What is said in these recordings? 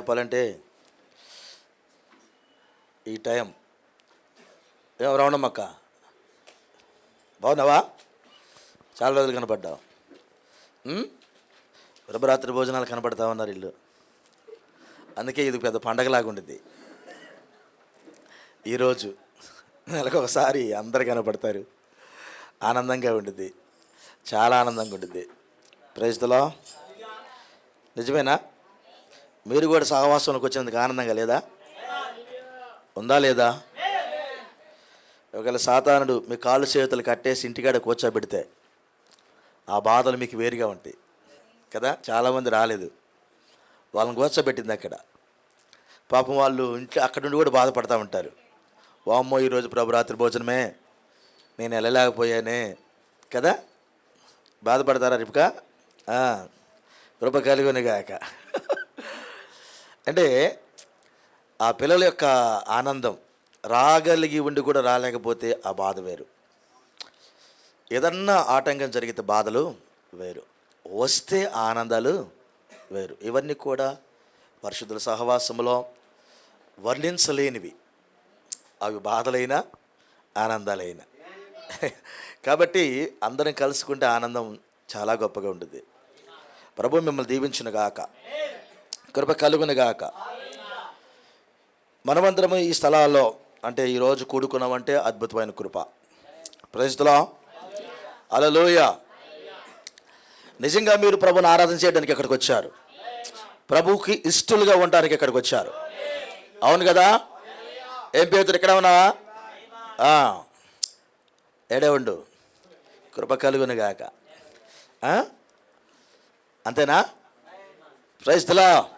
చెప్పాలంటే ఈ టైం ఏం రావణమ్మక్క బాగున్నావా? చాలా రోజులు కనపడ్డావు. ప్రభరాత్రి భోజనాలు కనపడతా ఉన్నారు ఇల్లు. అందుకే ఇది పెద్ద పండగలాగా ఉండిద్ది. ఈరోజు నెలకు ఒకసారి అందరు కనపడతారు. ఆనందంగా ఉండిద్ది, చాలా ఆనందంగా ఉండిద్ది. Praise the lord. నిజమేనా? మీరు కూడా సహవాసంలోకి వచ్చినందుకు ఆనందంగా లేదా? ఉందా లేదా? ఒకవేళ సాతానుడు మీ కాళ్ళు చేతులు కట్టేసి ఇంటికాడ కూర్చోబెడితే ఆ బాధలు మీకు వేరుగా ఉంటాయి కదా. చాలామంది రాలేదు, వాళ్ళని కూర్చోబెట్టింది అక్కడ. పాపం వాళ్ళు ఇంట్లో అక్కడ నుండి కూడా బాధపడతా ఉంటారు. వామ్మో ఈరోజు ప్రభురాత్రి భోజనమే నేను వెళ్ళలేకపోయానే కదా. బాధపడతారా? రిపుక కృప కలుగునుగాక. అంటే ఆ పిల్లల యొక్క ఆనందం రాగలిగి ఉండి కూడా రాలేకపోతే ఆ బాధ వేరు. ఏదన్నా ఆటంకం జరిగితే బాధలు వేరు, వస్తే ఆనందాలు వేరు. ఇవన్నీ కూడా పరిశుద్ధుల సహవాసములో వర్ణించలేనివి. అవి బాధలైనా ఆనందాలైనా. కాబట్టి అందరం కలుసుకుంటే ఆనందం చాలా గొప్పగా ఉంటుంది. ప్రభు మిమ్మల్ని దీవించును గాక, కృప కలుగును గాక. మనమందరము ఈ స్థలాల్లో అంటే ఈరోజు కూడుకున్నామంటే అద్భుతమైన కృప. Praise the lord. హల్లెలూయా. నిజంగా మీరు ప్రభుని ఆరాధన చేయడానికి ఎక్కడికి వచ్చారు, ప్రభువుకి ఇష్టలుగా ఉండడానికి ఎక్కడికి వచ్చారు. అవును కదా? ఏం పేరు ఇక్కడ ఉన్నావా? ఏడే ఉండు, కృప కలుగును గాక. అంతేనా? Praise the lord.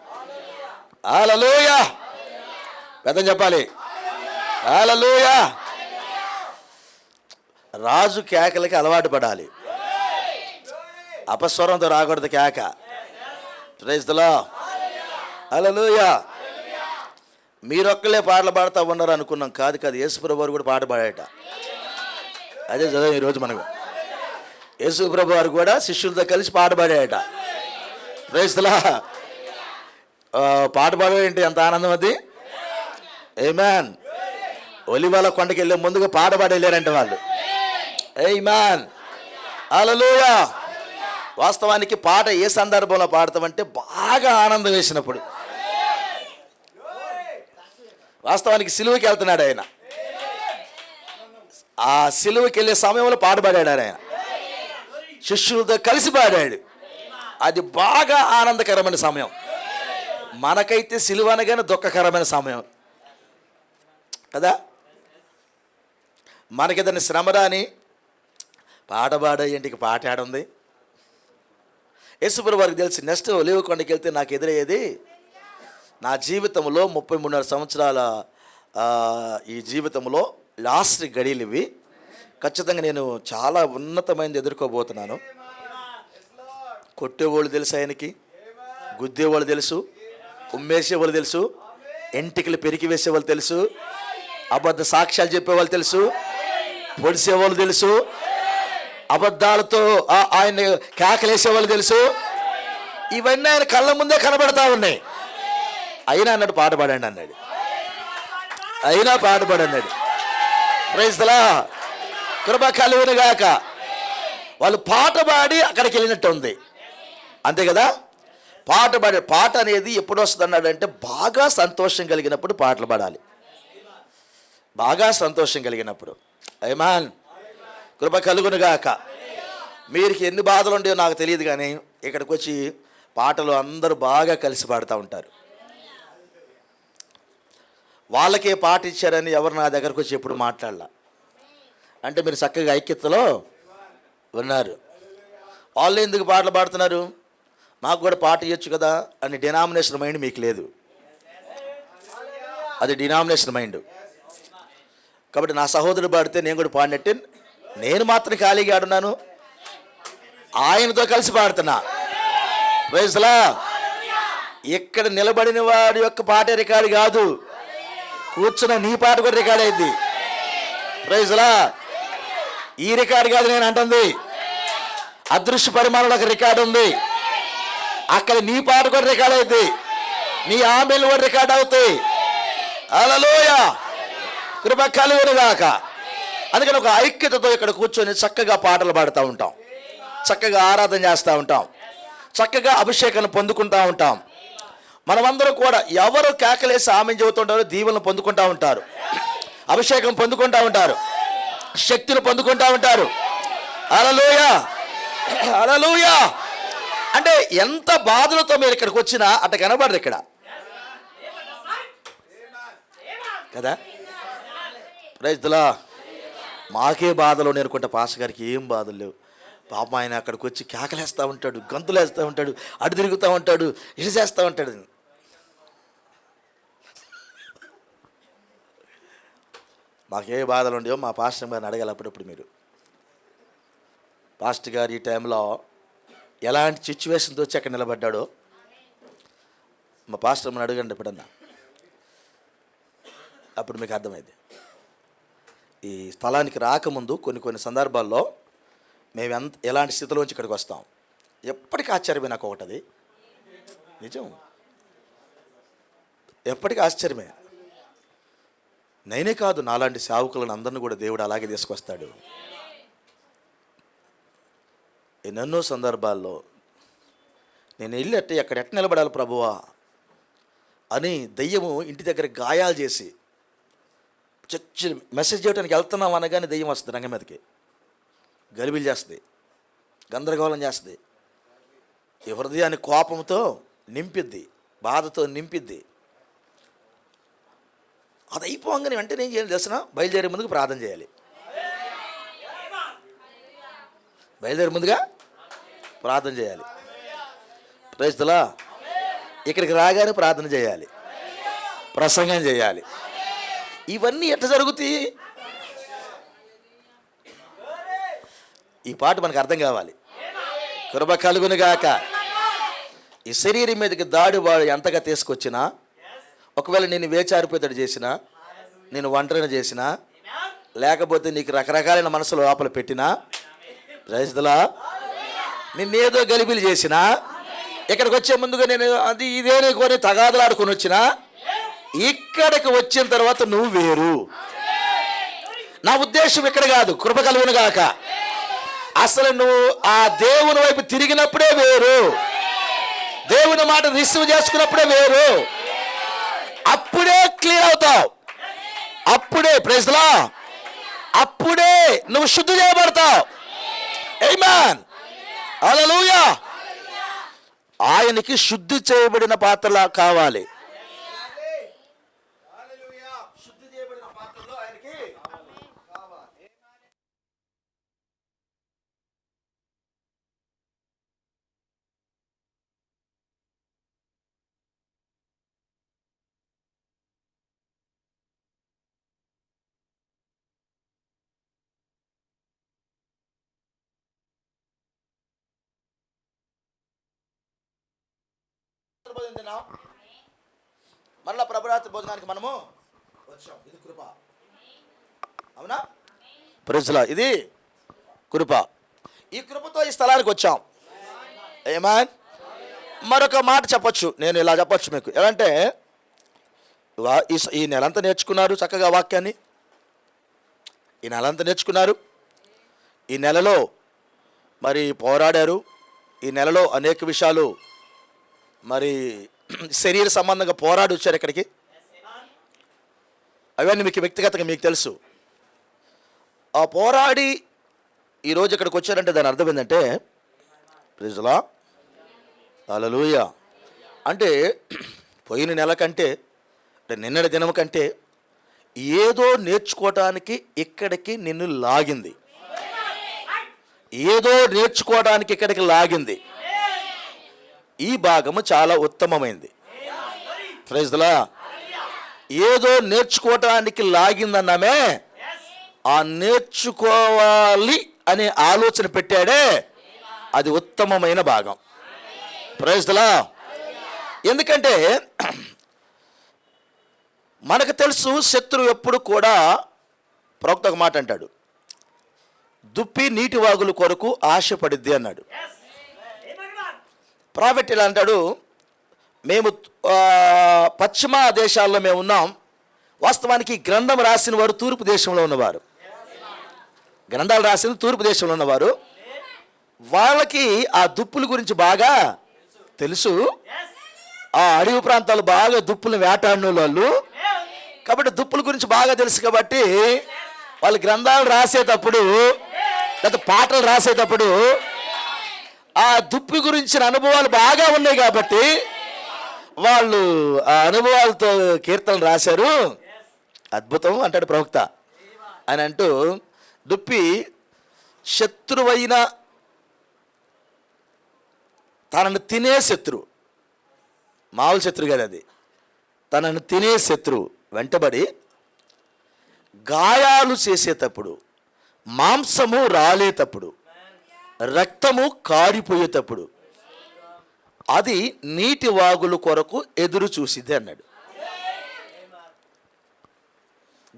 హల్లెలూయా. పెద్దగా చెప్పాలి హల్లెలూయా. రాజు కేకలకి అలవాటు పడాలి, అపస్వరంతో రాకూడదు కేక. Praise the lord. హల్లెలూయా. మీరొక్కలే పాటలు పాడుతూ ఉన్నారు అనుకున్నాం. కాదు కాదు, యేసుప్రభు వారు కూడా పాట పాడాట. అదే చదువు ఈరోజు మనకు. యేసుప్రభు వారు కూడా శిష్యులతో కలిసి పాట పాడాట. Praise the lord. పాట పాడేంటి ఎంత ఆనందం అది. ఆమేన్. ఒలివల కొండకి వెళ్ళే ముందుగా పాట పాడి వెళ్ళారంటే వాళ్ళు. ఆమేన్. హల్లెలూయా. వాస్తవానికి పాట ఏ సందర్భంలో పాడతామంటే బాగా ఆనందం వేసినప్పుడు. వాస్తవానికి సిలువకి వెళ్తున్నాడు ఆయన. ఆ సిలువకి వెళ్ళే సమయంలో పాట పాడాడు ఆయన, శిష్యులతో కలిసి పాడాడు. అది బాగా ఆనందకరమైన సమయం. మనకైతే సిలువ అనగానే దుఃఖకరమైన సమయం కదా. మనకేదైనా శ్రమ రాని పాట పాడే ఇంటికి పాట ఆడుంది. యేసుప్రభు వారికి తెలిసి నెక్స్ట్ ఒలీవ కొండకి వెళ్తే నాకు ఎదురయ్యేది, నా జీవితంలో 33 సంవత్సరాల ఈ జీవితంలో లాస్ట్ గడియలు ఇవి. ఖచ్చితంగా నేను చాలా ఉన్నతమైనది ఎదుర్కోబోతున్నాను. కొట్టేవాళ్ళు తెలుసు ఆయనకి, గుద్దేవాళ్ళు తెలుసు, ఉమ్మేసేవాళ్ళు తెలుసు, ఎంటికలు పెరికి వేసేవాళ్ళు తెలుసు, అబద్ధ సాక్ష్యాలు చెప్పేవాళ్ళు తెలుసు, పొడిసేవాళ్ళు తెలుసు, అబద్ధాలతో ఆయన కేకలేసేవాళ్ళు తెలుసు. ఇవన్నీ ఆయన కళ్ళ ముందే కనబడతా ఉన్నాయి. అయినా అన్నాడు పాట పాడండి అన్నాడు. అయినా పాట పాడన్నాడు. Praise the lord. కృప కలుగును గాక. వాళ్ళు పాట పాడి అక్కడికి వెళ్ళినట్టు ఉంది. అంతే కదా. పాట అనేది ఎప్పుడు వస్తుంది అన్నాడంటే బాగా సంతోషం కలిగినప్పుడు పాటలు పాడాలి. బాగా సంతోషం కలిగినప్పుడు. ఆమేన్. కృప కలుగును గాక. మీకు ఎన్ని బాధలు ఉంటాయో నాకు తెలియదు, కానీ ఇక్కడికి వచ్చి పాటలు అందరూ బాగా కలిసి పాడుతూ ఉంటారు. వాళ్ళకే పాట ఇచ్చారని ఎవరు నా దగ్గరకు వచ్చి ఎప్పుడు మాట్లాడాల. అంటే మీరు చక్కగా ఐక్యతలో ఉన్నారు. వాళ్ళు ఎందుకు పాటలు పాడుతున్నారు, మాకు కూడా పాట ఇవ్వచ్చు కదా అని డినామినేషన్ మైండ్ మీకు లేదు. అది డినామినేషన్ మైండ్. కాబట్టి నా సహోదరుడు పాడితే నేను కూడా పాడినట్టే, నేను మాత్రం ఖాళీగా ఆడున్నాను, ఆయనతో కలిసి పాడుతున్నా. Praise the lord. ఇక్కడ నిలబడిన వాడి యొక్క పాట రికార్డు కాదు, కూర్చున్న నీ పాట కూడా రికార్డ్ అయింది. Praise the lord. ఈ రికార్డు కాదు నేను అంటుంది, అదృశ్య పరిమాణంలో ఒక రికార్డు ఉంది, అక్కడ నీ పాట కూడా రికార్డ్ అయింది. నీ ఆమెలు కూడా రికార్డ్ అవుతాయి. హల్లెలూయా. కృప కలుగును గాక. అందుకని ఒక ఐక్యతతో ఇక్కడ కూర్చొని చక్కగా పాటలు పాడుతూ ఉంటాం, చక్కగా ఆరాధన చేస్తూ ఉంటాం, చక్కగా అభిషేకాన్ని పొందుకుంటూ ఉంటాం. మనమందరం కూడా ఎవరు కేకలేసి ఆమె చెబుతుంటారో దీవెనలు పొందుకుంటూ ఉంటారు, అభిషేకం పొందుకుంటూ ఉంటారు, శక్తిని పొందుకుంటూ ఉంటారు. హల్లెలూయా, హల్లెలూయా. అంటే ఎంత బాధలతో మీరు ఇక్కడికి వచ్చినా అట్ట కనబడరు ఇక్కడ కదా. Praise the lord. మాకే బాధలు నేర్కుంటా, పాస్టర్ గారికి ఏం బాధలు లేవు. పాపం ఆయన అక్కడికి వచ్చి కేకలేస్తూ ఉంటాడు, గంతులు వేస్తూ ఉంటాడు, అటు తిరుగుతూ ఉంటాడు, ఇటు చేస్తూ ఉంటాడు. మాకే బాధలు ఉండేవో మా పాస్టర్ గారిని అడగాలి అప్పుడప్పుడు. మీరు పాస్టర్ గారు ఈ టైంలో ఎలాంటి సిచ్యువేషన్తో వచ్చి అక్కడ నిలబడ్డాడో మా పాస్టర్ గారిని అడగండి ఎప్పుడన్నా, అప్పుడు మీకు అర్థమైంది. ఈ స్థలానికి రాకముందు కొన్ని సందర్భాల్లో మేము ఎలాంటి స్థితిలోంచి ఇక్కడికి వస్తాం. ఎప్పటికీ ఆశ్చర్యమే నాకు ఒకటది, నిజం, ఎప్పటికీ ఆశ్చర్యమే. నేనే కాదు, నాలాంటి సేవకులను అందరిని కూడా దేవుడు అలాగే తీసుకొస్తాడు. ఎన్నెన్నో సందర్భాల్లో నేను వెళ్ళి అక్కడ ఎట్ట నిలబడాలి ప్రభువా అని దెయ్యము ఇంటి దగ్గర గాయాలు చేసి చర్చి మెసేజ్ చేయడానికి వెళ్తున్నాం అనగానే దెయ్యం వస్తుంది, రంగం మీదకి గలిబిలు చేస్తుంది, గందరగోళం చేస్తుంది, ఈ హృదయాన్ని కోపంతో నింపిద్ది, బాధతో నింపిద్ది. అది అయిపోగానే వెంటనే ఏం చేయాలి తెలిసిన, బయలుదేరే ముందుకు ప్రార్థన చేయాలి. బయలుదేరే ముందుగా ప్రార్థన చేయాలి. Praise the lord. ఇక్కడికి రాగానే ప్రార్థన చేయాలి, ప్రసంగం చేయాలి. ఇవన్నీ ఎట్లా జరుగుతాయి? ఈ పాట మనకు అర్థం కావాలి. కృప కలుగును గాక. ఈ శరీరం మీదకి దాడి వాడు ఎంతగా తీసుకొచ్చినా, ఒకవేళ నేను వేచారిపోతాడు చేసినా, నేను ఒంటరిని చేసినా, లేకపోతే నీకు రకరకాలైన మనసులో లోపల పెట్టినా, ప్రైజ్ ది లార్డ్, నిన్నేదో గలిబిలు చేసినా, ఇక్కడికి వచ్చే ముందుగా నేను అది ఇదేనే కొని తగాదలాడుకొని వచ్చినా, ఇక్కడికి వచ్చిన తర్వాత నువ్వు వేరు. నా ఉద్దేశం ఇక్కడ కాదు, కృప కలుగును గాక. అసలు నువ్వు ఆ దేవుని వైపు తిరిగినప్పుడే వేరు, దేవుని మాట రిసీవ్ చేసుకున్నప్పుడే వేరు. అప్పుడే క్లియర్ అవుతావు, అప్పుడే ప్రైజ్ ది లార్డ్, అప్పుడే నువ్వు శుద్ధి చేయబడతావు. ఆమేన్, హల్లెలూయా. ఆయనకి శుద్ధి చేయబడిన పాత్రలా కావాలి. మళ్ళా ప్రభురాత్రి భోజనానికి మనము వచ్చాం. ఇది కృప, అవునా? Praise the lord. ఇది కృప. ఈ కృపతో ఈ స్థలానికి వచ్చాం. ఆమేన్. మరొక మాట చెప్పొచ్చు, నేను ఇలా చెప్పొచ్చు మీకు. ఎలాంటే ఈ నెలంతా నేర్చుకున్నారు చక్కగా వాక్యాన్ని, ఈ నెలంతా నేర్చుకున్నారు, ఈ నెలలో మరి పోరాడారు, ఈ నెలలో అనేక విషయాలు మరి శరీర సంబంధంగా పోరాడి వచ్చారు ఇక్కడికి. అవన్నీ మీకు వ్యక్తిగతంగా మీకు తెలుసు. ఆ పోరాడి ఈరోజు ఇక్కడికి వచ్చారంటే దాని అర్థం ఏంటంటే, ప్రైజ్ ది లార్డ్, హల్లెలూయా, అంటే పోయిన నెల కంటే, నిన్నటి దినం కంటే ఏదో నేర్చుకోవటానికి ఇక్కడికి నిన్ను లాగింది, ఏదో నేర్చుకోవడానికి ఇక్కడికి లాగింది. ఈ భాగము చాలా ఉత్తమమైంది. Praise the lord. ఏదో నేర్చుకోవటానికి లాగిందన్నామే, ఆ నేర్చుకోవాలి అనే ఆలోచన పెట్టాడే, అది ఉత్తమమైన భాగం. Praise the lord. ఎందుకంటే మనకు తెలుసు శత్రువు ఎప్పుడు కూడా, ప్రవక్త ఒక మాట అంటాడు, దుప్పి నీటి వాగుల కొరకు ఆశపడిద్ది అన్నాడు. ప్రాఫెట్ ఇలా అంటాడు, మేము పశ్చిమ దేశాల్లో మేము ఉన్నాం. వాస్తవానికి గ్రంథం రాసిన వారు తూర్పు దేశంలో ఉన్నవారు, గ్రంథాలు రాసిన తూర్పు దేశంలో ఉన్నవారు. వాళ్ళకి ఆ దుప్పుల గురించి బాగా తెలుసు. ఆ అడవి ప్రాంతాలు బాగా దుప్పులను వేటాడిన వాళ్ళు కాబట్టి దుప్పుల గురించి బాగా తెలుసు. కాబట్టి వాళ్ళు గ్రంథాలు రాసేటప్పుడు లేదా పాటలు రాసేటప్పుడు ఆ దుప్పి గురించిన అనుభవాలు బాగా ఉన్నాయి కాబట్టి వాళ్ళు ఆ అనుభవాలతో కీర్తనలు రాశారు. అద్భుతం అంటాడు ప్రవక్త. అని అంటూ దుప్పి శత్రువైన తనను తినే శత్రువు, మామూలు శత్రువు కదా, అది తనను తినే శత్రువు వెంటబడి గాయాలు చేసేటప్పుడు, మాంసము రాలేటప్పుడు, రక్తము కారిపోయేటప్పుడు అది నీటి వాగుల కొరకు ఎదురు చూసిద్ది అన్నాడు.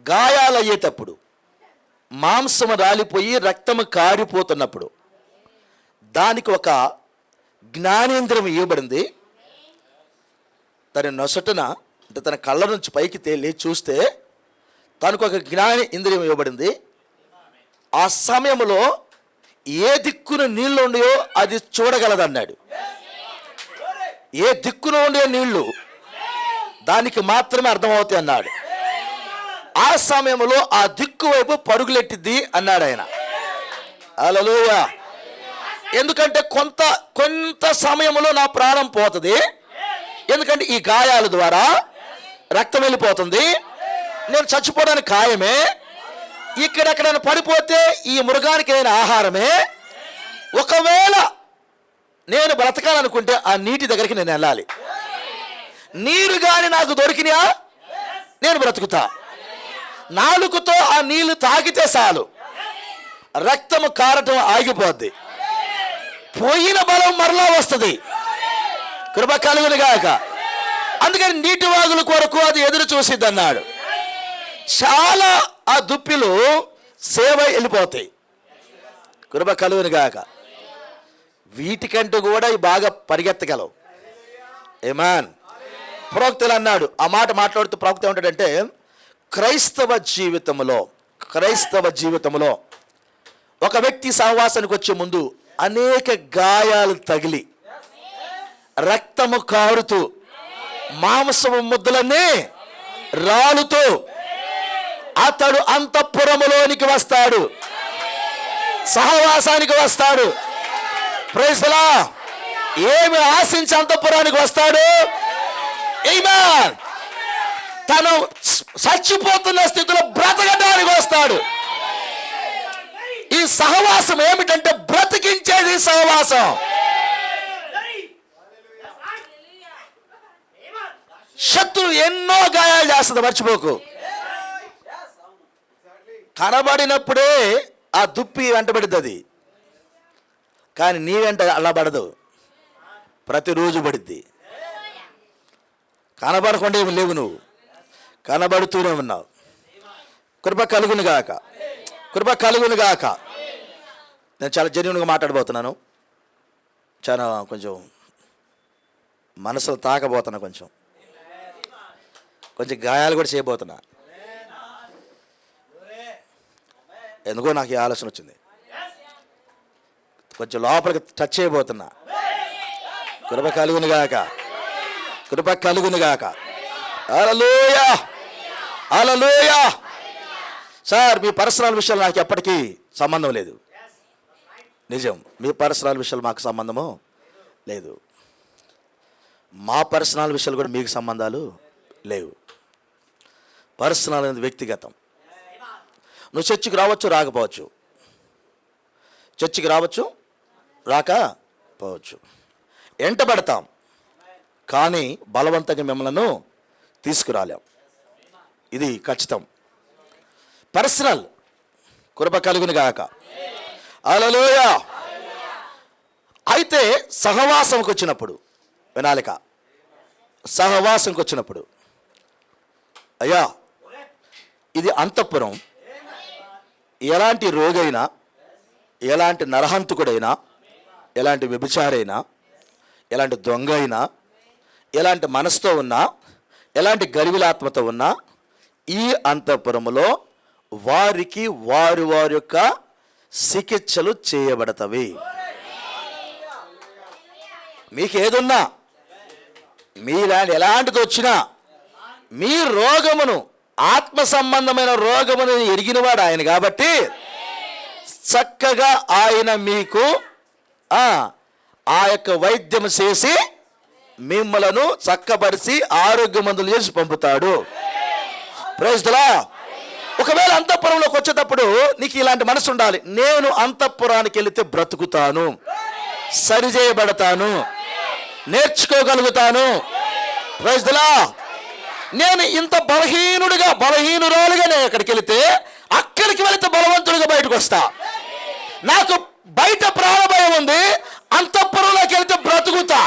గాయాలు అయ్యేటప్పుడు, మాంసము రాలిపోయి రక్తము కారిపోతున్నప్పుడు దానికి ఒక జ్ఞానేంద్రియం ఇవ్వబడింది. తన నొసటన అంటే తన కళ్ళ నుంచి పైకి తేలి చూస్తే తనకు ఒక జ్ఞాన ఇంద్రియం ఇవ్వబడింది. ఆ సమయంలో ఏ దిక్కున నీళ్లు ఉన్నాయో అది చూడగలదన్నాడు. ఏ దిక్కున ఉండే నీళ్లు దానికి మాత్రమే అర్థమవుతాయి అన్నాడు. ఆ సమయంలో ఆ దిక్కు వైపు పరుగులెట్టిద్ది అన్నాడు ఆయన. హల్లెలూయా. ఎందుకంటే కొంత సమయంలో నా ప్రాణం పోతుంది, ఎందుకంటే ఈ గాయాల ద్వారా రక్తం వెళ్ళిపోతుంది, నేను చచ్చిపోవడానికి ఖాయమే, ఇక్కడెక్కడైనా పడిపోతే ఈ మృగానికి నేను ఆహారమే. ఒకవేళ నేను బ్రతకాలనుకుంటే ఆ నీటి దగ్గరికి నేను వెళ్ళాలి. నీరు కానీ నాకు దొరికినా నేను బ్రతుకుతా. నాలుగుతో ఆ నీళ్లు తాగితే చాలు, రక్తము కారటం ఆగిపోద్ది, పోయిన బలం మరలా వస్తుంది. కృప కలుగునుగాక. అందుకని నీటి వాగుల కొరకు అది ఎదురు చూసిద్ది అన్నాడు. చాలా ఆ దుప్పిలు సేవ వెళ్ళిపోతాయి. కృప కలుగునుగాక. వీటికంటూ కూడా బాగా పరిగెత్తగలవు. ఆమేన్. ప్రవక్తలు అన్నాడు, ఆ మాట మాట్లాడుతూ ప్రవక్త ఏమంటాడంటే, క్రైస్తవ జీవితంలో ఒక వ్యక్తి సహవాసానికి వచ్చే ముందు అనేక గాయాలు తగిలి రక్తము కారుతూ మాంసము ముద్దలన్నీ రాలుతూ అతడు అంతఃపురములోనికి వస్తాడు, సహవాసానికి వస్తాడు. Praise the lord. ఏమి ఆశించి అంతఃపురానికి వస్తాడు? ఆమేన్. తను చచ్చిపోతున్న స్థితిలో బ్రతకడానికి వస్తాడు. ఈ సహవాసం ఏమిటంటే బ్రతికించేది సహవాసం. శత్రువు ఎన్నో గాయాలు చేస్తుంది, మర్చిపోకు. కనబడినప్పుడే ఆ దుప్పి వెంటబడిద్ది అది, కానీ నీ వెంట అలా పడదు, ప్రతిరోజు పడిద్ది. కనబడకుండా ఏమి లేవు, నువ్వు కనబడుతూనే ఉన్నావు. కృప కలుగునుగాక. కృప కలుగునుగాక. నేను చాలా జెన్యూన్గా మాట్లాడబోతున్నాను. చాలా కొంచెం మనసులో తాకబోతున్నా, కొంచెం గాయాలు కూడా చేయబోతున్నా. ఎందుకో నాకు ఈ ఆలోచన వచ్చింది. కొంచెం లోపలికి టచ్ చేయబోతున్నా. కృప కలుగునుగాక. కృప కలుగునుగాక. హల్లెలూయా. హల్లెలూయా. సార్, మీ పర్సనల్ విషయాలు నాకు ఎప్పటికీ సంబంధం లేదు. నిజం, మీ పర్సనల్ విషయాలు మాకు సంబంధము లేదు. మా పర్సనల్ విషయాలు కూడా మీకు సంబంధాలు లేవు. పర్సనల్ అనేది వ్యక్తిగతం. నువ్వు చర్చికి రావచ్చు, రాకపోవచ్చు. చర్చికి రావచ్చు, రాకపోవచ్చు. ఎంటబడతాం, కానీ బలవంతంగా మిమ్మల్ని తీసుకురాలేం. ఇది ఖచ్చితం. పర్సనల్. కృప కలుగునుగాక. హల్లెలూయా. అయితే సహవాసంకి వచ్చినప్పుడు వినాలిక. సహవాసంకి వచ్చినప్పుడు, అయ్యా ఇది అంతఃపురం. ఎలాంటి రోగైనా, ఎలాంటి నరహంతకుడైనా, ఎలాంటి వ్యభిచారైనా, ఎలాంటి దొంగ అయినా, ఎలాంటి మనసుతో ఉన్నా, ఎలాంటి గరివిలాత్మతో ఉన్నా, ఈ అంతఃపురములో వారికి వారి యొక్క చికిత్సలు చేయబడతవి. మీకు ఏదున్నా, ఎలాంటిది వచ్చినా, మీ రోగమును, ఆత్మ సంబంధమైన రోగమును ఎరిగినవాడు ఆయన కాబట్టి చక్కగా ఆయన మీకు ఆ యొక్క వైద్యం చేసి మిమ్మలను చక్కబరిచి ఆరోగ్యమందులు చేసి పంపుతాడు. Praise the lord. ఒకవేళ అంతఃపురంలోకి వచ్చేటప్పుడు నీకు ఇలాంటి మనసు ఉండాలి, నేను అంతఃపురానికి వెళితే బ్రతుకుతాను, సరిచేయబడతాను, నేర్చుకోగలుగుతాను. Praise the lord. నేను ఇంత బలహీనురాలుగా నేను అక్కడికి వెళితే, అక్కడికి వెళితే బలవంతుడిగా బయటకు వస్తా. నాకు బయట ప్రాణభయం ఉంది, అంతఃపురంలోకి వెళితే బ్రతుకుతా.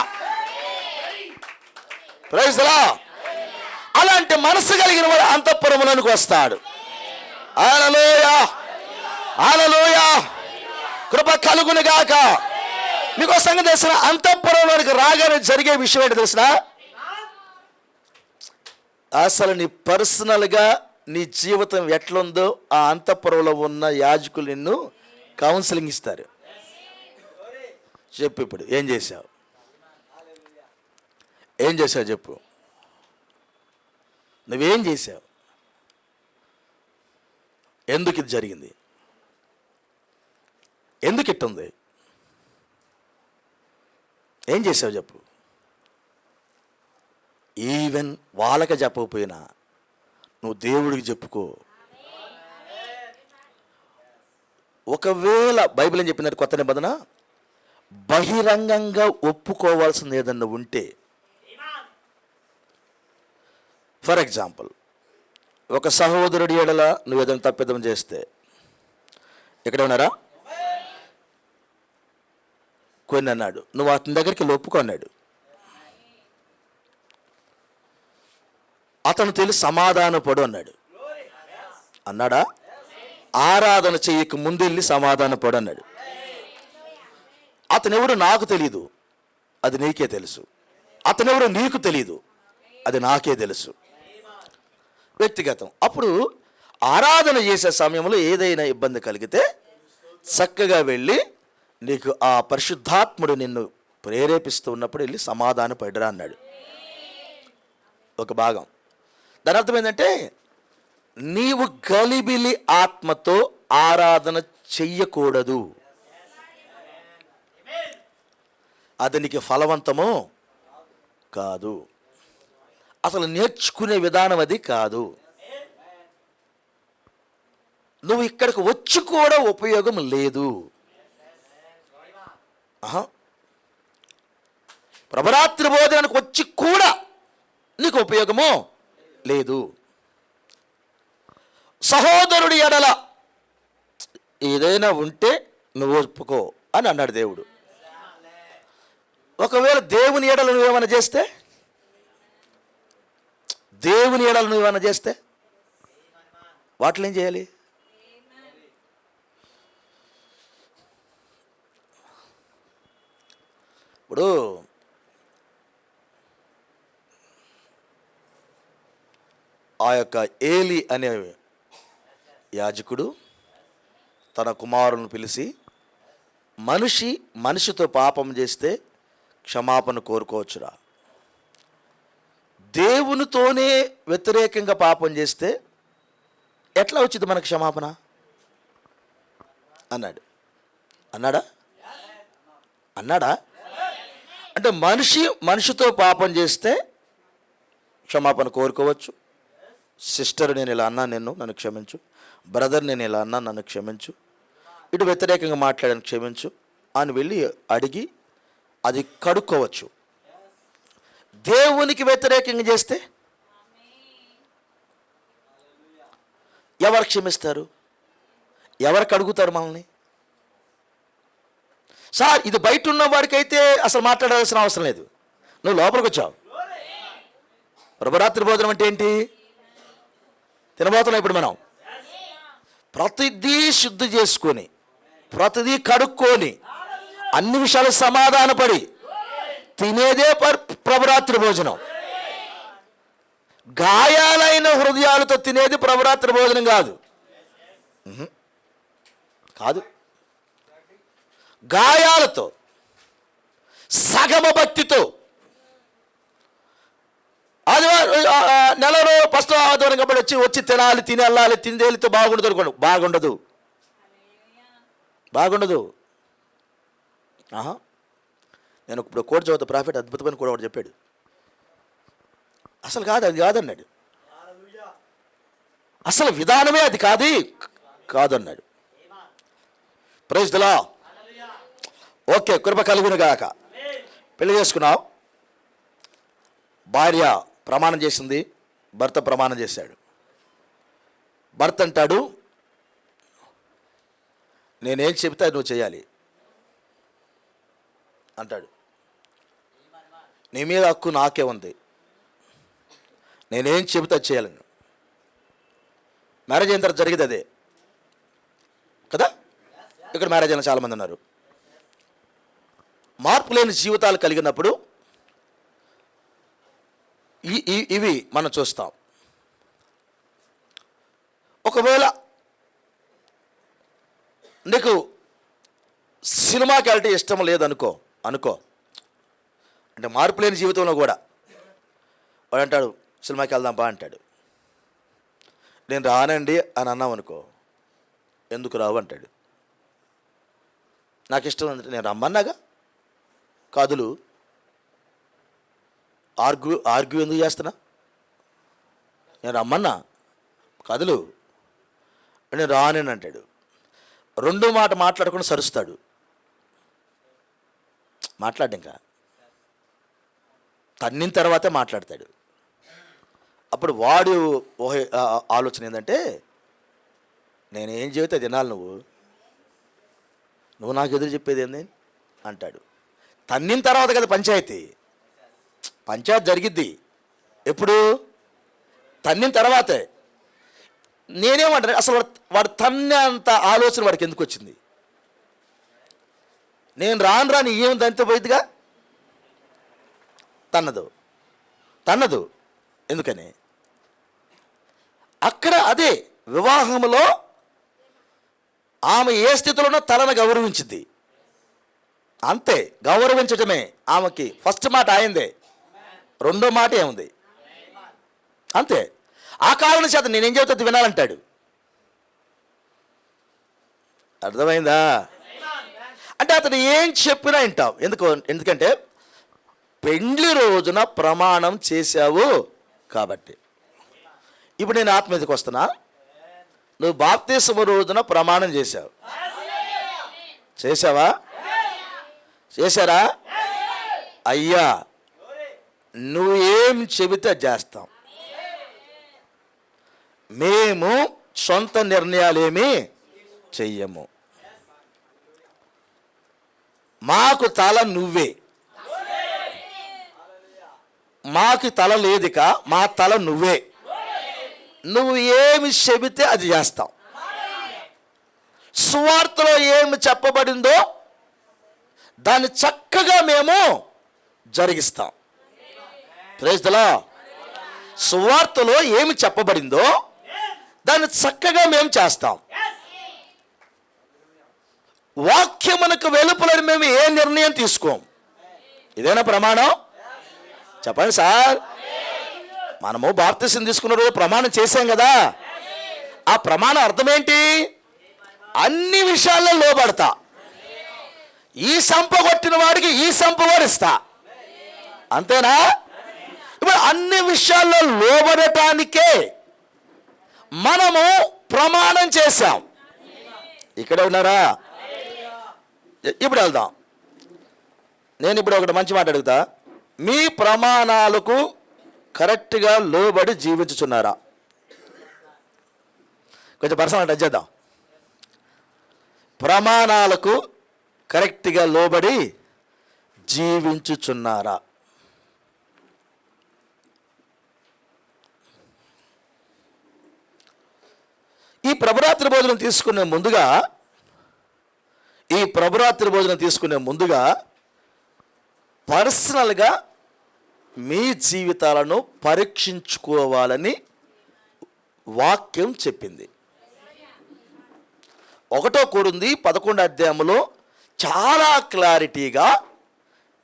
Praise the lord. అలాంటి మనసు కలిగిన వాడు అంతఃపురంలోనికి వస్తాడు. హల్లెలూయా, హల్లెలూయా. కృప కలుగును గాక. మీకు ఒక సంగతి తెలిసిన, అంతఃపురంలోనికి రాగానే జరిగే విషయం ఏంటి తెలిసిన? అసలు నీ పర్సనల్గా నీ జీవితం ఎట్లుందో ఆ అంతఃపురంలో ఉన్న యాజకులు నిన్ను కౌన్సిలింగ్ ఇస్తారు. చెప్పు, ఇప్పుడు ఏం చేశావు, చెప్పు, నువ్వేం చేశావు, ఎందుకు ఇది జరిగింది, ఎందుకు ఇట్టుంది, ఏం చేసావు చెప్పు. ఈవెన్ వాళ్ళకి చెప్పకపోయినా నువ్వు దేవుడికి చెప్పుకో. ఒకవేళ బైబిల్ ఏం చెప్పినట్టు కొత్త నిబంధన, బహిరంగంగా ఒప్పుకోవాల్సింది ఏదన్నా ఉంటే, ఫర్ ఎగ్జాంపుల్, ఒక సహోదరుడి ఎడల నువ్వు ఏదైనా తప్పిదం చేస్తే, ఎక్కడ ఉన్నారా, కొన్ని అన్నాడు, నువ్వు అతని దగ్గరికి ఒప్పుకొన్నాడు, అతను తెలిసి సమాధానపడు అన్నాడు. అన్నాడా? ఆరాధన చెయ్యక ముందెళ్ళి సమాధానపడు అన్నాడు. అతనెవరు నాకు తెలీదు, అది నీకే తెలుసు. అతనెవరు నీకు తెలీదు, అది నాకే తెలుసు. వ్యక్తిగతం. అప్పుడు ఆరాధన చేసే సమయంలో ఏదైనా ఇబ్బంది కలిగితే చక్కగా వెళ్ళి, నీకు ఆ పరిశుద్ధాత్ముడు నిన్ను ప్రేరేపిస్తూ ఉన్నప్పుడు వెళ్ళి సమాధానపడరా అన్నాడు. ఒక భాగం. దాని అర్థం ఏంటంటే, నీవు గలిబిలి ఆత్మతో ఆరాధన చెయ్యకూడదు, అది నీకు ఫలవంతమో కాదు, అసలు నేర్చుకునే విధానం అది కాదు. నువ్వు ఇక్కడికి వచ్చి కూడా ఉపయోగం లేదు. ప్రభరాత్రి భోజనానికి వచ్చి కూడా నీకు ఉపయోగమో లేదు. సహోదరుడి ఎడల ఏదైనా ఉంటే నువ్వు ఒప్పుకో అని అన్నాడు దేవుడు. ఒకవేళ దేవుని ఎడల నువ్వేమైనా చేస్తే, వాటిని ఏం చేయాలి? ఇప్పుడు ఆ యొక్క ఏలి అనే యాజకుడు తన కుమారులను పిలిచి, మనిషితో పాపం చేస్తే క్షమాపణ కోరుకోవచ్చురా, దేవునితోనే వ్యతిరేకంగా పాపం చేస్తే ఎట్లా వచ్చింది మనకు క్షమాపణ అన్నాడు. అన్నాడా? అంటే మనిషితో పాపం చేస్తే క్షమాపణ కోరుకోవచ్చు. సిస్టర్, నేను ఇలా అన్నా, నన్ను క్షమించు. బ్రదర్, నేను ఇలా అన్నా, నన్ను క్షమించు. ఇటు వ్యతిరేకంగా మాట్లాడాను, క్షమించు అని వెళ్ళి అడిగి అది కడుక్కోవచ్చు. దేవునికి వ్యతిరేకంగా చేస్తే ఎవరు క్షమిస్తారు? ఎవరు కడుగుతారు మనల్ని? సార్, ఇది బయట ఉన్న వాడికైతే అసలు మాట్లాడాల్సిన అవసరం లేదు, నువ్వు లోపలికి వచ్చావు. ప్రభరాత్రి భోజనం అంటే ఏంటి? తినబోతున్నాం ఇప్పుడు మనం. ప్రతిదీ శుద్ధి చేసుకొని, ప్రతిదీ కడుక్కొని, అన్ని విషయాలు సమాధానపడి తినేదే ప్రభురాత్రి భోజనం. గాయాలైన హృదయాలతో తినేది ప్రభురాత్రి భోజనం కాదు. కాదు, గాయాలతో సగమ భక్తితో నెలలో ఫస్ట్ ఆదివారం కాబట్టి వచ్చి తినాలి, తినేళ్ళాలి, తిందేలితో బాగుండదు అనుకోండి. బాగుండదు. నేను ఇప్పుడు కోట్ చదువుతా, ప్రాఫిట్ అద్భుతమైన కూడా ఒకటి చెప్పాడు. అసలు కాదు, అది కాదన్నాడు. అసలు విధానమే అది కాదన్నాడు. Praise the lord. ఓకే, కృప కలుగును గాక. పెళ్లి చేసుకున్నావు, భార్య ప్రమాణం చేసింది, భర్త ప్రమాణం చేశాడు. భర్త అంటాడు, నేనేం చెబితే అది నువ్వు చేయాలి అంటాడు. నీ మీద హక్కు నాకే ఉంది, నేనేం చెబితే అది చేయాలని. మ్యారేజ్ అయిన తర్వాత జరిగేది అదే కదా. ఇక్కడ మ్యారేజ్ అయిన చాలామంది ఉన్నారు. మార్పు లేని జీవితాలు కలిగినప్పుడు ఇవి మనం చూస్తాం. ఒకవేళ నీకు సినిమాకి వెళ్ళటం ఇష్టం లేదనుకో అంటే మార్పు లేని జీవితంలో కూడా వాడు అంటాడు, సినిమాకి వెళ్దాం బా అంటాడు. నేను రానండి అని అన్నాం అనుకో, ఎందుకు రావు అంటాడు. నాకు ఇష్టం అంటే నేను రమ్మన్నాగా, కాదులు ఆర్గ్యూ ఎందుకు చేస్తున్నా, నేను రమ్మన్నా కదులు, నేను రానని అంటాడు. రెండో మాట మాట్లాడకుండా సరుస్తాడు. మాట్లాడు, ఇంకా తన్నిన తర్వాతే మాట్లాడతాడు. అప్పుడు వాడు ఆలోచన ఏంటంటే, నేనేం చెబితే తినాలి, నువ్వు నాకు ఎదురు చెప్పేది ఏంది అంటాడు. తన్నిన తర్వాత కదా పంచాయతీ జరిగిద్ది. ఎప్పుడు? తన్నిన తర్వాతే. నేనేమంటాను, అసలు వాడు తన్నంత ఆలోచన వాడికి ఎందుకు వచ్చింది? నేను రాను ఏం దంతే పోయిద్దిగా. తన్నదు ఎందుకని? అక్కడ అదే వివాహంలో ఆమె ఏ స్థితిలోనో తలను గౌరవించింది. అంతే, గౌరవించటమే ఆమెకి ఫస్ట్ మాట అయిందే, రెండో మాట ఏముంది అంతే. ఆ కారణం చేత నేనేం చెబుతుంది వినాలంటాడు. అర్థమైందా? అంటే అతను ఏం చెప్పినా వింటావు. ఎందుకంటే పెండ్లి రోజున ప్రమాణం చేశావు కాబట్టి. ఇప్పుడు నేను ఆత్మ మీదకి వస్తున్నా. నువ్వు బాప్తిస్మ రోజున ప్రమాణం చేశావా? చేశారా? అయ్యా, నువ్వు ఏం చెబితే చేస్తాం. మేము సొంత నిర్ణయాలేమీ చెయ్యము. మాకు తల నువ్వే, మాకు తల లేదిక, మా తల నువ్వే. నువ్వు ఏమి చెబితే అది చేస్తాం. సువార్తలో ఏమి చెప్పబడిందో దాన్ని చక్కగా మేము జరిగిస్తాం. Praise the lord. సువార్తలో ఏమి చెప్పబడిందో దాన్ని చక్కగా మేము చేస్తాం. వాక్యమునకు వెలుపలని మేము ఏ నిర్ణయం తీసుకోం. ఇదేనా ప్రమాణం? చెప్పండి సార్. మనము బాప్తిసం తీసుకున్న రోజు ప్రమాణం చేశాం కదా. ఆ ప్రమాణం అర్థం ఏంటి? అన్ని విషయాల్లో లోబడతా. ఈ సంప కొట్టిన వాడికి ఈ సంప వాడిస్తా. అంతేనా? ఇప్పుడు అన్ని విషయాల్లో లోబడటానికే మనము ప్రమాణం చేశాం. ఇక్కడే ఉన్నారా? ఇప్పుడు వెళ్దాం. నేను ఇప్పుడు ఒకటి మంచి మాట అడుగుతా. మీ ప్రమాణాలకు కరెక్ట్గా లోబడి జీవించుచున్నారా? కొంచెం పర్సనల్ టచ్ చేద్దాం. ప్రమాణాలకు కరెక్ట్గా లోబడి జీవించుచున్నారా? ఈ ప్రభురాత్రి భోజనం తీసుకునే ముందుగా పర్సనల్గా మీ జీవితాలను పరీక్షించుకోవాలని వాక్యం చెప్పింది. 1 కొరింథీ 11 అధ్యాయంలో చాలా క్లారిటీగా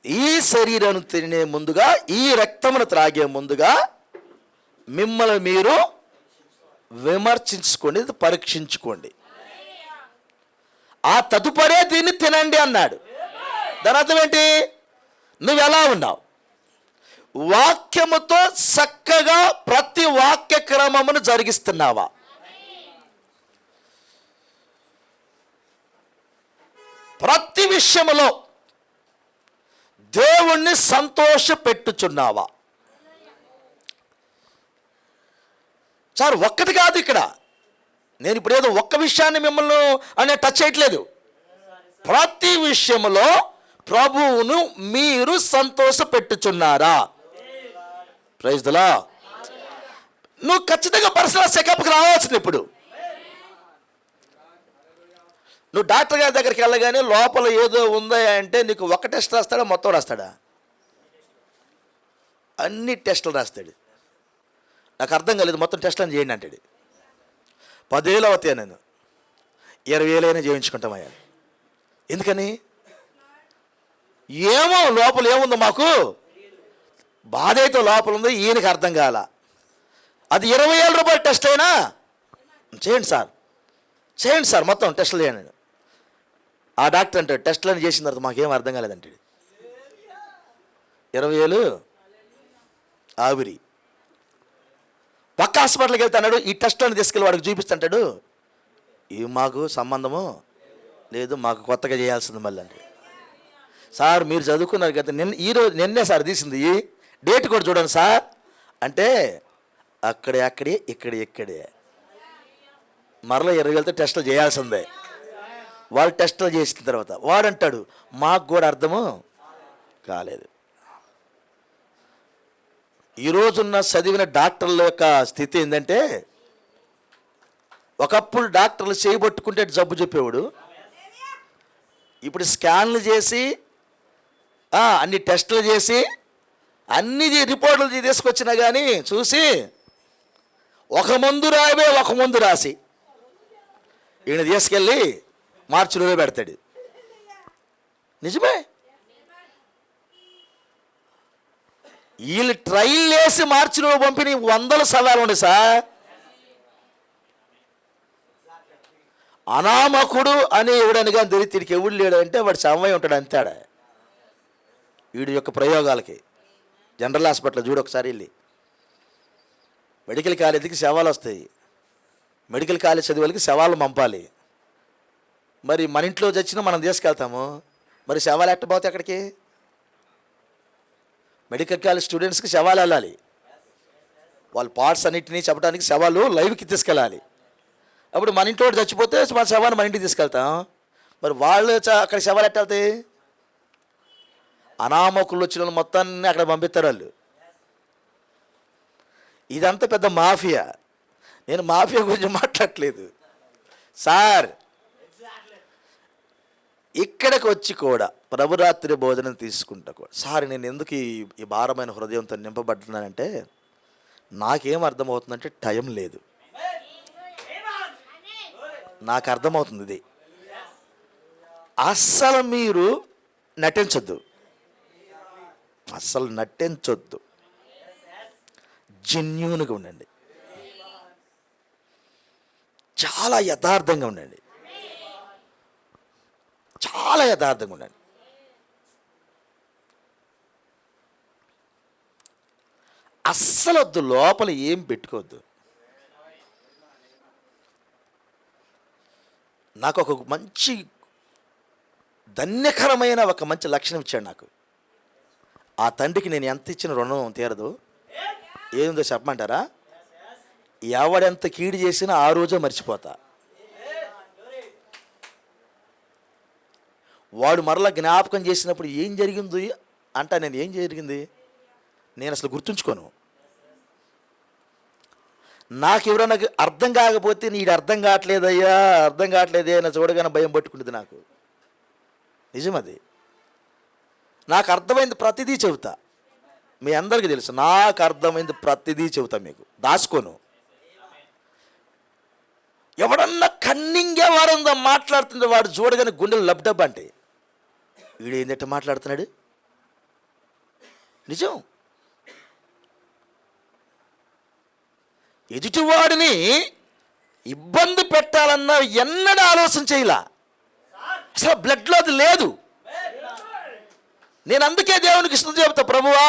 ఈ శరీరాన్ని తినే ముందుగా, ఈ రక్తమును త్రాగే ముందుగా మిమ్మల్ని మీరు విమర్శించుకోండి, పరీక్షించుకోండి, ఆ తదుపరే దీన్ని తినండి అన్నాడు. దాని అర్థం ఏంటి? నువ్వు ఎలా ఉన్నావు? వాక్యముతో చక్కగా ప్రతి వాక్య క్రమమును జరిగిస్తున్నావా? ప్రతి విషయములో దేవుణ్ణి సంతోషపెట్టుచున్నావా? సార్ ఒక్కటి కాదు, ఇక్కడ నేను ఇప్పుడు ఏదో ఒక్క విషయాన్ని మిమ్మల్ని అనే టచ్ చేయట్లేదు. ప్రతి విషయములో ప్రభువును మీరు సంతోషపెట్టుచున్నారా? Praise the lord. నువ్వు ఖచ్చితంగా పర్సనల్ చెకప్కి రావాల్సింది. ఇప్పుడు నువ్వు డాక్టర్ గారి దగ్గరికి వెళ్ళగానే లోపల ఏదో ఉందా అంటే నీకు ఒక టెస్ట్ రాస్తాడా, మొత్తం రాస్తాడా? అన్ని టెస్టులు రాస్తాడు. నాకు అర్థం కాలేదు, మొత్తం టెస్టులను చేయండి అంటాడు. 10,000 అవుతాయి, నేను 20,000 చేయించుకుంటామయ్యా. ఎందుకని? ఏమో లోపల ఏముందో మాకు బాధ అయితే లోపల ఉంది, ఈయనకి అర్థం కాల. అది 20,000 రూపాయల టెస్ట్ అయినా చేయండి సార్, చేయండి సార్, మొత్తం టెస్టులు చేయండి. ఆ డాక్టర్ అంటాడు టెస్టులను చేసిన తర్వాత మాకేం అర్థం కాలేదంటాడు. 20,000 ఆవిరి. పక్క హాస్పిటల్కి వెళ్తాడు, ఈ టెస్టులను తీసుకెళ్ళి వాడికి చూపిస్తుంటాడు, ఇవి మాకు సంబంధము లేదు, మాకు కొత్తగా చేయాల్సింది మళ్ళీ అంటే. సార్ మీరు చదువుకున్నారు కదా, నిన్నే సార్ తీసింది, డేట్ కూడా చూడండి సార్ అంటే అక్కడే ఇక్కడే మరలా 20,000తో టెస్టులు చేయాల్సిందే. వాళ్ళు టెస్టులు చేసిన తర్వాత వాడంటాడు మాకు కూడా అర్థము కాలేదు. ఈరోజున్న చదివిన డాక్టర్ల యొక్క స్థితి ఏంటంటే, ఒకప్పుడు డాక్టర్లు చేయబట్టుకుంటే జబ్బు చెప్పేవాడు, ఇప్పుడు స్కాన్లు చేసి అన్ని టెస్టులు చేసి అన్ని రిపోర్టులు తీసుకొచ్చినా కానీ చూసి ఒక మందు రాసి ఈయన తీసుకెళ్ళి మార్చిలో పెడతాడు. నిజమే, వీళ్ళు ట్రైల్ వేసి మార్చిలో పంపిణీ 100 సవాలు ఉండే సార్. అనామకుడు అని ఎవడని కానీ తెలియదు, తిరిగి ఎవడు లేడు అంటే వాడు సమయం ఉంటాడు అంతాడా వీడి యొక్క ప్రయోగాలకి. జనరల్ హాస్పిటల్ చూడు ఒకసారి వెళ్ళి, మెడికల్ కాలేజీకి శవాలు వస్తాయి, మెడికల్ కాలేజ్ చదివేళ్ళకి శవాలు పంపాలి. మరి మన ఇంట్లో చచ్చినా మనం తీసుకెళ్తాము, మరి శవాలు ఎట్టబోతాయి అక్కడికి? మెడికల్ కాలేజ్ స్టూడెంట్స్కి శవాలు వెళ్ళాలి, వాళ్ళ పార్ట్స్ అన్నింటినీ చెప్పడానికి శవాలు లైవ్కి తీసుకెళ్ళాలి. అప్పుడు మన ఇంట్లో చచ్చిపోతే మన శవాన్ని మన ఇంటికి తీసుకెళ్తాం, మరి వాళ్ళు అక్కడ శవాలు ఎట్ట వెళ్తాయి? అనామకులు వచ్చిన మొత్తాన్ని అక్కడ పంపిస్తారు వాళ్ళు. ఇదంతా పెద్ద మాఫియా. నేను మాఫియా గురించి మాట్లాడట్లేదు సార్. ఇక్కడికి వచ్చి కూడా ప్రభురాత్రి భోజనం తీసుకుంటా కూడా సార్ నేను ఎందుకు ఈ భారమైన హృదయంతో నింపబడుతున్నానంటే, నాకేం అర్థమవుతుందంటే టైం లేదు. నాకు అర్థమవుతుంది ఇది. అస్సలు మీరు నటించొద్దు, అస్సలు నటించొద్దు, జెన్యూన్గా ఉండండి, చాలా యథార్థంగా ఉండండి, చాలా యథార్థంగా ఉండండి. అస్సలు వద్దు, లోపల ఏం పెట్టుకోవద్దు. నాకు ఒక మంచి ధన్యకరమైన ఒక మంచి లక్షణం ఇచ్చాడు నాకు. ఆ తండ్రికి నేను ఎంత ఇచ్చిన రుణం తీరదు. ఏందో చెప్పమంటారా? ఎవడెంత కీడు చేసినా ఆ రోజే మర్చిపోతా. వాడు మరలా జ్ఞాపకం చేసినప్పుడు ఏం జరిగింది అంటా, నేను ఏం జరిగింది నేను అసలు గుర్తుంచుకోను. నాకు ఎవరన్నా అర్థం కాకపోతే నీడు అర్థం కావట్లేదయ్యా, అర్థం కావట్లేదే అని చూడగానే భయం పట్టుకుంటుంది నాకు. నిజం అది. నాకు అర్థమైంది ప్రతిదీ చెబుతా. మీ అందరికీ తెలుసు, నాకు అర్థమైంది ప్రతిదీ చెబుతా, మీకు దాచుకోను. ఎవడన్నా కన్నింగే వారందా మాట్లాడుతుంటే వాడు చూడగానే గుండెలు లబ్డబ్ అంటే వీడు ఏంటంటే మాట్లాడుతున్నాడు. నిజం. ఎదుటివాడిని ఇబ్బంది పెట్టాలన్న ఎన్నడూ ఆలోచన చేయలా. అసలు బ్లడ్లో అది లేదు. నేను అందుకే దేవునికి స్తుతి చెబుతా, ప్రభువా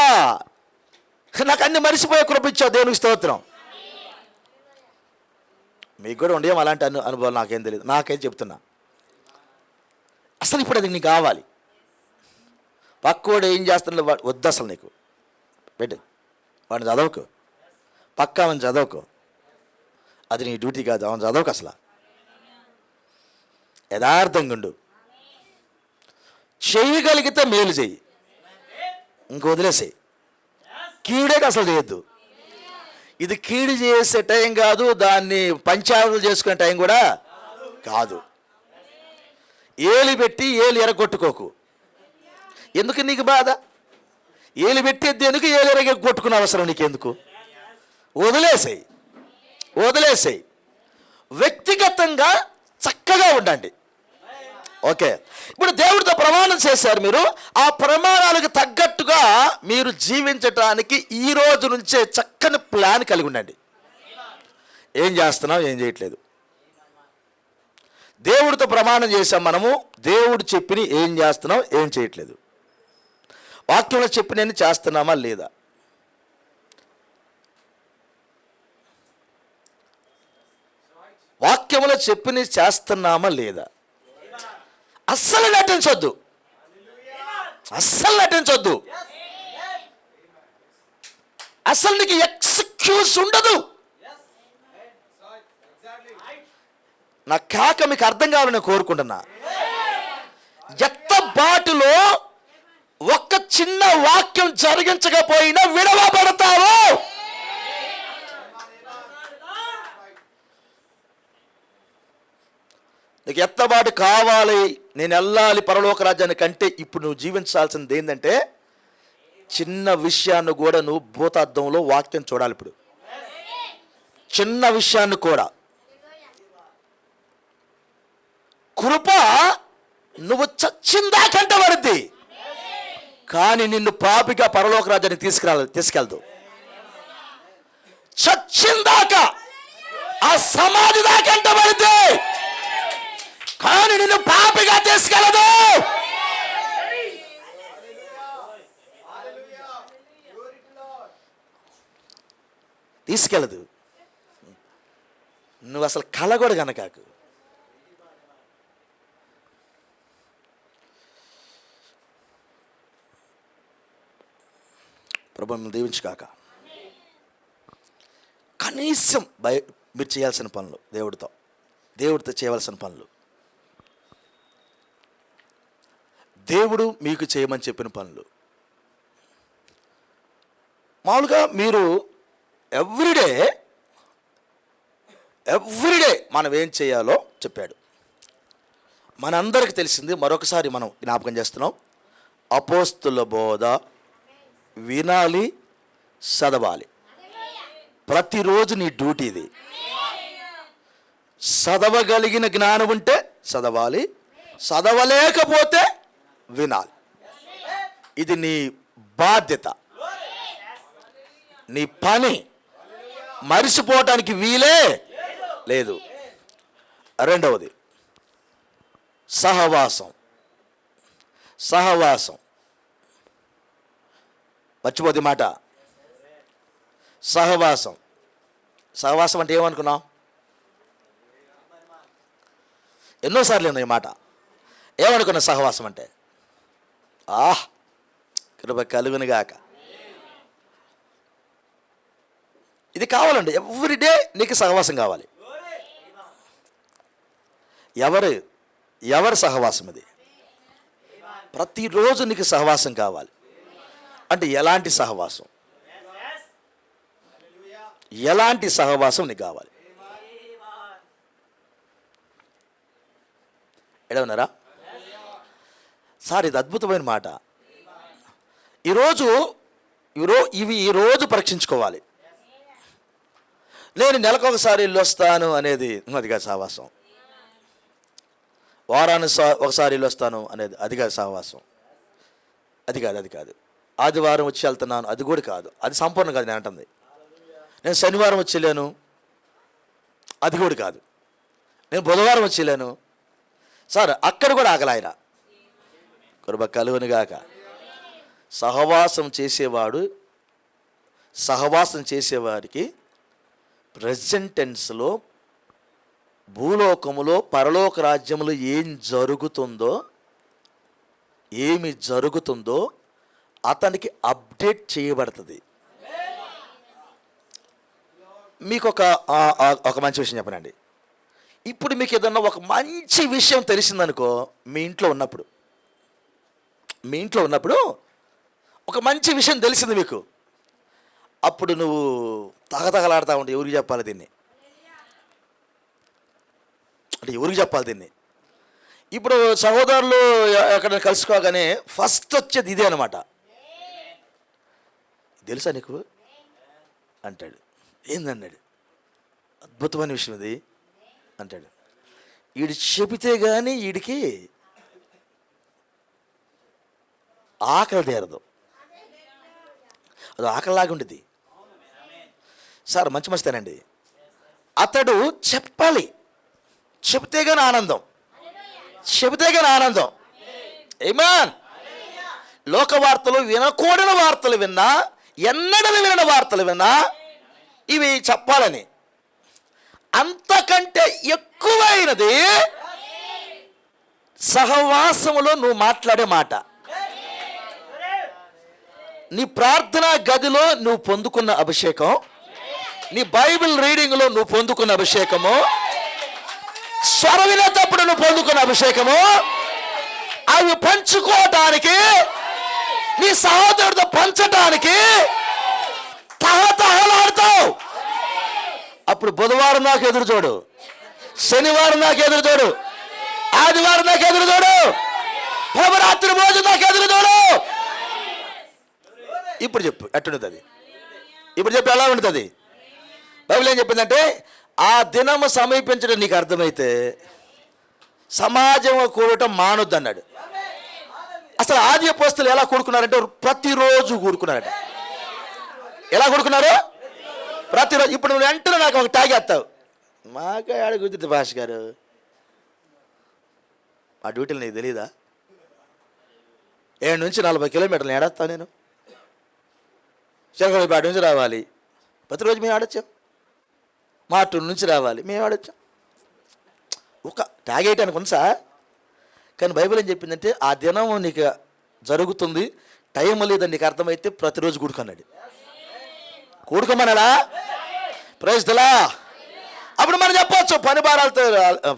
నాకు అన్ని మరిసిపోయే కృప ఇచ్చావు, దేవునికి స్తోత్రం. మీకు కూడా ఉండేం అలాంటి అనుభవాలు, నాకేం తెలియదు, నాకేం చెప్తున్నా. అసలు ఇప్పుడు అది నీకు కావాలి. పక్కోడు ఏం చేస్తున్నా వద్దు, అసలు నీకు పెట్టు, వాడిని చదవకు, పక్కా అవని చదవకు, అది నీ డ్యూటీ కాదు, అవని చదవకు. అసలు యథార్థంగా ఉండు. చేయగలిగితే మేలు చెయ్యి, ఇంక వదిలేసేయి. కీడేకి అసలు చేయొద్దు. ఇది కీడు చేసే టైం కాదు, దాన్ని పంచాయతీలు చేసుకునే టైం కూడా కాదు. ఏలు పెట్టి ఏలు ఎరగొట్టుకోకు. ఎందుకు నీకు బాధ? ఏలు పెట్టేది ఎందుకు? ఏలు ఎరగొట్టుకునే అవసరం నీకెందుకు? వదిలేసేయి, వదిలేసేయి. వ్యక్తిగతంగా చక్కగా ఉండండి. ఓకే, ఇప్పుడు దేవుడితో ప్రమాణం చేశారు మీరు. ఆ ప్రమాణాలకు తగ్గట్టుగా మీరు జీవించటానికి ఈ రోజు నుంచే చక్కని ప్లాన్ కలిగి ఉండండి. ఏం చేస్తున్నాం, ఏం చేయట్లేదు. దేవుడితో ప్రమాణం చేశాం మనము. దేవుడు చెప్పిన ఏం చేస్తున్నాం, ఏం చేయట్లేదు. వాక్యంలో చెప్పిన చేస్తున్నామా లేదా? వాక్యంలో చెప్పిన చేస్తున్నామా లేదా? అస్సలు నటించొద్దు, అస్సలు నటించొద్దు. అసలు నీకు ఎక్స్క్యూజ్ ఉండదు. నా కాక మీకు అర్థం కావాలని కోరుకుంటున్నా. ఎత్తబాటులో ఒక్క చిన్న వాక్యం జరిగించకపోయినా విడవబడతావు. నీకు ఎత్తబాటు కావాలి, నేను వెళ్ళాలి పరలోక రాజ్యానికి కంటే ఇప్పుడు నువ్వు జీవించాల్సింది ఏంటంటే చిన్న విషయాన్ని కూడా నువ్వు భూతార్థంలో వాక్యం చూడాలి. ఇప్పుడు చిన్న విషయాన్ని కూడా కృప నువ్వు చచ్చిందాకంటే పడుద్ది, కానీ నిన్ను పాపిగా పరలోక రాజ్యానికి తీసుకెళ్తావు. చచ్చిందాకా ఆ సమాధి దాకంటే పడుద్ది, కానీ నిన్ను పాపిగా తీసుకెళ్ళదు. తీసుకెళ్ళదు. నువ్వు అసలు కళ కూడా కనకాకు. ప్రభువును దీవించుగాక. కనీసం మీరు చేయాల్సిన పనులు, దేవుడితో చేయవలసిన పనులు, దేవుడు మీకు చేయమని చెప్పిన పనులు, మామూలుగా మీరు ఎవ్రీడే మనం ఏం చేయాలో చెప్పాడు. మనందరికి తెలిసింది, మరొకసారి మనం జ్ఞాపకం చేస్తున్నాం. అపోస్తుల బోధ వినాలి, చదవాలి. ప్రతిరోజు నీ డ్యూటీ ఇది. చదవగలిగిన జ్ఞానం ఉంటే చదవాలి, చదవలేకపోతే వినాలి. ఇది నీ బాధ్యత, నీ పని. మరిచిపోవటానికి వీలే లేదు. రెండవది సహవాసం. మర్చిపోద్ది మాట. సహవాసం అంటే ఏమనుకున్నావు? ఎన్నోసార్లు ఉన్నాయి మాట. ఏమనుకున్నా సహవాసం అంటే? కృప కలుగునుగాక. ఇది కావాలండి. ఎవ్రీడే నీకు సహవాసం కావాలి. ఎవరి సహవాసం ఇది? ప్రతిరోజు నీకు సహవాసం కావాలి. అంటే ఎలాంటి సహవాసం? ఎలాంటి సహవాసం నీకు కావాలి? ఎడవన్నారా సార్? ఇది అద్భుతమైన మాట. ఈరోజు పరీక్షించుకోవాలి. నేను నెలకొకసారి ఇల్లు వస్తాను అనేది అదిగా సావాసం. వారాన్ని ఒకసారి ఇల్లు వస్తాను అనేది అదిగా సావాసం. అది కాదు. ఆదివారం వచ్చి వెళ్తున్నాను అది కూడా కాదు. అది సంపూర్ణం కాదు. నేను అంటుంది నేను శనివారం వచ్చి వెళ్ళాను అది కూడా కాదు. నేను బుధవారం వచ్చి వెళ్ళాను సార్ అక్కడ కూడా ఆగల ఆయన కృప కలుగునుగాక. సహవాసం చేసేవాడికి ప్రెజెంట్ టెన్స్లో భూలోకములో పరలోక రాజ్యములో ఏమి జరుగుతుందో అతనికి అప్డేట్ చేయబడుతుంది. మీకు ఒక మంచి విషయం చెప్పనండి. ఇప్పుడు మీకు ఏదన్నా ఒక మంచి విషయం తెలిసిందనుకో, మీ ఇంట్లో ఉన్నప్పుడు ఒక మంచి విషయం తెలిసింది మీకు, అప్పుడు నువ్వు తగతగలాడుతూ ఉంటావు. ఎవరికి చెప్పాలి దీన్ని? ఇప్పుడు సహోదరులు ఎక్కడ కలుసుకోగానే ఫస్ట్ వచ్చేది ఇదే అనమాట. తెలుసా నీకు అంటాడు. ఏందన్నాడు? అద్భుతమైన విషయం ఇది అంటాడు. వీడు చెబితే కానీ వీడికి ఆకలి తీరదు. అది ఆకలిలాగా ఉండేది సార్. మంచి మంచితేనండి. అతడు చెప్పాలి, చెబితే కానీ ఆనందం. ఆమేన్. లోక వార్తలు వినకూడని వార్తలు విన్నా, ఎన్నడూ వినని వార్తలు విన్నా ఇవి చెప్పాలని. అంతకంటే ఎక్కువైనది సహవాసములో నువ్వు మాట్లాడే మాట. నీ ప్రార్థనా గదిలో నువ్వు పొందుకున్న అభిషేకం, నీ బైబిల్ రీడింగ్లో నువ్వు పొందుకున్న అభిషేకము, స్వరం వినేటప్పుడు నువ్వు పొందుకున్న అభిషేకము, అవి పంచుకోవటానికి, నీ సహోదరుడితో పంచడానికి తహతహలాడుతావు. అప్పుడు బుధవారం నాకు ఎదురు చూడు, శనివారం నాకు ఎదురు చూడు, ఆదివారం నాకు ఎదురు చూడు, ప్రభురాత్రి రోజు నాకు ఎదురు చూడు. ఇప్పుడు చెప్పు ఎట్టుంటుంది అది? ఇప్పుడు చెప్పు ఎలా ఉంటుంది? బైబిల్ ఏం చెప్పిందంటే, ఆ దినము సమీపించడం నీకు అర్థమైతే సమాజంలో కూడటం మానొద్దు అన్నాడు. అసలు ఆది అపోస్తలులు ఎలా కూడుకున్నారంటే ప్రతిరోజు కూడుకున్నారట. ఎలా కూడుకున్నారు? ప్రతిరోజు. ఇప్పుడు నువ్వు వెంటనే నాకు ఒక తాగేస్తావు, మాకే ఆడ కుదిరితే భాష గారు ఆ డ్యూటీలు నీకు తెలీదా? 7 నుంచి 40 కిలోమీటర్లు ఏడేస్తాను నేను. చిలకలపేట నుంచి రావాలి, ప్రతిరోజు మేము ఆడొచ్చాం. మార్టూరు నుంచి రావాలి, మేము ఆడొచ్చాం. ఒక తాగేయటానికి ఉంది సార్. కానీ బైబిల్ ఏం చెప్పిందంటే, ఆ దినం నీకు జరుగుతుంది, టైం లేదని నీకు అర్థమైతే ప్రతిరోజు కూడుకున్నాడు. కూడుకోమనలా? Praise the lord. అప్పుడు మనం చెప్పవచ్చు పని భారాలతో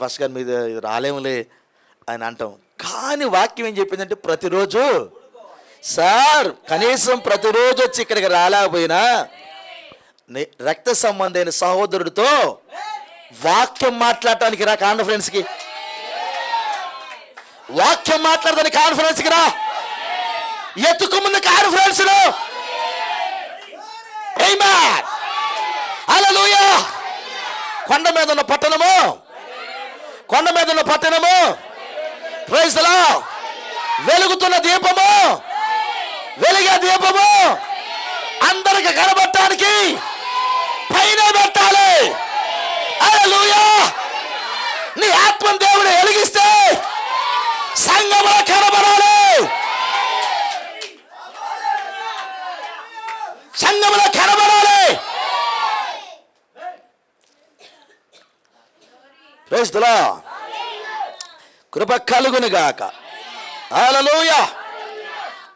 ఫస్ట్ గారు మీద రాలేములే అని అంటాం. కానీ వాక్యం ఏం చెప్పిందంటే ప్రతిరోజు. సార్ కనీసం ప్రతిరోజు వచ్చి ఇక్కడికి రాలేకపోయినా రక్త సంబంధమైన సహోదరుడితో వాక్యం మాట్లాడటానికి రా, కాన్ఫరెన్స్కి వాక్యం మాట్లాడడానికి కాన్ఫరెన్స్కి రా, ఎత్తుకు ముందు కాన్ఫరెన్స్లో. ఆమేన్, హల్లెలూయా. కొండ మీద ఉన్న పట్టణము ప్రైజ్ ది లార్డ్, వెలుగుతున్న దీపము, వెలిగే దీపము అందరికి కనబడటానికి పైన పెట్టాలి. హల్లెలూయా. నీ ఆత్మను దేవుడు వెలిగిస్తే సంఘంలో కనబడాలి. సంఘంలో కనబడాలి. Praise the lord. కృప కలుగునుగాక. హల్లెలూయా.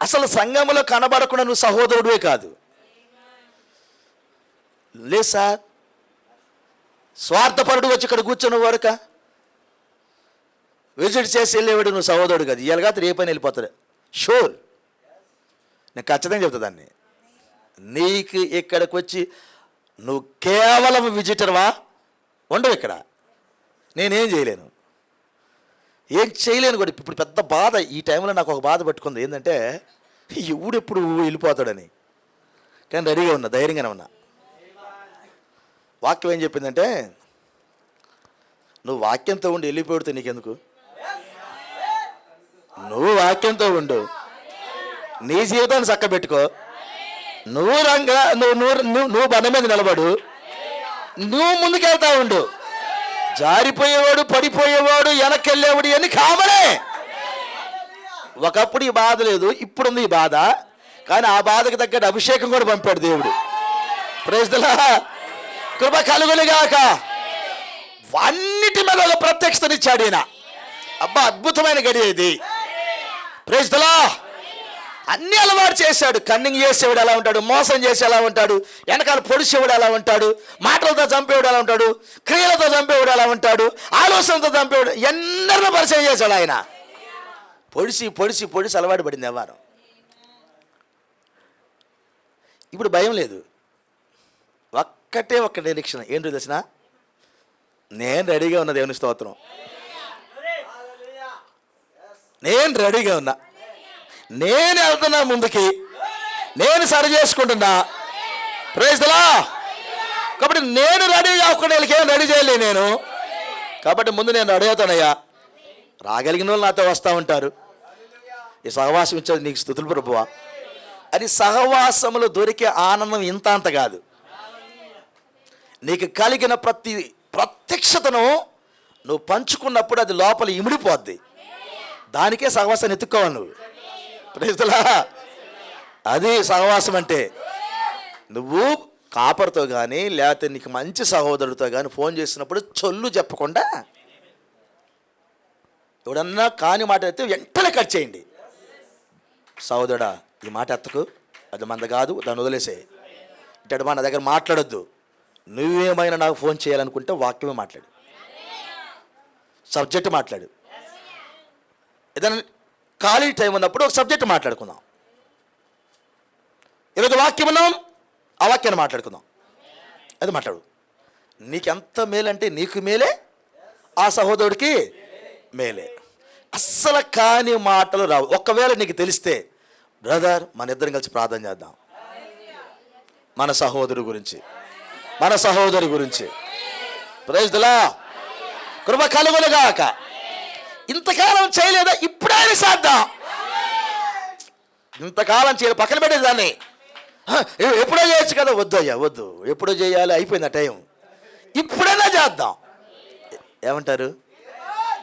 అసలు సంఘంలో కనబడకుండా నువ్వు సహోదరుడివే కాదు. లేదు సార్, స్వార్థపరుడు వచ్చి ఇక్కడ కూర్చొని వరక విజిట్ చేసి వెళ్ళేవాడు నువ్వు సహోదరుడు కాదు. ఇవాళ కాదు రేపైనా వెళ్ళిపోతాడు. షూర్, నేను ఖచ్చితంగా చెప్తా దాన్ని. నీకు ఇక్కడికి వచ్చి నువ్వు కేవలం విజిటర్వా ఉండవు ఇక్కడ. నేనేం చేయలేను, ఏం చేయలేను కూడా. ఇప్పుడు పెద్ద బాధ ఈ టైంలో నాకు ఒక బాధ పట్టుకుంది. ఏంటంటే ఎవడెప్పుడు వెళ్ళిపోతాడని. కానీ రెడీగా ఉన్నా, ధైర్యంగానే ఉన్నా. వాక్యం ఏం చెప్పిందంటే, నువ్వు వాక్యంతో ఉండి వెళ్ళిపోతే నీకెందుకు? నువ్వు వాక్యంతో ఉండు, నీ జీవితాన్ని చక్కబెట్టుకో, నువ్వు నువ్వు బండ మీద నిలబడు, నువ్వు ముందుకెళ్తా ఉండు. జారిపోయేవాడు, పడిపోయేవాడు, వెనకెళ్ళేవాడు అని కామనే. ఒకప్పుడు ఈ బాధ లేదు, ఇప్పుడుంది ఈ బాధ. కానీ ఆ బాధకు తగ్గట్టు అభిషేకం కూడా పంపాడు దేవుడు. Praise the lord. కృప కలుగునుగాక. అన్నిటి మీద ఒక ప్రత్యక్షతనిచ్చాడు ఈయన. అబ్బా, అద్భుతమైన గడియ ఇది. Praise the lord. అన్ని అలవాటు చేశాడు. కన్నింగ్ చేసేవాడు ఎలా ఉంటాడు, మోసం చేసి ఎలా ఉంటాడు, వెనకాల పొడిచేవాడు ఎలా ఉంటాడు, మాటలతో చంపేవాడు ఎలా ఉంటాడు, క్రియలతో చంపేవాడు ఎలా ఉంటాడు, ఆలోచనతో చంపేవాడు, ఎన్నరూ పరిచయం చేశాడు ఆయన. పొడిసి పొడిసి పొడిసి అలవాటు పడింది వ్యవహారం. ఇప్పుడు భయం లేదు. ఒక్కటే ఒక్క నిరీక్షణ ఏంటో తెలిసిన, నేను రెడీగా ఉన్నా. దేవుని స్తోత్రం. నేను రెడీగా ఉన్నా, నేను వెళ్తున్నా ముందుకి, నేను సరి చేసుకుంటున్నా. Praise the lord. కాబట్టి నేను రెడీ కాకుండా వీళ్ళకేం రెడీ చేయలే నేను. కాబట్టి ముందు నేను రెడీ అవుతానయ్యా. రాగలిగిన వాళ్ళు నాతో వస్తూ ఉంటారు. ఈ సహవాసం ఇచ్చేది నీకు స్తుతులు ప్రభువా. అది సహవాసములో దొరికే ఆనందం ఇంత అంత కాదు. నీకు కలిగిన ప్రతి ప్రత్యక్షతను నువ్వు పంచుకున్నప్పుడు అది లోపల ఇమిడిపోద్ది. దానికే సహవాసాన్ని ఎత్తుక్కోవాలి నువ్వు. Praise the lord. అది సహవాసం అంటే. నువ్వు కాపర్తో కానీ లేకపోతే నీకు మంచి సహోదరుడితో కానీ ఫోన్ చేసినప్పుడు చొల్లు చెప్పకుండా, ఎవడన్నా కాని మాట అయితే వెంటనే కట్ చేయండి. సహోదరుడా, ఈ మాట ఎత్తకు, అది మంద కాదు, దాన్ని వదిలేసే. ఇటు మన దగ్గర మాట్లాడొద్దు. నువ్వేమైనా నాకు ఫోన్ చేయాలనుకుంటే వాక్యమే మాట్లాడు, సబ్జెక్ట్ మాట్లాడు. ఏదైనా ఖాళీ టైం ఉన్నప్పుడు ఒక సబ్జెక్ట్ మాట్లాడుకుందాం. ఈరోజు వాక్యం ఉన్నాం, ఆ వాక్యాన్ని మాట్లాడుకుందాం. అది మాట్లాడు. నీకెంత మేలంటే నీకు మేలే, ఆ సహోదరుడికి మేలే. అస్సలు కాని మాటలు రావు. ఒకవేళ నీకు తెలిస్తే, బ్రదర్ మన ఇద్దరం కలిసి ప్రార్థన చేద్దాం, మన సహోదరు గురించి, మన సహోదరి గురించి. Praise the lord. కృప కలుగునుగాక. ఇంతకాలం చేయలేదా, ఇప్పుడైనా చేద్దాం. ఇంతకాలం చేయలేదు, పక్కన పెట్టేదాన్ని. ఎప్పుడో చేయొచ్చు కదా. వద్దు అయ్యా, వద్దు, ఎప్పుడో చేయాలి, అయిపోయింది ఆ టైం. ఇప్పుడైనా చేద్దాం. ఏమంటారు?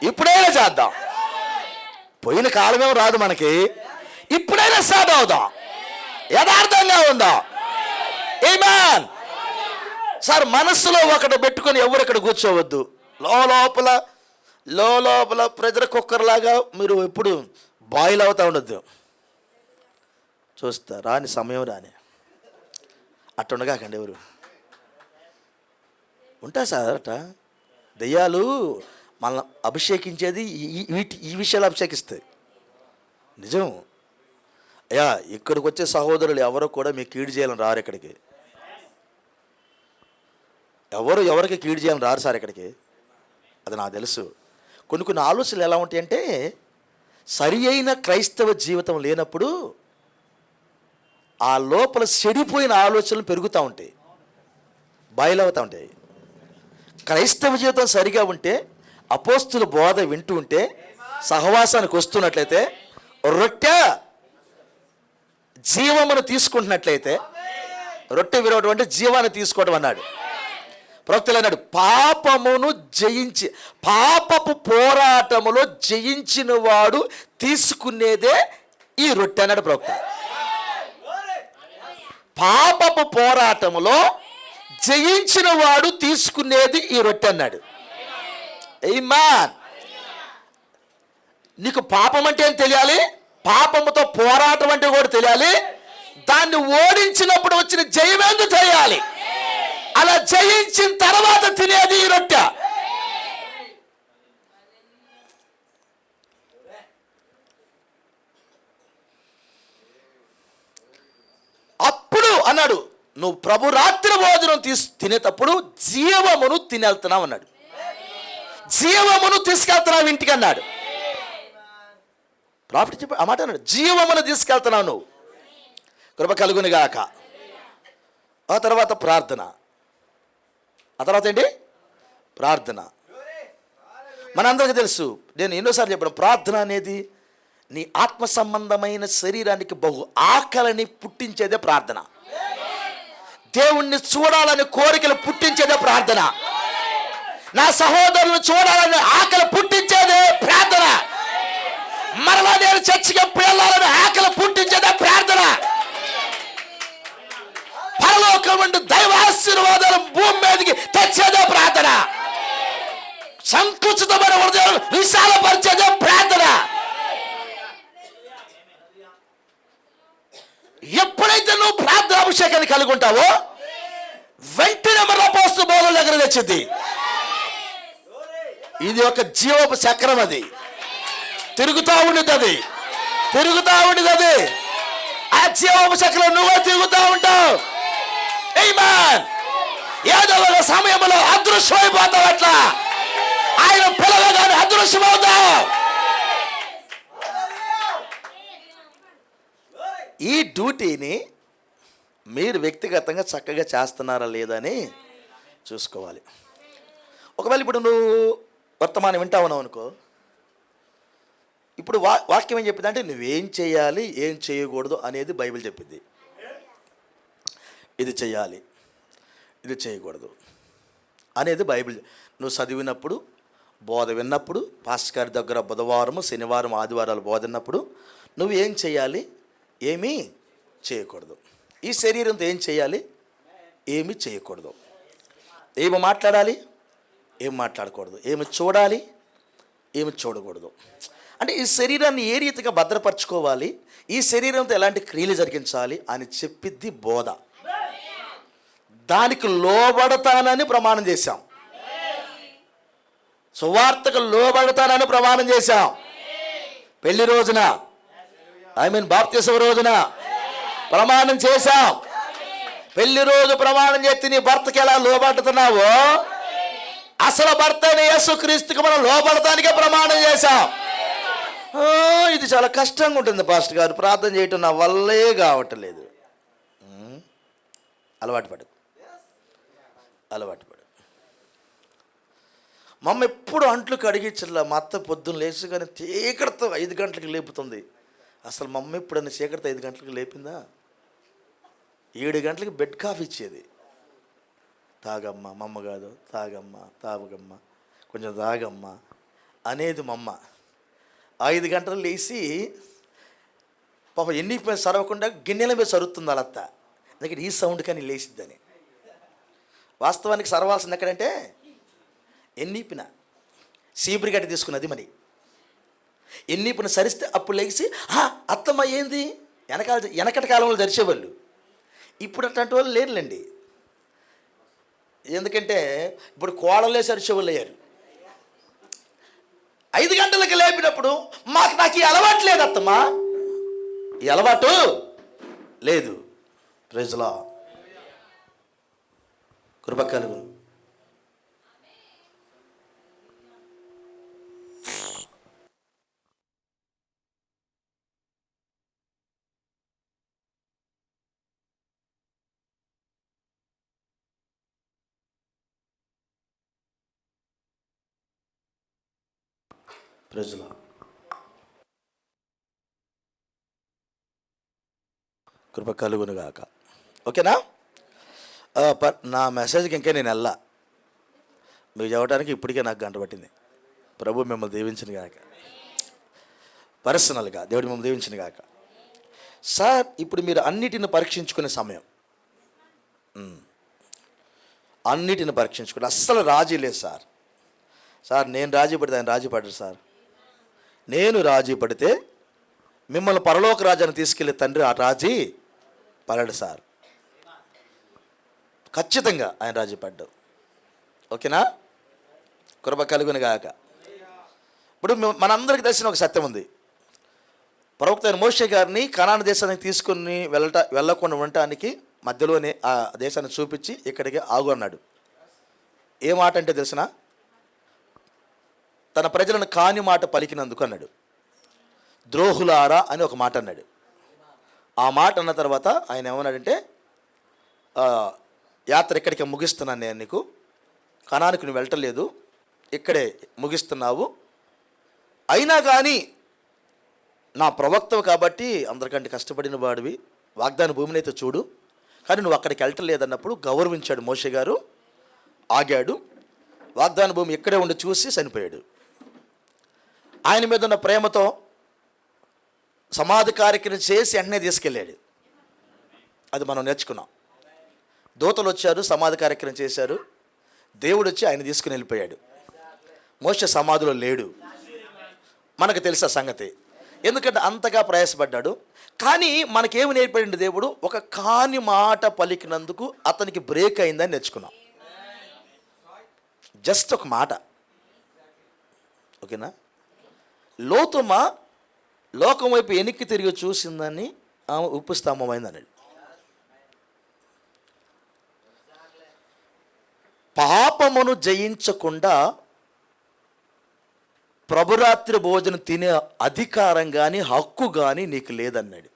ఇప్పుడైనా చేద్దాం. పోయిన కాలమేమో రాదు మనకి. ఇప్పుడైనా స్టార్ట్ అవుదాం, యథార్థంగా ఉందాం. ఆమేన్. సార్, మనస్సులో ఒకటి పెట్టుకొని ఎవరు ఇక్కడ కూర్చోవద్దు. లోపల ప్రెజర్ కుక్కర్ లాగా మీరు ఎప్పుడు బాయిల్ అవుతూ ఉండొద్దు. చూస్తా రాని సమయం రాని అట్టుండగాకండి. ఎవరు ఉంటా సార్ అట దెయ్యాలు మనల్ని అభిషేకించేది ఈ విషయాలు అభిషేకిస్తాయి. నిజం అయ్యా. ఇక్కడికి వచ్చే సహోదరులు ఎవరు కూడా మీకు కీడు చేయాలని రారు ఇక్కడికి. ఎవరికి కీడు చేయాలని రారు సార్ ఇక్కడికి. అది నాకు తెలుసు. కొన్ని ఆలోచనలు ఎలా ఉంటాయంటే, సరి అయిన క్రైస్తవ జీవితం లేనప్పుడు ఆ లోపల చెడిపోయిన ఆలోచనలు పెరుగుతూ ఉంటాయి, బయలవుతూ ఉంటాయి. క్రైస్తవ జీవితం సరిగా ఉంటే, అపోస్తుల బోధ వింటూ ఉంటే, సహవాసానికి వస్తున్నట్లయితే, రొట్టె జీవమును తీసుకుంటున్నట్లయితే, రొట్టె విరవడం అంటే జీవాన్ని తీసుకోవడం అన్నాడు. ప్రవక్తలు అన్నాడు, పాపమును జయించి, పాపపు పోరాటములో జయించిన వాడు తీసుకునేదే ఈ రొట్టె అన్నాడు ప్రవక్త. పాపపు పోరాటములో జయించిన వాడు తీసుకునేది ఈ రొట్టె అన్నాడు. ఆమేన్. నీకు పాపం అంటే ఏం తెలియాలి, పాపముతో పోరాటం అంటే కూడా తెలియాలి, దాన్ని ఓడించినప్పుడు వచ్చిన జయమేందు తెలియాలి. అలా జయించిన తర్వాత తినేది ఈ రొట్టె. అప్పుడు అన్నాడు, నువ్వు ప్రభు రాత్రి భోజనం తినేటప్పుడు జీవమును తినేళ్తున్నావు అన్నాడు. జీవమును తీసుకెళ్తున్నావు ఇంటికి అన్నాడు. ప్రాఫిట్ చెప్పి ఆ మాట అన్నాడు, జీవమును తీసుకెళ్తున్నావు నువ్వు. కృప కలుగునుగాక. ఆ తర్వాత ప్రార్థన. ఆ తర్వాత ఏంటి? ప్రార్థన. మనందరికీ తెలుసు, నేను ఎన్నోసార్లు చెప్పాను, ప్రార్థన అనేది నీ ఆత్మ సంబంధమైన శరీరానికి బహు ఆకలిని పుట్టించేదే ప్రార్థన. దేవుణ్ణి చూడాలని కోరికలు పుట్టించేదే ప్రార్థన. నా సహోదరులను చూడాలని ఆకలి పుట్టించేదే ప్రార్థన. మరలా నేను చర్చికి వెళ్ళాలని ఆకలి పుట్టించేదే ప్రార్థన. పరలోకం నుండి దైవాశీర్వాదాలు భూమి మీదకి తెచ్చేదే ప్రార్థన. సంకుచితమైన హృదయాలు విశాలపరిచేదే ప్రార్థన. ఎప్పుడైతే నువ్వు ప్రార్థన అభిషేకాన్ని కలిగి ఉంటావో వెంటనే మరలా పోస్తూ బోధన దగ్గర తెచ్చింది. ఇది ఒక జీవపు చక్రం, అది తిరుగుతూ ఉండేది, తిరుగుతూ ఉండేది. ఆ జీవపు చక్రం నువ్వే తిరుగుతూ ఉంటావు. ఏదో ఒక సమయంలో అదృశ్యమైపోతావు. అట్లా ఆయన పిల్లగానే అదృశ్యమవుతావు. ఈ డ్యూటీని మీరు వ్యక్తిగతంగా చక్కగా చేస్తున్నారా లేదా అని చూసుకోవాలి. ఒకవేళ ఇప్పుడు నువ్వు వర్తమానం వింటా ఉన్నావు అనుకో, ఇప్పుడు వాక్యం ఏం చెప్పింది అంటే నువ్వేం చేయాలి, ఏం చేయకూడదు అనేది బైబిల్ చెప్పింది. ఇది చేయాలి, ఇది చేయకూడదు అనేది బైబిల్. నువ్వు చదివినప్పుడు, బోధ విన్నప్పుడు, పాస్టర్ గారి దగ్గర బుధవారము, శనివారం, ఆదివారాలు బోధ విన్నప్పుడు నువ్వు ఏం చేయాలి, ఏమీ చేయకూడదు. ఈ శరీరంతో ఏం చేయాలి, ఏమి చేయకూడదు. ఏమి మాట్లాడాలి, ఏం మాట్లాడకూడదు. ఏమి చూడాలి, ఏమి చూడకూడదు. అంటే ఈ శరీరాన్ని ఏ రీతిగా భద్రపరచుకోవాలి, ఈ శరీరంతో ఎలాంటి క్రియలు జరిగించాలి అని చెప్పిద్ది బోధ. దానికి లోబడతానని ప్రమాణం చేశాం. సువార్తకు లోబడతానని ప్రమాణం చేశాం. పెళ్లి రోజున, బాప్తిసం రోజున ప్రమాణం చేశాం. పెళ్లి రోజు ప్రమాణం చేసి నీ భర్తకి ఎలా లోబడుతున్నావో అసలు భర్తని యేసుక్రీస్తుకి మనం లోబడటానికే ప్రమాణం చేశాం. ఇది చాలా కష్టంగా ఉంటుంది పాస్టర్ గారు, ప్రార్థన చేయటం నా వల్లే కావట్లేదు. అలవాటు పడు. మా అమ్మ ఎప్పుడు అంట్లు కడిగించట్లా. మా అత్త పొద్దున్న లేచి కానీ చీకటితో 5 గంటలకు లేపుతుంది. అసలు మా అమ్మ ఎప్పుడన్నా చీకటితో 5 గంటలకు లేపిందా? 7 గంటలకు బెడ్ కాఫీ ఇచ్చేది. తాగమ్మ, మా అమ్మ కాదు, తాగమ్మ కొంచెం తాగమ్మ అనేది మా అమ్మ. 5 గంటలు లేచి పాప ఎన్ని సరవకుండా గిన్నెల మీద సరుతుంది వాళ్ళ అత్త. ఎందుకంటే ఈ సౌండ్ కానీ లేచిద్దని. వాస్తవానికి సరవాల్సింది ఎక్కడంటే ఎన్నిపిన సీపురి గట్టి తీసుకున్నది. మరి ఎన్నిపిన సరిస్తే అప్పుడు లేచి అత్తమ్మ ఏంది వెనకటి కాలంలో జరిచేవాళ్ళు. ఇప్పుడు అట్లాంటి వాళ్ళు లేరులేండి. ఎందుకంటే ఇప్పుడు కోడలే సరిచేవాళ్ళు అయ్యారు. 5 గంటలకు లేపినప్పుడు నాకు ఈ అలవాటు లేదు అత్తమ్మా, ఈ అలవాటు లేదు. ప్రైజ్ లా, కృప కలుగు. ప్రజల కృప కలుగునుగాక. ఓకేనా? నా మెసేజ్కి ఇంకా నేను వెళ్ళా. మీకు చెప్పడానికి ఇప్పటికే నాకు గంట పట్టింది. ప్రభు మిమ్మల్ని దీవించిన గాక. పర్సనల్గా దేవుడు మిమ్మల్ని దీవించిన గాక. సార్, ఇప్పుడు మీరు అన్నిటిని పరీక్షించుకునే సమయం. అన్నిటిని పరీక్షించుకుని అస్సలు రాజీ లేదు సార్. నేను రాజీ పడితే ఆయన రాజీ పడరు సార్. నేను రాజీ పడితే మిమ్మల్ని పరలోక రాజ్యాన్ని తీసుకెళ్ళే తండ్రి ఆ రాజీ పడడు సార్. ఖచ్చితంగా ఆయన రాజీ పడ్డారు. ఓకేనా? కృప కలుగునుగాక. ఇప్పుడు మనందరికీ తెలిసిన ఒక సత్యం ఉంది. ప్రవక్త అయిన మోషే గారిని కనాను దేశానికి తీసుకుని వెళ్ళకుండా ఉండటానికి మధ్యలోనే ఆ దేశాన్ని చూపించి ఇక్కడికి ఆగు అన్నాడు. ఏ మాట అంటే తెలిసిన, తన ప్రజలను కాని మాట పలికినందుకు అన్నాడు. ద్రోహులారా అని ఒక మాట అన్నాడు. ఆ మాట అన్న తర్వాత ఆయన ఏమన్నాడంటే, యాత్ర ఇక్కడికి ముగిస్తున్నాను, నేను నీకు కనానికి నువ్వు వెళ్ళటలేదు, ఇక్కడే ముగిస్తున్నావు, అయినా కానీ నా ప్రవక్తవు కాబట్టి అందరికంటే కష్టపడిన వాడివి, వాగ్దాన భూమిని అయితే చూడు, కానీ నువ్వు అక్కడికి వెళ్ళటలేదన్నప్పుడు గౌరవించాడు మోషే గారు. ఆగాడు. వాగ్దాన భూమి ఇక్కడే ఉండి చూసి చనిపోయాడు. ఆయన మీద ఉన్న ప్రేమతో సమాధి కార్యక్రమం చేసి వెంటనే తీసుకెళ్ళాడు. అది మనం నేర్చుకున్నాం. దూతలు వచ్చారు, సమాధి కార్యక్రమం చేశారు, దేవుడు వచ్చి ఆయన తీసుకుని వెళ్ళిపోయాడు. మోషే సమాధిలో లేడు. మనకు తెలుసా సంగతి, ఎందుకంటే అంతగా ప్రయాసపడ్డాడు. కానీ మనకేమి నేర్పడింది దేవుడు, ఒక కాని మాట పలికినందుకు అతనికి బ్రేక్ అయిందని నేర్చుకున్నాం. జస్ట్ ఒక మాట, ఓకేనా. లోతుమ లోకం వైపు వెనక్కి తిరిగి చూసిందని ఆమె ఉప్పు స్తంభమైంది అన్నాడు. పాపమును జయించకుండా ప్రభురాత్రి భోజనం తినే అధికారం కానీ హక్కు కానీ నీకు లేదన్నాడు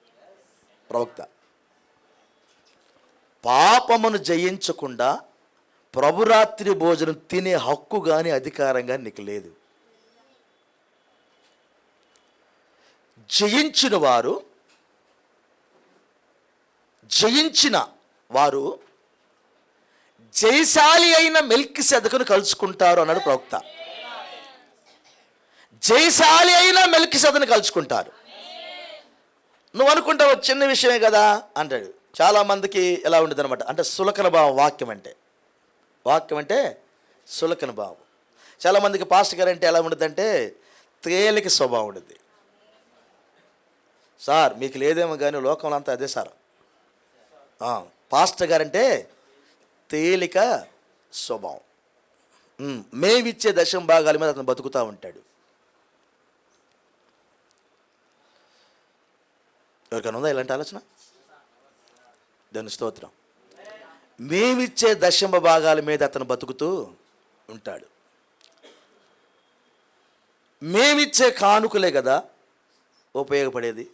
ప్రవక్త. పాపమును జయించకుండా ప్రభురాత్రి భోజనం తినే హక్కు కానీ అధికారం కానీ నీకు లేదు. జయించిన వారు జయశాలి అయిన మెల్కీసెదకును కలుసుకుంటారు అన్నాడు ప్రవక్త. జయశాలి అయిన మెల్కీసెదకును కలుసుకుంటారు. నువ్వు అనుకుంటావు చిన్న విషయమే కదా అంటాడు. చాలామందికి ఎలా ఉండదు అనమాట, అంటే సులకన భావం. వాక్యం అంటే సులకన భావం. చాలామందికి పాస్టర్ గారు అంటే ఎలా ఉండదంటే తేలిక స్వభావం ఉంటుంది. సార్ మీకు లేదేమో కానీ లోకంలో అంతా అదే సార్. పాస్టర్ గారంటే తేలిక స్వభావం. మేమిచ్చే దశం భాగాల మీద అతను బతుకుతూ ఉంటాడు. ఎవరికైనా ఉందా ఇలాంటి ఆలోచన? దాని స్తోత్రం. మేమిచ్చే దశమ భాగాల మీద అతను బతుకుతూ ఉంటాడు. మేమిచ్చే కానుకలే కదా ఉపయోగపడేది.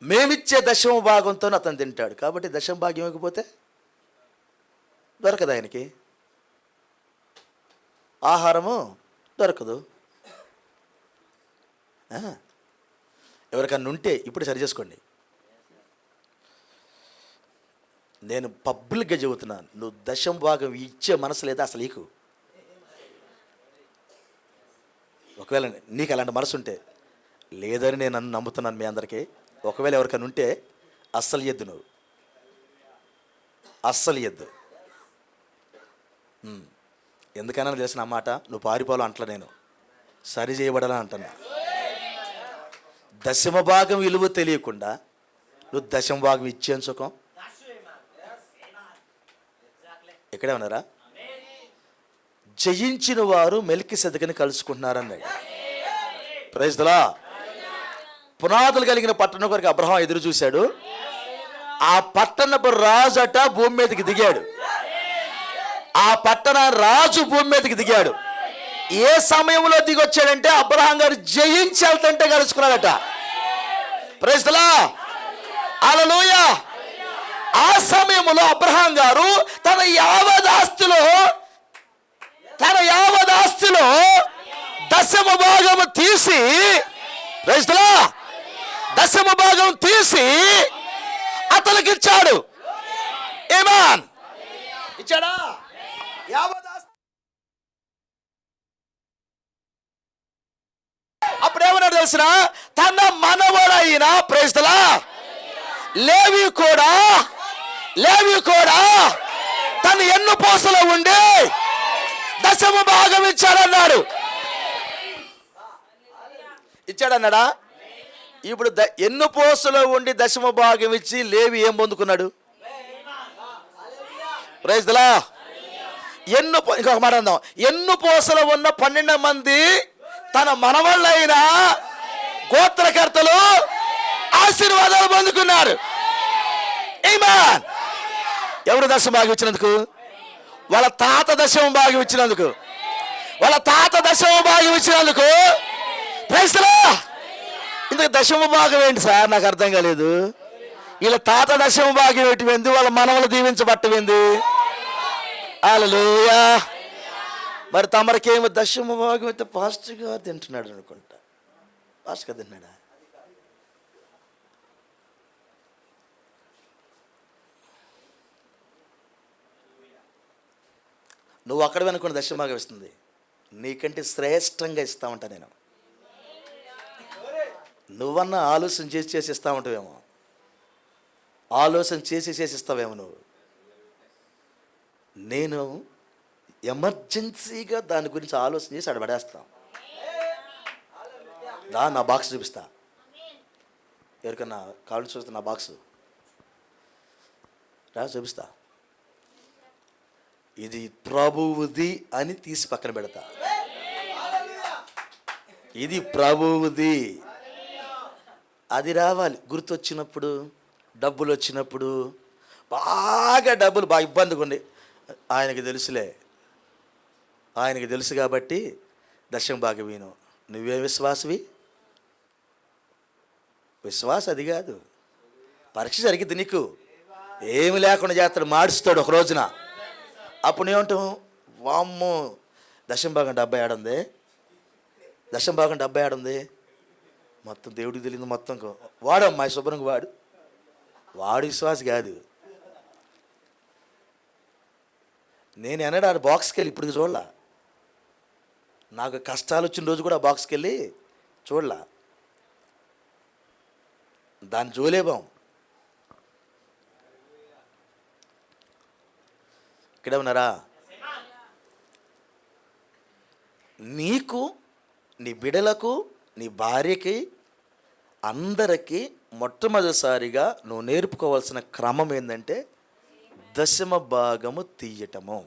మేమిచ్చే దశమ భాగంతో అతను తింటాడు. కాబట్టి దశమ భాగ్యం ఇవ్వకపోతే దొరకదు, ఆయనకి ఆహారము దొరకదు. ఎవరికన్నా ఉంటే ఇప్పుడు సరి చేసుకోండి. నేను పబ్లిక్గా చెబుతున్నాను, నువ్వు దశమ భాగం ఇచ్చే మనసు లేదా అసలు నీకు? ఒకవేళ నీకు అలాంటి మనసు ఉంటే, లేదని నేను నమ్ముతున్నాను మీ అందరికీ, ఒకవేళ ఎవరికైనా ఉంటే అస్సలు ఇయ్యద్దు, నువ్వు అస్సలు ఇయ్యద్దు. ఎందుకైనా తెలిసిన అన్నమాట, నువ్వు పారిపోవాలో అంటలే, నేను సరి చేయబడాలని అంటున్నా. దశమ భాగం విలువ తెలియకుండా నువ్వు దశమ భాగం ఇచ్చేం సుఖం ఎక్కడే ఉన్నారా? జయించిన వారు మెల్కీసెదకుని కలుసుకుంటున్నారన్నాడు. Praise the lord. పునాదులు కలిగిన పట్టణం కొరకు అబ్రహాం ఎదురు చూశాడు. ఆ పట్టణపు రాజు అట భూమి మీదకి దిగాడు. ఆ పట్టణ రాజు భూమి మీదకి దిగాడు. ఏ సమయంలో దిగి వచ్చాడంటే అబ్రహాం గారు జయించి వెళ్తుంటే కలుసుకున్నాడట. Praise the lord. హల్లెలూయా. ఆ సమయంలో అబ్రహాం గారు తన యావదాస్తిలో దశమ భాగము తీసి, ప్రైజ్ ది లార్డ్, దశమ భాగం తీసి అతనికి ఇచ్చాడు. ఆమేన్. ఇచ్చాడా? అప్పుడు ఏమన్నాడు తెలిసిన? తన మనవడైన, ప్రైజ్ ది లార్డ్, లేవి కూడా తన ఎన్నుపోసలో ఉండి దశమ భాగం ఇచ్చాడన్నాడు. ఇచ్చాడన్నాడా? ఇప్పుడు ఎన్నుపోసలో ఉండి దశమ భాగం ఇచ్చి లేవి ఏం పొందుకున్నాడు? Praise the lord. ఇంకొక మాట అందాం. ఎన్నుపోసలో ఉన్న 12 మంది తన మనవళ్ళైన గోత్రకర్తలు ఆశీర్వాదాలు పొందుకున్నారు. ఆమేన్. ఎవరు దశమ భాగం ఇచ్చినందుకు? వాళ్ళ తాత దశమ భాగం ఇచ్చినందుకు. Praise the lord. ఇంతకు దశమ భాగం ఏంటి సార్? నాకు అర్థం కాలేదు. వీళ్ళ తాత దశమ భాగం ఏంటి? వాళ్ళ మనవలు దీవించబట్టవింది. హల్లెలూయా. మరి తమరికేమో దశమ భాగం అయితే పాస్టర్ గారు తింటున్నాడు అనుకుంటా. పాస్టర్ గారు తిన్నాడా? నువ్వు అక్కడ వెనుకున్న దశమ భాగం ఇస్తుంది, నీకంటే శ్రేష్టంగా ఇస్తా ఉంటా నేను. నువ్వన్నా ఆలోచన చేసి ఇస్తా ఉంటావేమో, ఆలోచన చేసి ఇస్తావేమో నువ్వు. నేను ఎమర్జెన్సీగా దాని గురించి ఆలోచన చేసి అక్కడ పడేస్తాం. నా బాక్స్ చూపిస్తా, ఎవరికన్నా కాళ్ళు చూస్తే నా బాక్స్ చూపిస్తా. ఇది ప్రభువుది అని తీసి పక్కన పెడతా. ఇది ప్రభువుది. అది రావాలి గుర్తొచ్చినప్పుడు, డబ్బులు వచ్చినప్పుడు, బాగా ఇబ్బందిగా ఉండి, ఆయనకి తెలుసులే, ఆయనకి తెలుసు కాబట్టి దశమ భాగం విను. నువ్వే విశ్వాసవి? విశ్వాసం అది కాదు. పరీక్ష జరిగిద్ది నీకు, ఏమి లేకుండా చేస్తాడు, మాడుస్తాడు ఒక రోజున. అప్పుడు నేమంటాం, వామ్మో దశమ భాగం 70 ఉంది, దశమ భాగం 70 ఉంది, మొత్తం దేవుడికి తెలియదు మొత్తం. వాడు అమ్మాయి శుభ్రంగా వాడు విశ్వాసం కాదు. నేను ఎన్నడా బాక్స్కి వెళ్ళి ఇప్పుడు చూడలా. నాకు కష్టాలు వచ్చిన రోజు కూడా ఆ బాక్స్కి వెళ్ళి చూడలా. దాన్ని జోలేబాం. ఇక్కడే ఉన్నారా? నీకు, నీ బిడ్డలకు, నీ భార్యకి, అందరికీ మొట్టమొదటిసారిగా నువ్వు నేర్పుకోవాల్సిన క్రమం ఏంటంటే దశమ భాగము తీయటము.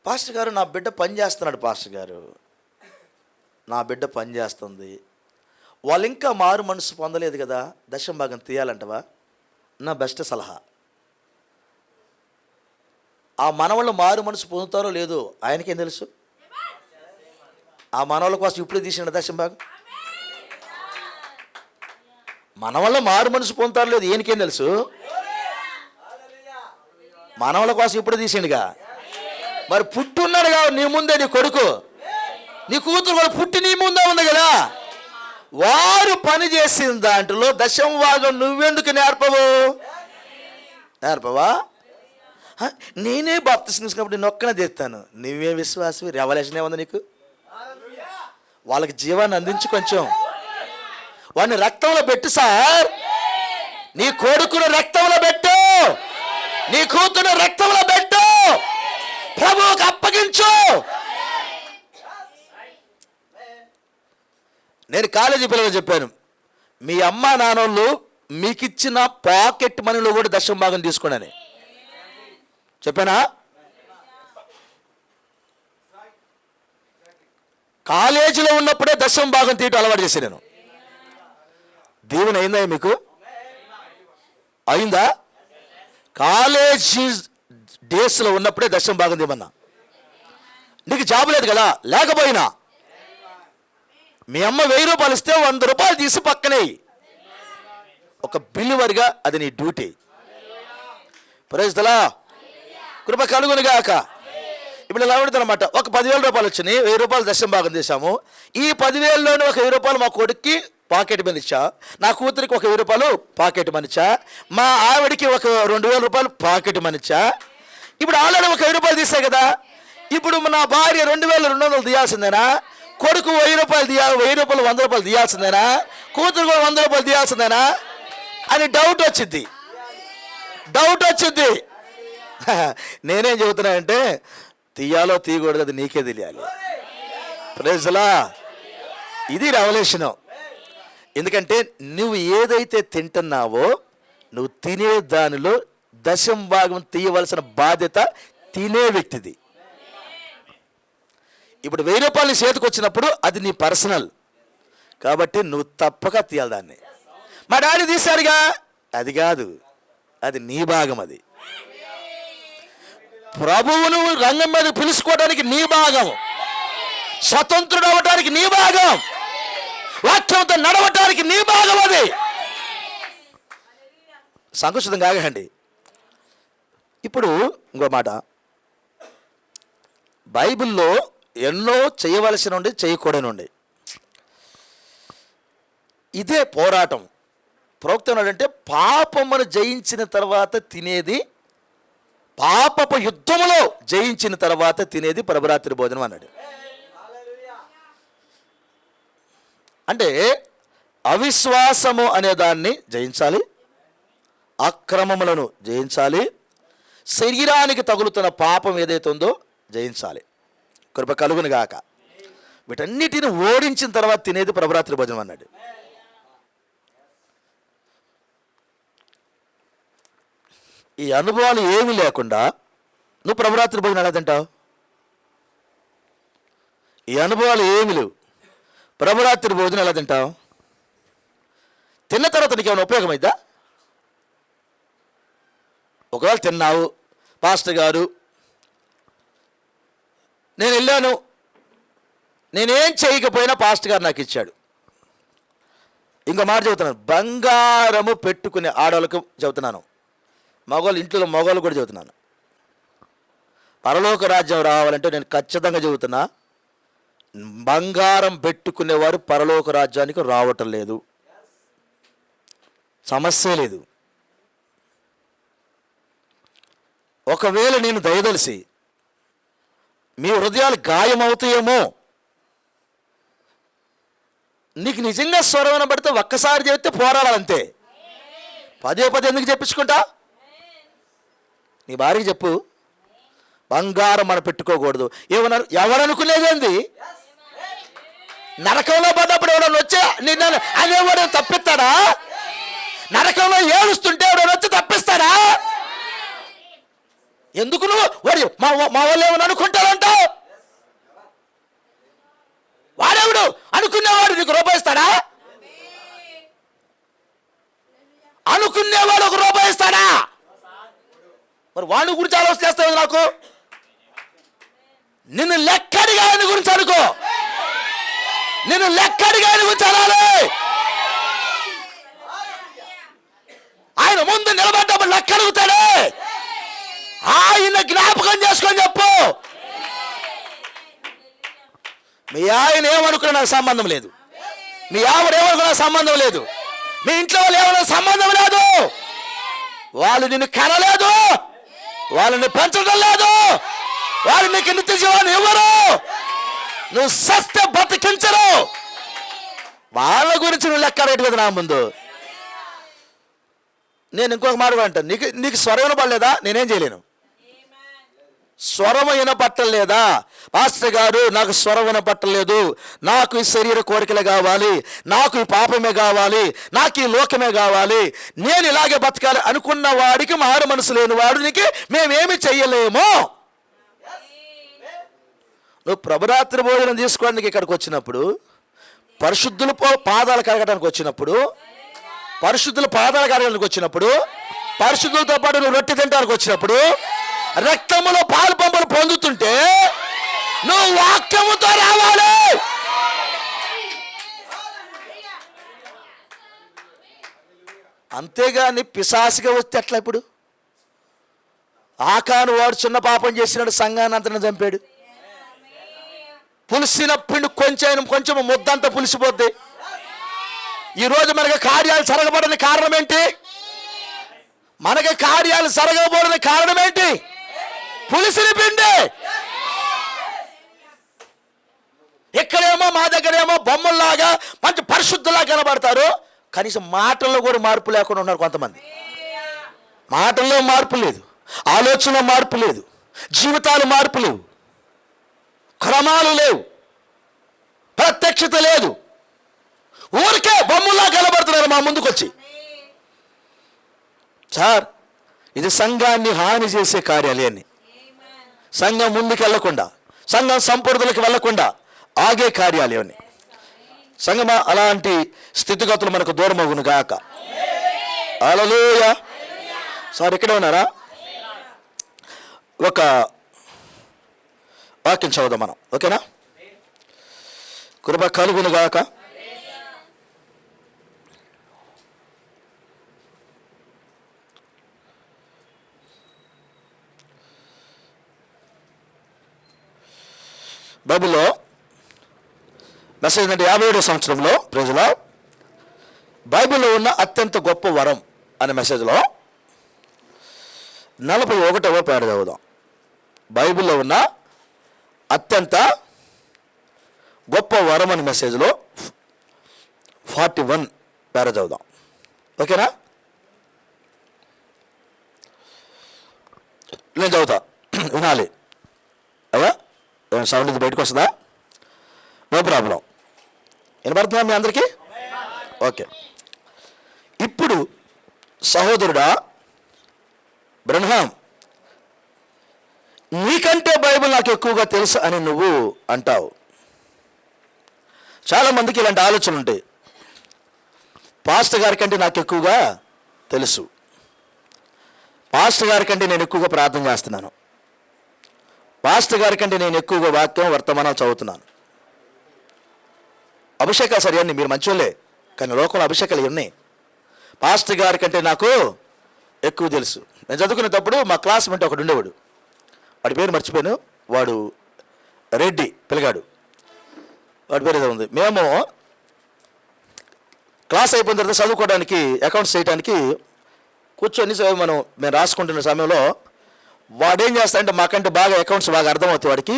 పాస్టర్ గారు, నా బిడ్డ పని చేస్తున్నాడు. పాస్టర్ గారు, నా బిడ్డ పని చేస్తుంది, వాళ్ళు ఇంకా మారు మనసు పొందలేదు కదా, దశమ భాగం తీయాలంటవా? నా బెస్ట్ సలహా. ఆ మనవాళ్ళు మారు మనసు పొందుతారో లేదో ఆయనకేం తెలుసు? ఆ మనవాళ్ళ కోసం ఇప్పుడు తీసిన దశమ భాగం. మనవాళ్ళ మారు మనసు పొందుతారో లేదు ఈయనకేం తెలుసు? మనవాళ్ళ కోసం ఇప్పుడు తీసిండుగా. మరి పుట్టి ఉన్నాడు కాదు నీ ముందే, నీ కొడుకు, నీ కూతురు కూడా పుట్టి నీ ముందే ఉంది కదా. వారు పని చేసిన దాంట్లో దశమ భాగం నువ్వెందుకు నేర్పవా? నేనే బాప్తిసం తీసుకున్నప్పుడు నేను ఒక్కనే తెస్తాను. నువ్వే విశ్వాసవి? రెవల్యూషన్ ఏముంది నీకు? వాళ్ళకి జీవాన్ని అందించి కొంచెం వాడిని రక్తంలో పెట్టు సార్. నీ కొడుకును రక్తంలో పెట్టు, నీ కూతురు రక్తంలో పెట్టు, ప్రభువుకు అప్పగించు. నేను కాలేజీ పిల్లలు చెప్పాను, మీ అమ్మా నాన్నోళ్ళు మీకు ఇచ్చిన పాకెట్ మనీలో కూడా దశమ భాగం తీసుకోండి చెప్పానా? కాలేజీలో ఉన్నప్పుడే దశమ భాగం తీయటం అలవాటు చేశాను నేను. దీవెన అయిందా మీకు? అయిందా? కాలేజీ డేస్లో ఉన్నప్పుడే దశమ భాగం తీయమన్నా. నీకు జాబ్ లేదు కదా, లేకపోయినా మీ అమ్మ 1000 రూపాయలు ఇస్తే 100 రూపాయలు తీసి పక్కనే ఒక బిల్లువర్గా అది నీ డ్యూటీ. Praise the lord. కృప కలుగునుగాక. ఇప్పుడు ఇలా ఉంటుంది అనమాట. ఒక 10,000 రూపాయలు వచ్చినాయి, 1000 రూపాయలు దశమ భాగం చేశాము. ఈ 10,000లోనే ఒక 1000 రూపాయలు మా కొడుక్కి పాకెట్ మనీ ఇచ్చా, నా కూతురికి ఒక 1000 రూపాయలు పాకెట్ మనీ ఇచ్చా, మా ఆవిడికి ఒక 2000 రూపాయలు పాకెట్ మనీ ఇచ్చా. ఇప్పుడు ఆల్రెడీ ఒక 1000 రూపాయలు తీసా కదా. ఇప్పుడు నా భార్య 2200 తీయాల్సిందేనా? కొడుకు 1000 రూపాయలు 1000 రూపాయలు 100 రూపాయలు తీయాల్సిందేనా? కూతురు కూడా 100 రూపాయలు తీయాల్సిందేనా అని డౌట్ వచ్చింది. నేనేం చెబుతున్నానంటే, తీయాలో తీయకూడదు అది నీకే తెలియాలి. Praise the lord. ఇది రెవల్యూషను. ఎందుకంటే నువ్వు ఏదైతే తింటున్నావో నువ్వు తినే దానిలో దశమ భాగం తీయవలసిన బాధ్యత తినే వ్యక్తిది. ఇప్పుడు 1000 రూపాయలు చేతికి వచ్చినప్పుడు అది నీ పర్సనల్ కాబట్టి నువ్వు తప్పక తీయాలి దాన్ని. మా డాడీ తీశారుగా, అది కాదు, అది నీ భాగం. అది ప్రభువును రంగం మీద పిలుచుకోవడానికి నీ భాగం, స్వతంత్రుడు అవ్వడానికి నీ భాగం. వాక్యంతో నడవటానికి నీ భాగం అది. సంకుచితం కాగండి. ఇప్పుడు ఇంకో మాట, బైబిల్లో ఎన్నో చేయవలసి నుండి చేయకూడనుండి. ఇదే పోరాటం. ప్రోక్తం ఏంటంటే పాపమును జయించిన తర్వాత తినేది, పాపపు యుద్ధములో జయించిన తర్వాత తినేది ప్రభురాత్రి భోజనం అన్నాడు. అంటే అవిశ్వాసము అనే దాన్ని జయించాలి, అక్రమములను జయించాలి, శరీరానికి తగులుతున్న పాపం ఏదైతే ఉందో జయించాలి. కృప కలుగును గాక. వీటన్నిటిని ఓడించిన తర్వాత తినేది ప్రభురాత్రి భోజనం అన్నాడు. ఈ అనుభవాలు ఏమీ లేకుండా నువ్వు ప్రభురాత్రి భోజనం ఎలా తింటావు? ఈ అనుభవాలు ఏమి లేవు, ప్రభురాత్రి భోజనం ఎలా తింటావు? తిన్న తర్వాత నీకు ఏమైనా ఉపయోగమైద్దా? ఒకవేళ తిన్నావు, పాస్టర్ గారు నేను వెళ్ళాను, నేనేం చేయకపోయినా పాస్టర్ గారు నాకు ఇచ్చాడు. ఇంకో మాట చెబుతున్నాను, బంగారము పెట్టుకునే ఆడవాళ్ళకు చెబుతున్నాను, మగవాళ్ళు ఇంట్లో మగవాళ్ళు కూడా చెబుతున్నాను. పరలోక రాజ్యం రావాలంటే నేను ఖచ్చితంగా చెబుతున్నా, బంగారం పెట్టుకునేవారు పరలోక రాజ్యానికి రావటం లేదు, సమస్య లేదు. ఒకవేళ నేను దయదలిసి మీ హృదయాలు గాయమవుతాయేమో, నీకు నిజంగా స్వరం వినబడితే ఒక్కసారి చెబితే పోరాడాలంతే. పదే పదే ఎందుకు చెప్పించుకుంటా? నీ భార్యకి చెప్పు, బంగారం మనం పెట్టుకోకూడదు. ఏమన్నారు? ఎవరనుకునేదేంది? నరకంలో పడ్డప్పుడు ఎవడన్నా వచ్చి నిన్న అనేవాడు తప్పిస్తాడా? నరకంలో ఏడుస్తుంటే ఎవడన్నా వచ్చి తప్పిస్తాడా? ఎందుకు నువ్వు వాడు మా వాళ్ళు ఏమని అనుకుంటారంటావు? వాడెవడు అనుకునేవాడు నీకు రూపాయి ఇస్తాడా? అనుకునేవాడు ఒక రూపాయి ఇస్తాడా? మరి వాడి గురించి ఆలోచన చేస్తావు. నాకు నిన్ను లెక్కడిగా ఆయన గురించి అనుకో, నిన్ను లెక్కడిగా ఆయన గురించి అనాలి. ఆయన ముందు నిలబడ్డప్పుడు లెక్క అడుగుతాడే, ఆయన జ్ఞాపకం చేసుకొని చెప్పు. మీ ఆయన ఏమనుకున్నా నాకు సంబంధం లేదు, మీ ఆవిడ ఏమనుకున్నా సంబంధం లేదు, మీ ఇంట్లో వాళ్ళు ఏమన్నా సంబంధం లేదు. వాళ్ళు నిన్ను కనలేదు, వాళ్ళని పెంచడం లేదు, వాళ్ళు నీకు నిత్య జీవాన్ని ఇవ్వరు, నువ్వు సస్తే బతికించరు. వాళ్ళ గురించి నువ్వు లెక్క అడగట్లేదు నా ముందు. నేను ఇంకొక మాట అంటాను, నీకు స్వరం వినపడలేదా? నేనేం చేయలేను. స్వరం వినపట్టలేదా? పాస్టర్ గారు నాకు స్వరం వినపట్టలేదు, నాకు ఈ శరీర కోరికలే కావాలి, నాకు ఈ పాపమే కావాలి, నాకు ఈ లోకమే కావాలి, నేను ఇలాగే బతకాలి అనుకున్న వాడికి మారు మనసు లేని వాడికి మేమేమి చెయ్యలేము. నువ్వు ప్రభురాత్రి భోజనం తీసుకోవడానికి ఇక్కడికి వచ్చినప్పుడు, పరిశుద్ధుల పాదాలు కడగడానికి వచ్చినప్పుడు, పరిశుద్ధుల పాదాలు కడగడానికి వచ్చినప్పుడు, పరిశుద్ధులతో పాటు నువ్వు రొట్టె తినడానికి వచ్చినప్పుడు, రక్తములో పాలు పంపులు పొందుతుంటే నువ్వు వాక్యముతో రావాలి. అంతేగాని పిశాసిగా వస్తే ఎట్లా? ఇప్పుడు ఆకాను వాడు చిన్న పాపం చేసినాడు, సంఘాన్ని అంతను చంపాడు. పులిసిన పిండి కొంచెం ముద్దంతా పులిసిపోద్ది. ఈరోజు మనకి కార్యాలు జరగబడని కారణం ఏంటి? మనకి కార్యాలు జరగబడని కారణం ఏంటి? పులిసిన పిండి. ఇక్కడేమో మా దగ్గరేమో బొమ్మల్లాగా మంచి పరిశుద్ధులా కనబడతారు, కనీసం మాటల్లో కూడా మార్పు లేకుండా ఉన్నారు కొంతమంది. మాటల్లో మార్పు లేదు, ఆలోచనలో మార్పు లేదు, జీవితాలు మార్పు లేవు, క్రమాలు లేవు, ప్రత్యక్షత లేదు, ఊరికే బొమ్మల్లా కనబడుతున్నారు మా ముందుకు వచ్చి. సార్, ఇది సంఘాన్ని హాని చేసే కార్యాలయాన్ని, సంఘం ముందుకు వెళ్లకుండా, సంఘం సంపూర్ణతలకు వెళ్లకుండా ఆగే కార్యాలయాన్ని. సంఘమా, అలాంటి స్థితిగతులు మనకు దూరం అగును గాక. హల్లెలూయా. సార్ ఇక్కడే ఉన్నారా? ఒక వాక్యం చదువుదాం మనం, ఓకేనా? కృప కలుగును గాక. బైబిల్లో మెసేజ్ అంటే 57వ సంవత్సరంలో ప్రజల బైబిల్లో ఉన్న అత్యంత గొప్ప వరం అనే మెసేజ్లో 41వ పేర చదువుదాం. బైబిల్లో ఉన్న అత్యంత గొప్ప వరం అనే మెసేజ్లో 41 పేర చదువుదాం. ఓకేనా? నేను చదువుతా, వినాలి. అయ్యా సౌండ్ ఇది బయటకు వస్తుందా? No problem. వినపడుతుందా మీ అందరికీ? ఓకే. ఇప్పుడు సహోదరుడా బ్రన్హాం, నీకంటే బైబిల్ నాకు ఎక్కువగా తెలుసు అని నువ్వు అంటావు. చాలామందికి ఇలాంటి ఆలోచనలు ఉంటాయి. పాస్టర్ గారి కంటే నాకు ఎక్కువగా తెలుసు, పాస్టర్ గారి కంటే నేను ఎక్కువగా ప్రార్థన చేస్తున్నాను, పాస్టర్ గారి కంటే నేను ఎక్కువగా వాక్యం వర్తమానం చదువుతున్నాను. అభిషేకాలు సరే అన్నీ మీరు మంచోళ్ళే, కానీ లోకంలో అభిషేకాలు ఇవన్నీ. పాస్టర్ గారి కంటే నాకు ఎక్కువ తెలుసు. నేను చదువుకునేటప్పుడు మా క్లాస్మేట్ ఒకడు ఉండేవాడు, వాడి పేరు మర్చిపోయాను, వాడు రెడ్డి పిల్లగాడు, వాడి పేరు ఏదో ఉంది. మేము క్లాస్ అయిపోయిన తర్వాత చదువుకోవడానికి అకౌంట్స్ చేయడానికి కూర్చొని మేము రాసుకుంటున్న సమయంలో వాడేం చేస్తాడంటే మాకంటే బాగా అకౌంట్స్ బాగా అర్థమవుతాయి వాడికి.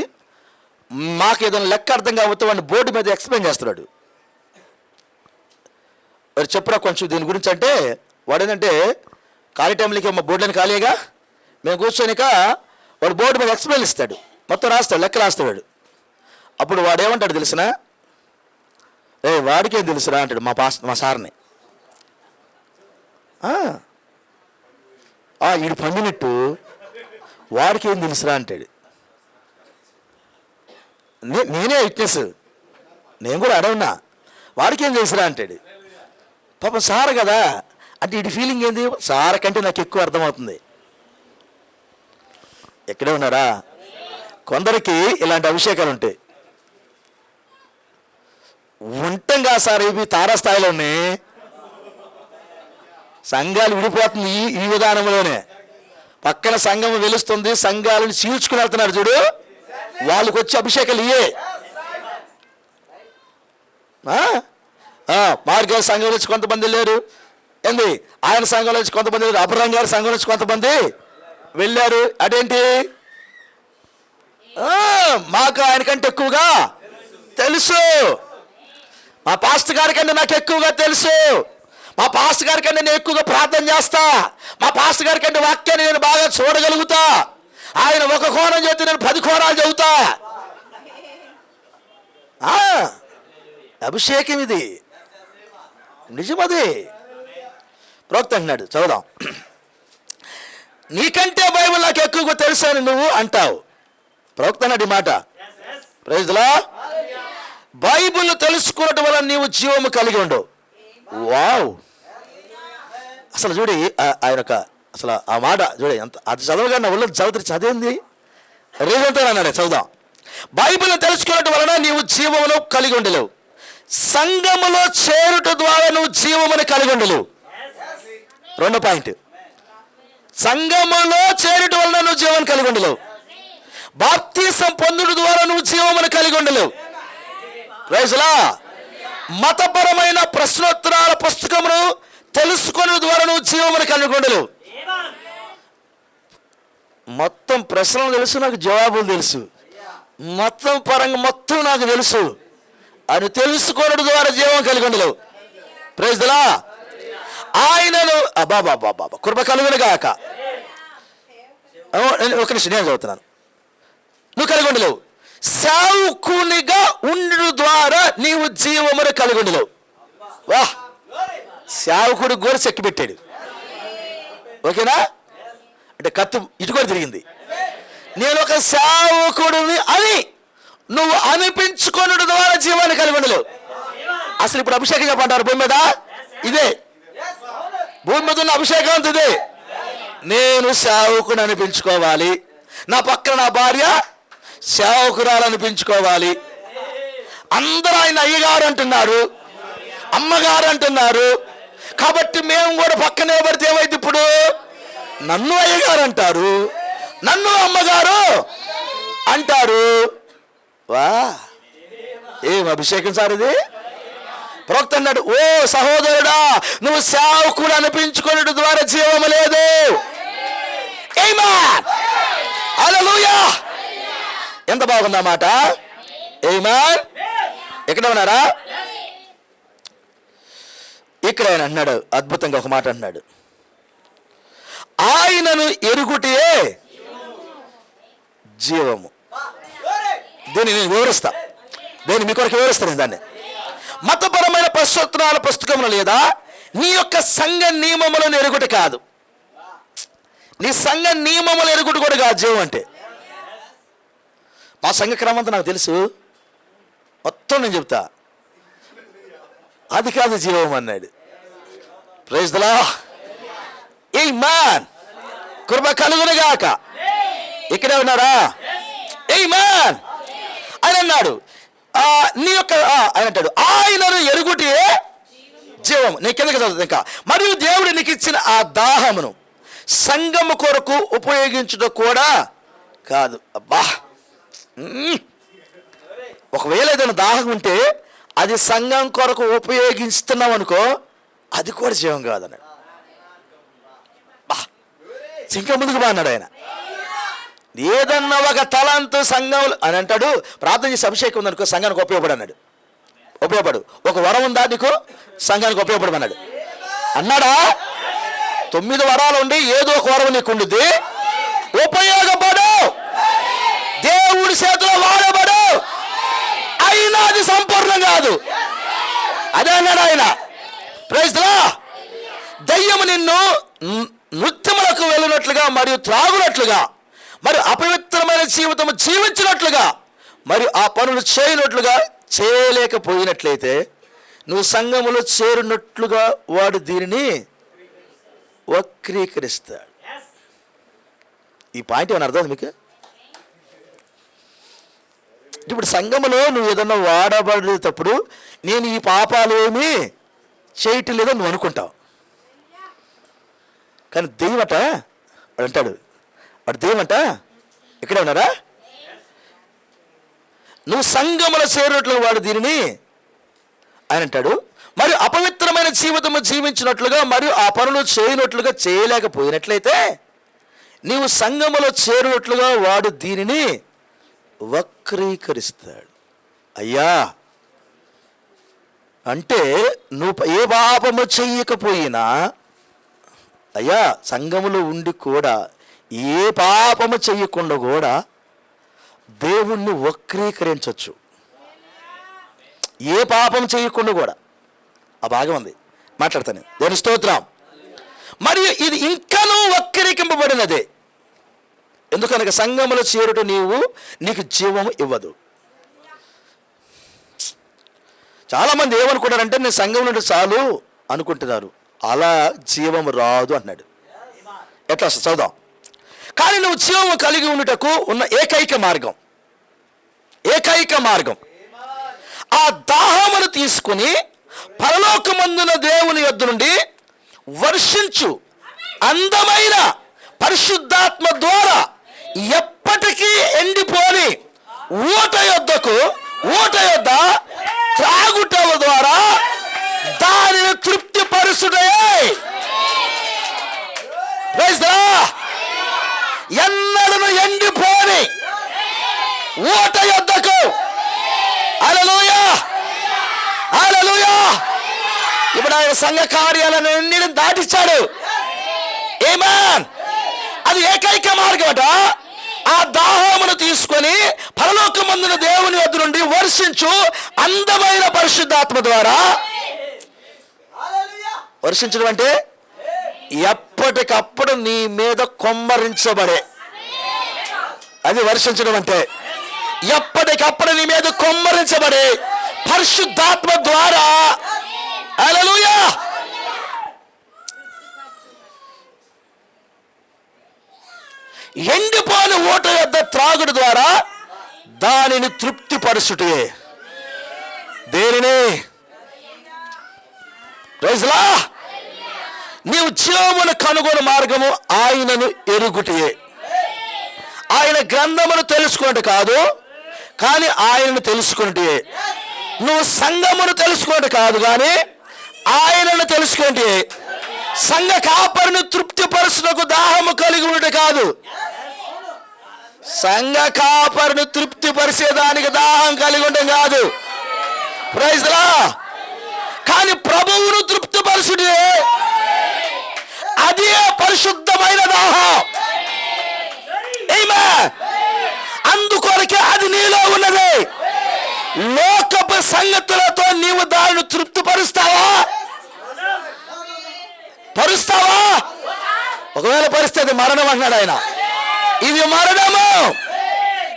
మాకు ఏదైనా లెక్క అర్థం కాకపోతే వాడిని బోర్డు మీద ఎక్స్ప్లెయిన్ చేస్తున్నాడు. వాడు చెప్పురా కొంచెం దీని గురించి అంటే వాడేంటంటే ఖాళీ టైంలోకి మా బోర్డులని ఖాళీగా మేము కూర్చొనిక వాడు బోర్డు మీద ఎక్స్ప్లెయిన్ ఇస్తాడు, మొత్తం రాస్తాడు, లెక్క రాస్తాడు. అప్పుడు వాడు ఏమంటాడు తెలిసిన, వాడికేం తెలుసురా అంటాడు మా సార్ని. వీడు పండినట్టు వాడికేం తెలుసురా అంటాడు. నేనే విట్నెస్, నేను కూడా అడవున్నా, వాడికేం తెలుసురా అంటాడు. పాపం సార్ కదా అంటే వీడి ఫీలింగ్ ఏంది, సార్ కంటే నాకు ఎక్కువ అర్థమవుతుంది. ఎక్కడే ఉన్నారా? కొందరికి ఇలాంటి అభిషేకాలు ఉంటాయి. ఉంటాంగా సార్, ఇవి తారాస్థాయిలో ఉన్నాయి. సంఘాలు విడిపోతుంది ఈ విధానంలోనే. పక్కన సంఘం వెలుస్తుంది, సంఘాలను చీల్చుకుని వెళ్తున్నారు చూడు, వాళ్ళకి వచ్చే అభిషేకాలు ఇయే. మార్గారి సంఘం నుంచి కొంతమంది వెళ్ళారు, ఏంది ఆయన సంఘం నుంచి కొంతమంది వెళ్ళారు, అబ్రహం గారి సంఘం నుంచి కొంతమంది వెళ్ళారు. అదేంటి, మాకు ఆయన కంటే ఎక్కువగా తెలుసు, మా పాస్టర్ గారి కంటే నాకు ఎక్కువగా తెలుసు, మా పాస్టర్ గారి కంటే నేను ఎక్కువగా ప్రార్థన చేస్తా, మా పాస్టర్ గారి కంటే వాక్యాన్ని నేను బాగా చూడగలుగుతా, ఆయన ఒక కోణం చెబితే నేను 10 కోణాలు చెబుతా. అభిషేకం ఇది, నిజమది. ప్రవక్త అంటున్నాడు, చదువుదాం. నీకంటే బైబిల్ నాకు ఎక్కువగా తెలుసు అని నువ్వు అంటావు. ప్రవక్త అన్నాడు ఈ మాట. Praise the lord. బైబిల్ తెలుసుకోవడం వల్ల నీవు జీవము కలిగి ఉండవు. వావ్, అసలు చూడి ఆయన అసలు ఆ మాట చూడే ఎంత అది చదవగా నా ఒళ్ళు చదివింది రేవంతో అన్నాడు. చదువుదాం. బైబిల్ తెలుసుకోవడం వలన నీవు జీవమును కలిగి ఉండలేవు, సంఘములో చేరుట ద్వారా నువ్వు జీవమును కలిగి ఉండలేవు. 2వ పాయింట్, సంఘములో చేరుట వలన నువ్వు జీవమును కలిగి ఉండలేవు, బాప్తిసం పొందుట ద్వారా నువ్వు జీవమును కలిగి ఉండలేవు. Praise the Lord. మతపరమైన ప్రశ్నోత్తరాల పుస్తకమును తెలుసుకునే ద్వారా నువ్వు జీవమును కలిగి ఉండలేవు. మొత్తం ప్రశ్నలు తెలుసు, నాకు జవాబులు తెలుసు, మొత్తం పరంగా మొత్తం నాకు తెలుసు అని తెలుసుకోవడం ద్వారా జీవం కలిగి ఉండలేవు. Praise the Lord. ఆయనను బాబా కృప కలుగును గాక. ఒక నిమిషం నేను చదువుతున్నాను. నువ్వు కలిగి ఉండలేవు, సేవకునిగా ఉండు ద్వారా నీవు జీవమును కలిగి ఉండలేవు. వాహ్, సేవకుడు గోరు చెక్కి పెట్టాడు. ఓకేనా? అంటే కత్తి ఇటు కూడా తిరిగింది. నేను ఒక సేవకుడిని అని నువ్వు అనిపించుకున్న ద్వారా జీవాన్ని కలిగి ఉండలేవు. అసలు ఇప్పుడు అభిషేకం చెప్పంటారు భూమి మీద, ఇదే భూమి మీద ఉన్న అభిషేకం ఇదే. నేను సేవకుని అనిపించుకోవాలి, నా పక్కన నా భార్య సేవకురాలు అనిపించుకోవాలి. అందరూ ఆయన అయ్యగారు అంటున్నారు, అమ్మగారు అంటున్నారు, కాబట్టి మేము కూడా పక్కనే పడితే ఏమైంది, ఇప్పుడు నన్ను అయ్యగారు అంటారు, నన్ను అమ్మగారు అంటారు. వా, ఏం అభిషేకం సార్ ఇది. ప్రవక్త అన్నాడు, ఓ సహోదరుడా, నువ్వు సేవకుడు అనిపించుకునే ద్వారా జీవము లేదు. ఆమేన్, హల్లెలూయా. ఎంత బాగుందన్నమాట. ఆమేన్. ఎక్కడ ఉన్నారా? ఇక్కడ ఆయన అన్నాడు అద్భుతంగా ఒక మాట అన్నాడు, ఆయనను ఎరుగుటే జీవము. దీన్ని నేను వివరిస్తా, దీన్ని మీ కొరకు వివరిస్తాను. దాన్ని మతపరమైన ప్రశ్నోత్తరాల పుస్తకంలో లేదా నీ యొక్క సంఘ నియమములను ఎరుగుట కాదు, నీ సంఘ నియమములు ఎరుగుట కూడా కాదు జీవం అంటే. మా సంఘ క్రమం అంతా నాకు తెలుసు, మొత్తం నేను చెప్తా, అది కాదు జీవం అన్నాడు. Praise the lord. ఆమేన్. కృప కలుగునుగాక. ఇక్కడే ఉన్నారా? ఆమేన్. ఆయన అన్నాడు నీ యొక్క ఆయన అంటాడు, ఆయనను ఎరుగుటే జీవం. నేను కిందకి చదువుతా ఇంకా. మరియు దేవుడు నీకు ఇచ్చిన ఆ దాహమును సంఘము కొరకు ఉపయోగించుట కూడా కాదు. అబ్బా, ఒకవేళ ఏదైనా దాహం ఉంటే అది సంఘం కొరకు ఉపయోగిస్తున్నాం అనుకో, అది కూడా జీవం కాదన్నాడు. ఇంకా ముందుకు బాగున్నాడు ఆయన. ఏదన్నా ఒక తలంతు సంఘం అని అంటాడు, ప్రార్థన చేసి అభిషేకం ఉందనుకో సంఘానికి ఉపయోగపడు అన్నాడు. ఉపయోగపడు. ఒక వరం ఉందా నీకు, సంఘానికి ఉపయోగపడమన్నాడు. అన్నాడా? 9 వరాలు ఉండి ఏదో ఒక వరం నీకు ఉండుద్ది, ఉపయోగపడు, దేవుడి చేతిలో వాడబడు. అయినా అది సంపూర్ణం కాదు. అదే అన్నాడు ఆయన. Praise the Lord. దయ్యము నిన్ను నృత్యములకు వెళ్ళినట్లుగా మరియు త్రాగునట్లుగా మరియు అపవిత్రమైన జీవితము జీవించినట్లుగా మరియు ఆ పనులు చేయనట్లుగా చేయలేకపోయినట్లయితే నువ్వు సంఘములో చేరినట్లుగా వాడు దీనిని వక్రీకరిస్తాడు. ఈ పాయింట్ ఏమైనా అర్థం మీకు? ఇప్పుడు సంఘములో నువ్వు ఏదన్నా వాడబడేటప్పుడు నేను ఈ పాపాలు ఏమీ చేయటం లేదని నువ్వు అనుకుంటావు, కానీ దెయ్యమట వాడు అంటాడు, వాడు దెయ్యమంట. ఇక్కడే ఉన్నారా? నువ్వు సంఘములో చేరినట్లు వాడు దీనిని ఆయన అంటాడు, మరియు అపవిత్రమైన జీవితము జీవించినట్లుగా మరియు ఆ పనులు చేయనట్లుగా చేయలేకపోయినట్లయితే నీవు సంఘములో చేరినట్లుగా వాడు దీనిని వక్రీకరిస్తాడు. అయ్యా, అంటే నువ్వు ఏ పాపము చెయ్యకపోయినా, అయ్యా సంఘములో ఉండి కూడా ఏ పాపము చెయ్యకుండా కూడా దేవుణ్ణి వక్రీకరించవచ్చు. ఏ పాపం చేయకుండా కూడా. ఆ భాగం ఉంది, మాట్లాడతాను. దేవుని స్తోత్రం. మరియు ఇది ఇంకనూ వక్రీకరింపబడినదే. ఎందుకనగా సంఘములో చేరుట నీకు జీవము ఇవ్వదు. చాలామంది ఏమనుకుంటారంటే నేను సంఘం నుండి చాలు అనుకుంటున్నారు. అలా జీవం రాదు అన్నాడు. ఎట్లా చదువుదాం. కానీ నువ్వు జీవము కలిగి ఉండుటకు ఉన్న ఏకైక మార్గం ఆ దాహమును తీసుకుని పరలోకమందున దేవుని యొద్ద నుండి వర్షించు అందమైన పరిశుద్ధాత్మ ద్వారా ఎప్పటికీ ఎండిపోని ఊట యొద్ద త్రాగుట ద్వారా దానిని తృప్తిపరుచుటే. ఎన్నడను ఎండిపోని ఊట యొద్దకు. హల్లెలూయా, హల్లెలూయా. ఇప్పుడు ఆయన సంఘ కార్యాలను దాటించాడు. ఆమేన్. అది ఏకైక మార్గం అట. ఆ దాహమును తీసుకొని పరలోకమందున దేవుని వద్ద నుండి వర్షించు అందమైన పరిశుద్ధాత్మ ద్వారా. వర్షించడం అంటే ఎప్పటికప్పుడు నీ మీద కొమ్మరించబడే, అది వర్షించడం అంటే. ఎప్పటికప్పుడు నీ మీద కొమ్మరించబడే పరిశుద్ధాత్మ ద్వారా. హల్లెలూయా. ఎండిపోని ఊట యొద్ద త్రాగుడు ద్వారా దానిని తృప్తిపరుచుటే. దేనిని? Praise the Lord. నీవు జీవమును కనుగొని మార్గము ఆయనను ఎరుగుటే. ఆయన గ్రంథమును తెలుసుకుంటే కాదు, కానీ ఆయనను తెలుసుకుంటే, నువ్వు సంఘమును తెలుసుకోండి కాదు కానీ ఆయనను తెలుసుకోండి. సంఘ కాపరిని తృప్తిపరచుటకు దాహము కలిగి ఉంటే కాదు, సంఘ కాపరిని తృప్తిపరిచేదానికి దాహం కలిగి ఉండడం కాదు. ప్రైజ్ లా. కానీ ప్రభువును తృప్తిపరచుడే, అదే పరిశుద్ధమైన దాహం. ఆమేన్. అందుకొరకే అది నీలో ఉన్నది. లోకపు సంగతులతో నీవు దానిని తృప్తిపరుస్తావా? ఒకవేళ పరిస్థితి మరణం అన్నాడు ఆయన. ఇది మరణము,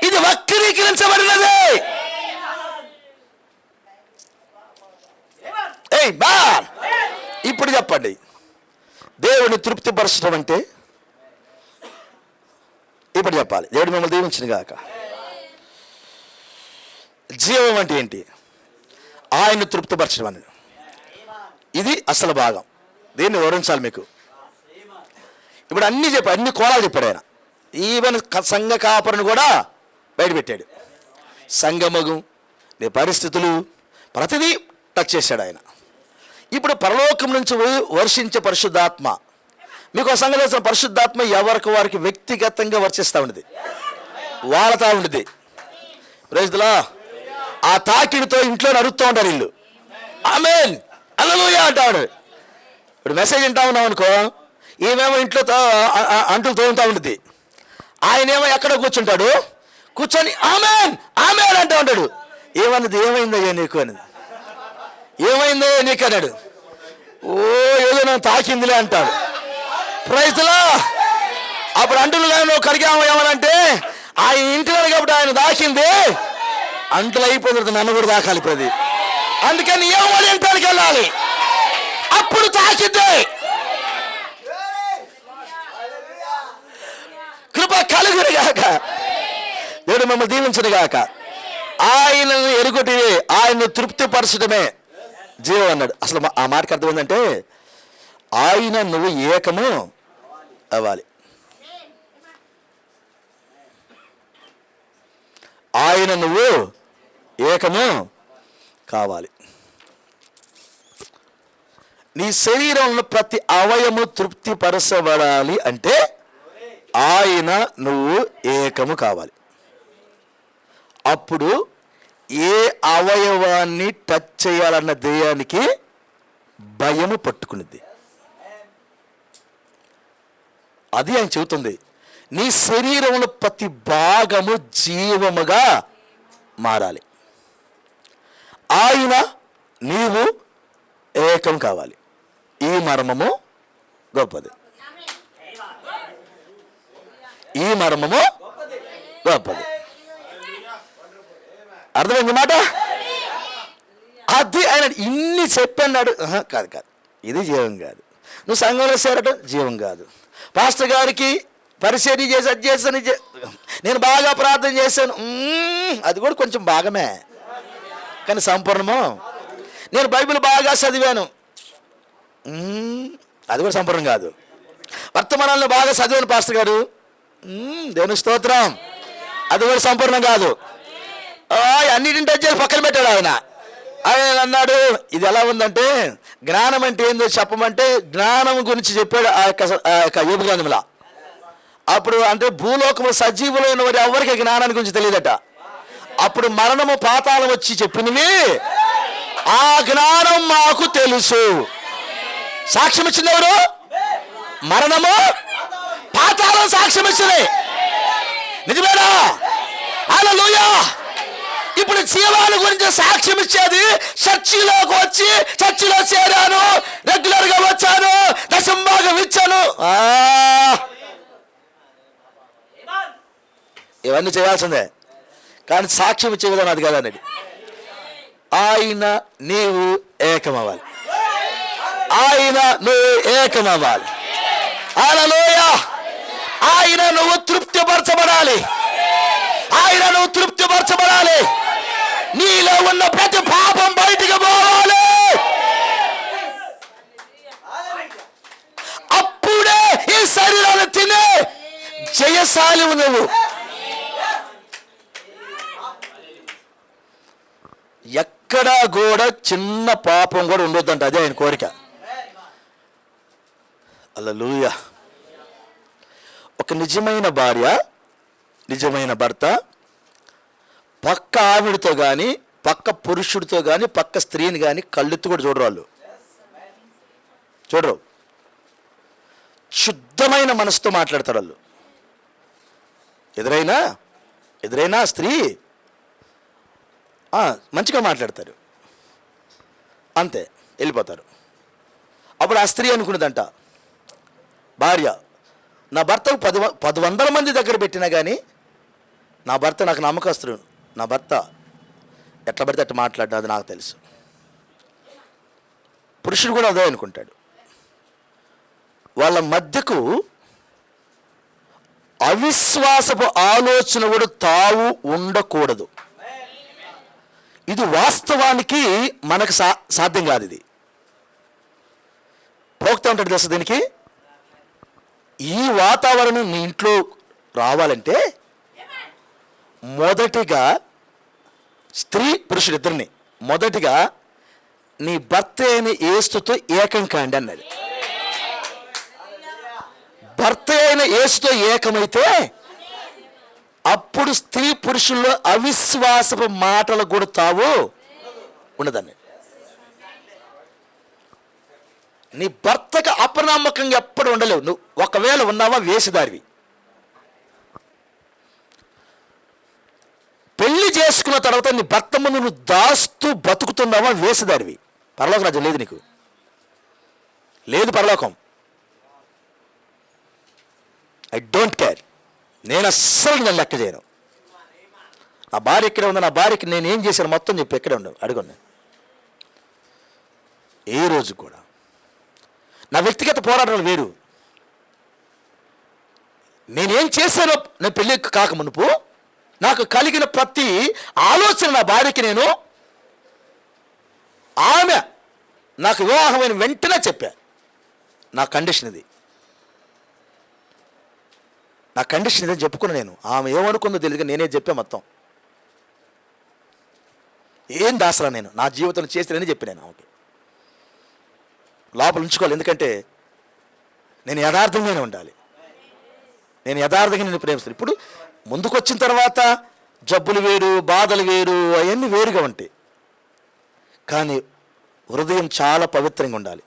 ఇది వక్రీకరించబడినది. ఇప్పుడు చెప్పండి, దేవుడిని తృప్తిపరచడం అంటే ఇప్పుడు చెప్పాలి. దేవుడు మిమ్మల్ని దీవించిన గాక. జీవం అంటే ఏంటి? ఆయన్ని తృప్తిపరచడం అనేది ఇది అసలు భాగం. దీన్ని వివరించాలి మీకు. ఇప్పుడు అన్నీ చెప్పాడు, అన్ని కోణాలు చెప్పాడు ఆయన. ఈవెన్ సంఘ కాపరిని కూడా బయటపెట్టాడు. సంఘమగు నీ పరిస్థితులు ప్రతిదీ టచ్ చేశాడు ఆయన. ఇప్పుడు పరలోకం నుంచి వర్షించే పరిశుద్ధాత్మ, మీకు ఒక సంగతి తెలిసిన, పరిశుద్ధాత్మ ఎవరికి వారికి వ్యక్తిగతంగా వర్షిస్తూ ఉండేది, వాళ్తా ఉండేది. ప్రైజ్లా. ఆ తాకిడితో ఇంట్లో నడుస్తూ ఉంటారు ఇల్లు. ఆమేన్ హల్లెలూయా అంటాడు. ఇప్పుడు మెసేజ్ వింటా ఉన్నాం అనుకో, ఈమెమో ఇంట్లో అంటులు తోముతూ ఉంటుంది, ఆయనేమో ఎక్కడ కూర్చుంటాడు, కూర్చొని ఆమేన్ ఆమేన్ అంటూ ఉంటాడు. ఏమన్నది? ఏమైందయ్యా నీకు అనేది. ఏమైందో నీకు అన్నాడు. ఓ ఏదో నన్ను తాకిందిలే అంటాడు. ప్రైజ్లా. అప్పుడు అంటులు కానీ కడిగాము ఏమనంటే, ఆయన ఇంటిలో కాబట్టి ఆయన దాకింది, అంటులు అయిపోతుంది, నన్ను కూడా దాకాలి ప్రతి. అందుకని ఏమని ఇంటికి వెళ్ళాలి, అప్పుడు తాకిద్ది. కృప కలుగును గాక. దేవుడు మమ్మల్ని దీవించును గాక. ఆయనను ఎరుగుటివే, ఆయన్ని తృప్తిపరచడమే జీవం అన్నాడు. అసలు ఆ మాటకి అర్థం ఏంటంటే, ఆయన నువ్వు ఏకము అవ్వాలి. ఆయన నువ్వు ఏకము కావాలి. నీ శరీరంలో ప్రతి అవయము తృప్తిపరచబడాలి అంటే ఆయన నువ్వు ఏకము కావాలి. అప్పుడు ఏ అవయవాన్ని టచ్ చేయాలన్న దేయానికి భయము పట్టుకునేది. అది ఆయన చెబుతుంది. నీ శరీరంలో ప్రతి భాగము జీవముగా మారాలి. ఆయన నీవు ఏకం కావాలి. ఈ మర్మము గొప్పది. ఈ మర్మము గొప్పది. అర్థమైంది మాట? అది ఆయన ఇన్ని చెప్పన్నాడు. కాదు కాదు, ఇది జీవం కాదు. నువ్వు సంఘంలో చేరటం జీవం కాదు. పాస్టర్ గారికి పరిచర్య చేసి అది చేశాను, నేను బాగా ప్రార్థన చేశాను, అది కూడా కొంచెం భాగమే కానీ సంపూర్ణము. నేను బైబిల్ బాగా చదివాను, అది కూడా సంపూర్ణం కాదు. వర్తమానాలను బాగా చదివాను పాస్టర్ గారు, దేవుని స్తోత్రం, అది కూడా సంపూర్ణం కాదు. అన్నిటిని టచ్ చేసి పక్కన పెట్టాడు ఆయన. ఆయన అన్నాడు, ఇది ఎలా ఉందంటే జ్ఞానం అంటే ఏందో చెప్పమంటే జ్ఞానం గురించి చెప్పాడు ఆ యొక్క యోబు గ్రంథంలో. అప్పుడు అంటే భూలోకము సజీవులైన వారు ఎవరికి జ్ఞానాన్ని గురించి తెలియదట. అప్పుడు మరణము పాతాళం వచ్చి చెప్పినవి, ఆ జ్ఞానం మాకు తెలుసు. సాక్ష్యం ఇచ్చింది ఎవరు? మరణము పాతాళం సాక్ష్యం ఇచ్చినాయి. నిజమేనా? హల్లెలూయా. ఇప్పుడు జీవాల గురించి సాక్ష్యం ఇచ్చేది చర్చిలోకి వచ్చి చర్చిలో చేరాను, రెగ్యులర్ గా వచ్చాను, దశంభాగం ఇచ్చాను, ఇవన్నీ చేయాల్సిందే. కానీ సాక్ష్యం ఇచ్చే విధానం అది కదా అనేది. ఆయన నీవు ఏకమవ్వాలి. ఆయన నువ్వు ఏకమవ్వాలి. హల్లెలూయా. ఆయన నువ్వు తృప్తిపరచబడాలి. ఆయన నువ్వు తృప్తిపరచబడాలి. నీలో ఉన్న ప్రతి పాపం బయటికి పోవాలి. అప్పుడే ఈ శరీరాన్ని తినే జయశాలి నువ్వు. ఎక్కడా కూడా చిన్న పాపం కూడా ఉండొద్దంట. అదే ఆయన కోరిక. హల్లెలూయా. ఒక నిజమైన భార్య, నిజమైన భర్త పక్క ఆవిడతో కానీ, పక్క పురుషుడితో కానీ, పక్క స్త్రీని కానీ కళ్ళెత్తి కూడా చూడరు. వాళ్ళు చూడరు. శుద్ధమైన మనసుతో మాట్లాడతారు వాళ్ళు. ఎదురైనా స్త్రీ మంచిగా మాట్లాడతారు, అంతే, వెళ్ళిపోతారు. అప్పుడు ఆ స్త్రీ అనుకున్నదంట, భార్య నా భర్తకు 10 మంది దగ్గర పెట్టినా కానీ నా భర్త నాకు నమ్మకస్తుడు, నా భర్త ఎట్లా పడితే అట్లా మాట్లాడడం అది నాకు తెలుసు. పురుషుడు కూడా అదే అనుకుంటాడు. వాళ్ళ మధ్యకు అవిశ్వాసపు ఆలోచన కూడా తావు ఉండకూడదు. ఇది వాస్తవానికి మనకు సాధ్యం కాదు. ఇది ప్రోక్త ఉంటాడు తెలుసు. దీనికి ఈ వాతావరణం నీ ఇంట్లో రావాలంటే మొదటిగా స్త్రీ పురుషుడు ఇద్దరిని మొదటిగా నీ భర్త అయిన యేసుతో ఏకం కాండి అన్నది. భర్త అయిన యేసుతో ఏకమైతే అప్పుడు స్త్రీ పురుషుల్లో అవిశ్వాసపు మాటలు కూడా తావు ఉండదండి. నీ భర్తకు అపనమ్మకంగా ఎప్పుడు ఉండలేవు. నువ్వు ఒకవేళ ఉన్నావా వేసిదారివి. పెళ్లి చేసుకున్న తర్వాత నీ భర్త ముందు నువ్వు దాస్తూ బతుకుతున్నావా వేసిదారివి. పరలోక రాజ్యం లేదు, నీకు లేదు పరలోకం. I don't care. నేను అస్సలు నేను లెక్క చేయను. నా భార్య ఎక్కడే ఉందో, నా భార్యకి నేను ఏం చేశాను మొత్తం చెప్పి ఎక్కడే ఉండవు అడుగున్నా. ఏ రోజు కూడా నా వ్యక్తిగత పోరాటాలు వేరు. నేనేం చేశానో నేను పెళ్ళి కాక మునుపు నాకు కలిగిన ప్రతి ఆలోచన నా భార్యకి నేను, ఆమె నాకు వివాహమైన వెంటనే చెప్పా, నా కండిషన్ ఇది, నా కండిషన్ ఇదని చెప్పుకున్నా. నేను ఆమె ఏమనుకుందో తెలియదు, నేనే చెప్పా మొత్తం. ఏం దాసరా నేను నా జీవితంలో చేస్తానని చెప్పి నేను ఓకే లోపల ఉంచుకోవాలి. ఎందుకంటే నేను యథార్థంగానే ఉండాలి. నేను యథార్థంగా నేను ప్రేమిస్తాను. ఇప్పుడు ముందుకు వచ్చిన తర్వాత జబ్బులు వేరు, బాధలు వేరు, అవన్నీ వేరుగా ఉంటాయి. కానీ హృదయం చాలా పవిత్రంగా ఉండాలి.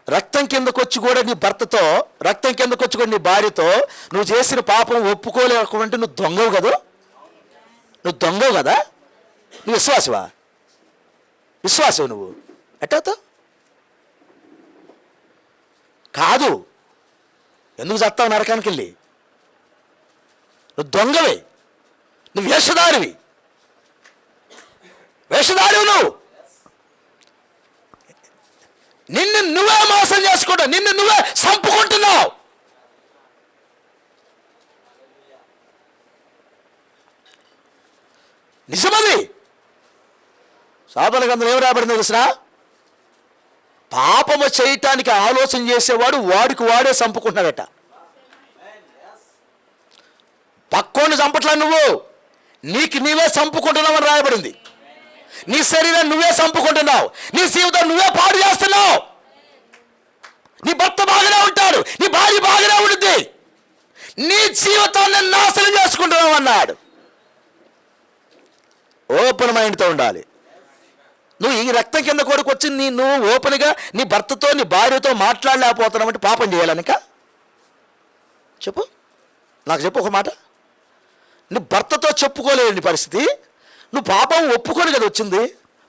రక్తం కిందకు వచ్చి కూడా నీ భర్తతో, రక్తం కిందకు వచ్చి కూడా నీ భార్యతో నువ్వు చేసిన పాపం ఒప్పుకోలేకుంటే నువ్వు దొంగవు కదా. నువ్వు దొంగవు కదా. నువ్వు విశ్వాసవు నువ్వు ఎట్టవుతావు? కాదు. ఎందుకు చస్తావు నరకానికి వెళ్ళి? నువ్వు దొంగవే, నువ్వు వేషధారివి నువ్వు. నిన్ను నువ్వే మోసం చేసుకుంటావు, నిన్ను నువ్వే చంపుకుంటున్నావు. నిజమది. సాధన గ్రంథం ఏం రాబడిందో తెలుసునా? పాపము చేయటానికి ఆలోచన చేసేవాడు వాడికి వాడే చంపుకుంటున్నాడట. పక్కోని చంపట్లా, నువ్వు నీకు నీవే చంపుకుంటున్నావు అని రాయబడింది. నీ శరీరాన్ని నువ్వే చంపుకుంటున్నావు, నీ జీవితం నువ్వే పాడు చేస్తున్నావు. నీ భర్త బాగానే ఉంటాడు, నీ భార్య బాగానే ఉంటుంది, నీ జీవితాన్ని నాశనం చేసుకుంటున్నావు అన్నాడు. ఓపెన్ మైండ్తో ఉండాలి. నువ్వు ఈ రక్తం కింద కొడుకు వచ్చి నువ్వు ఓపెన్గా నీ భర్తతో నీ భార్యతో మాట్లాడలేకపోతున్నావు అంటే పాపం చేయాలనిక చెప్పు. నాకు చెప్పు ఒక మాట. నీ భర్తతో చెప్పుకోలేని పరిస్థితి, నువ్వు పాపం ఒప్పుకొని కదా వచ్చింది.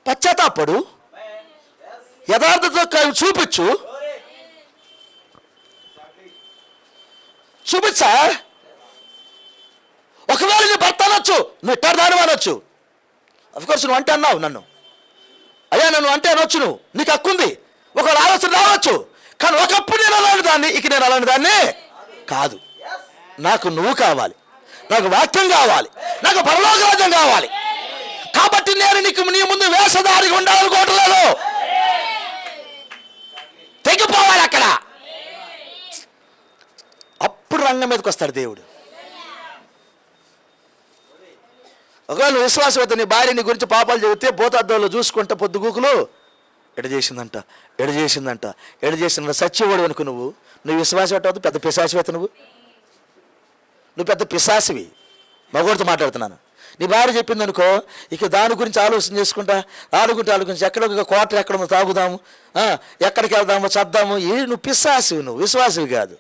పశ్చాత్తాపడు, యథార్థత చూపించా. ఒకవేళ నీ భర్త అనొచ్చు, నువ్వు ఇట్టారు అనొచ్చు. అఫ్కోర్స్ నువ్వు అంటే అన్నావు నన్ను, అయ్యా నన్ను అంటే అనొచ్చు, నువ్వు నీకు హక్కుంది, ఒకవేళ ఆలోచన రావచ్చు. కానీ ఒకప్పుడు నేను అలాంటి దాన్ని, ఇక నేను అలాంటి దాన్ని కాదు. నాకు నువ్వు కావాలి, నాకు వాక్యం కావాలి, నాకు పరలోక రాజ్యం కావాలి. కాబట్టి నేను నీకు నీ ముందు వేషధారిగా ఉండాలనుకోవట్లేదు. తెగిపోవాలి అక్కడ. అప్పుడు రంగం మీదకి వస్తాడు దేవుడు. ఒకవేళ నువ్వు విశ్వాసవేత్త, నీ భార్య నీ గురించి పాపాలు చెబితే భూతార్థంలో చూసుకుంటా పొద్దుగూకులు ఎడ చేసిందంట, ఎడ చేసిందంట, ఎడ చేసిందంట, సత్యవాడు అనుకో. నువ్వు విశ్వాసవేత్త అవుతుంది, పెద్ద పిశాసివేత్త. నువ్వు పెద్ద పిశాసివి. మగవాడితో మాట్లాడుతున్నాను. నీ భార్య చెప్పింది అనుకో, ఇక దాని గురించి ఆలోచన చేసుకుంటా ఆలోచించి ఎక్కడ క్వార్టర్ ఎక్కడ తాగుదాము, ఎక్కడికి వెళ్దాము, చద్దాము. నువ్వు పిశాసివి, నువ్వు విశ్వాసివి కాదు.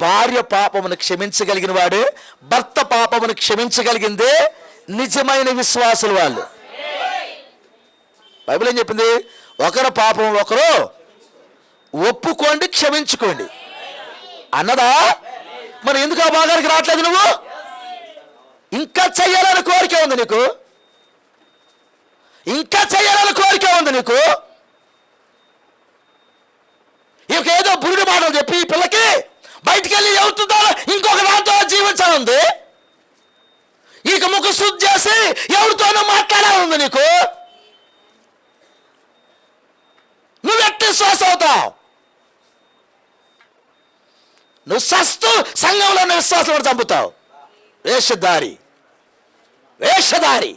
భార్య పాపమును క్షమించగలిగిన వాడే, భర్త పాపమును క్షమించగలిగిందే నిజమైన విశ్వాసులు వాళ్ళు. బైబిల్ ఏం చెప్పింది? ఒకరు పాపం ఒకరు ఒప్పుకోండి, క్షమించుకోండి అన్నదా? మరి ఎందుకు ఆ భాగానికి రావట్లేదు? నువ్వు ఇంకా చెయ్యాలని కోరిక ఉంది నీకు, ఇంకా చెయ్యాలని కోరిక ఉంది నీకు. ఇంకేదో బురుడి మాటలు చెప్పి ఈ పిల్లకి బయటికి వెళ్ళి ఎవరితో ఇంకొక దాంతో జీవించాలంది. ఇక ముఖ శుద్ధి చేసి ఎవరితోనో మాట్లాడాలి నీకు. నువ్వెట్టి శ్వాస అవుతావు? నువ్వు సస్తు సంఘంలో ఉన్న విశ్వాసం కూడా చంపుతావు. వేషధారి, వేషధారి.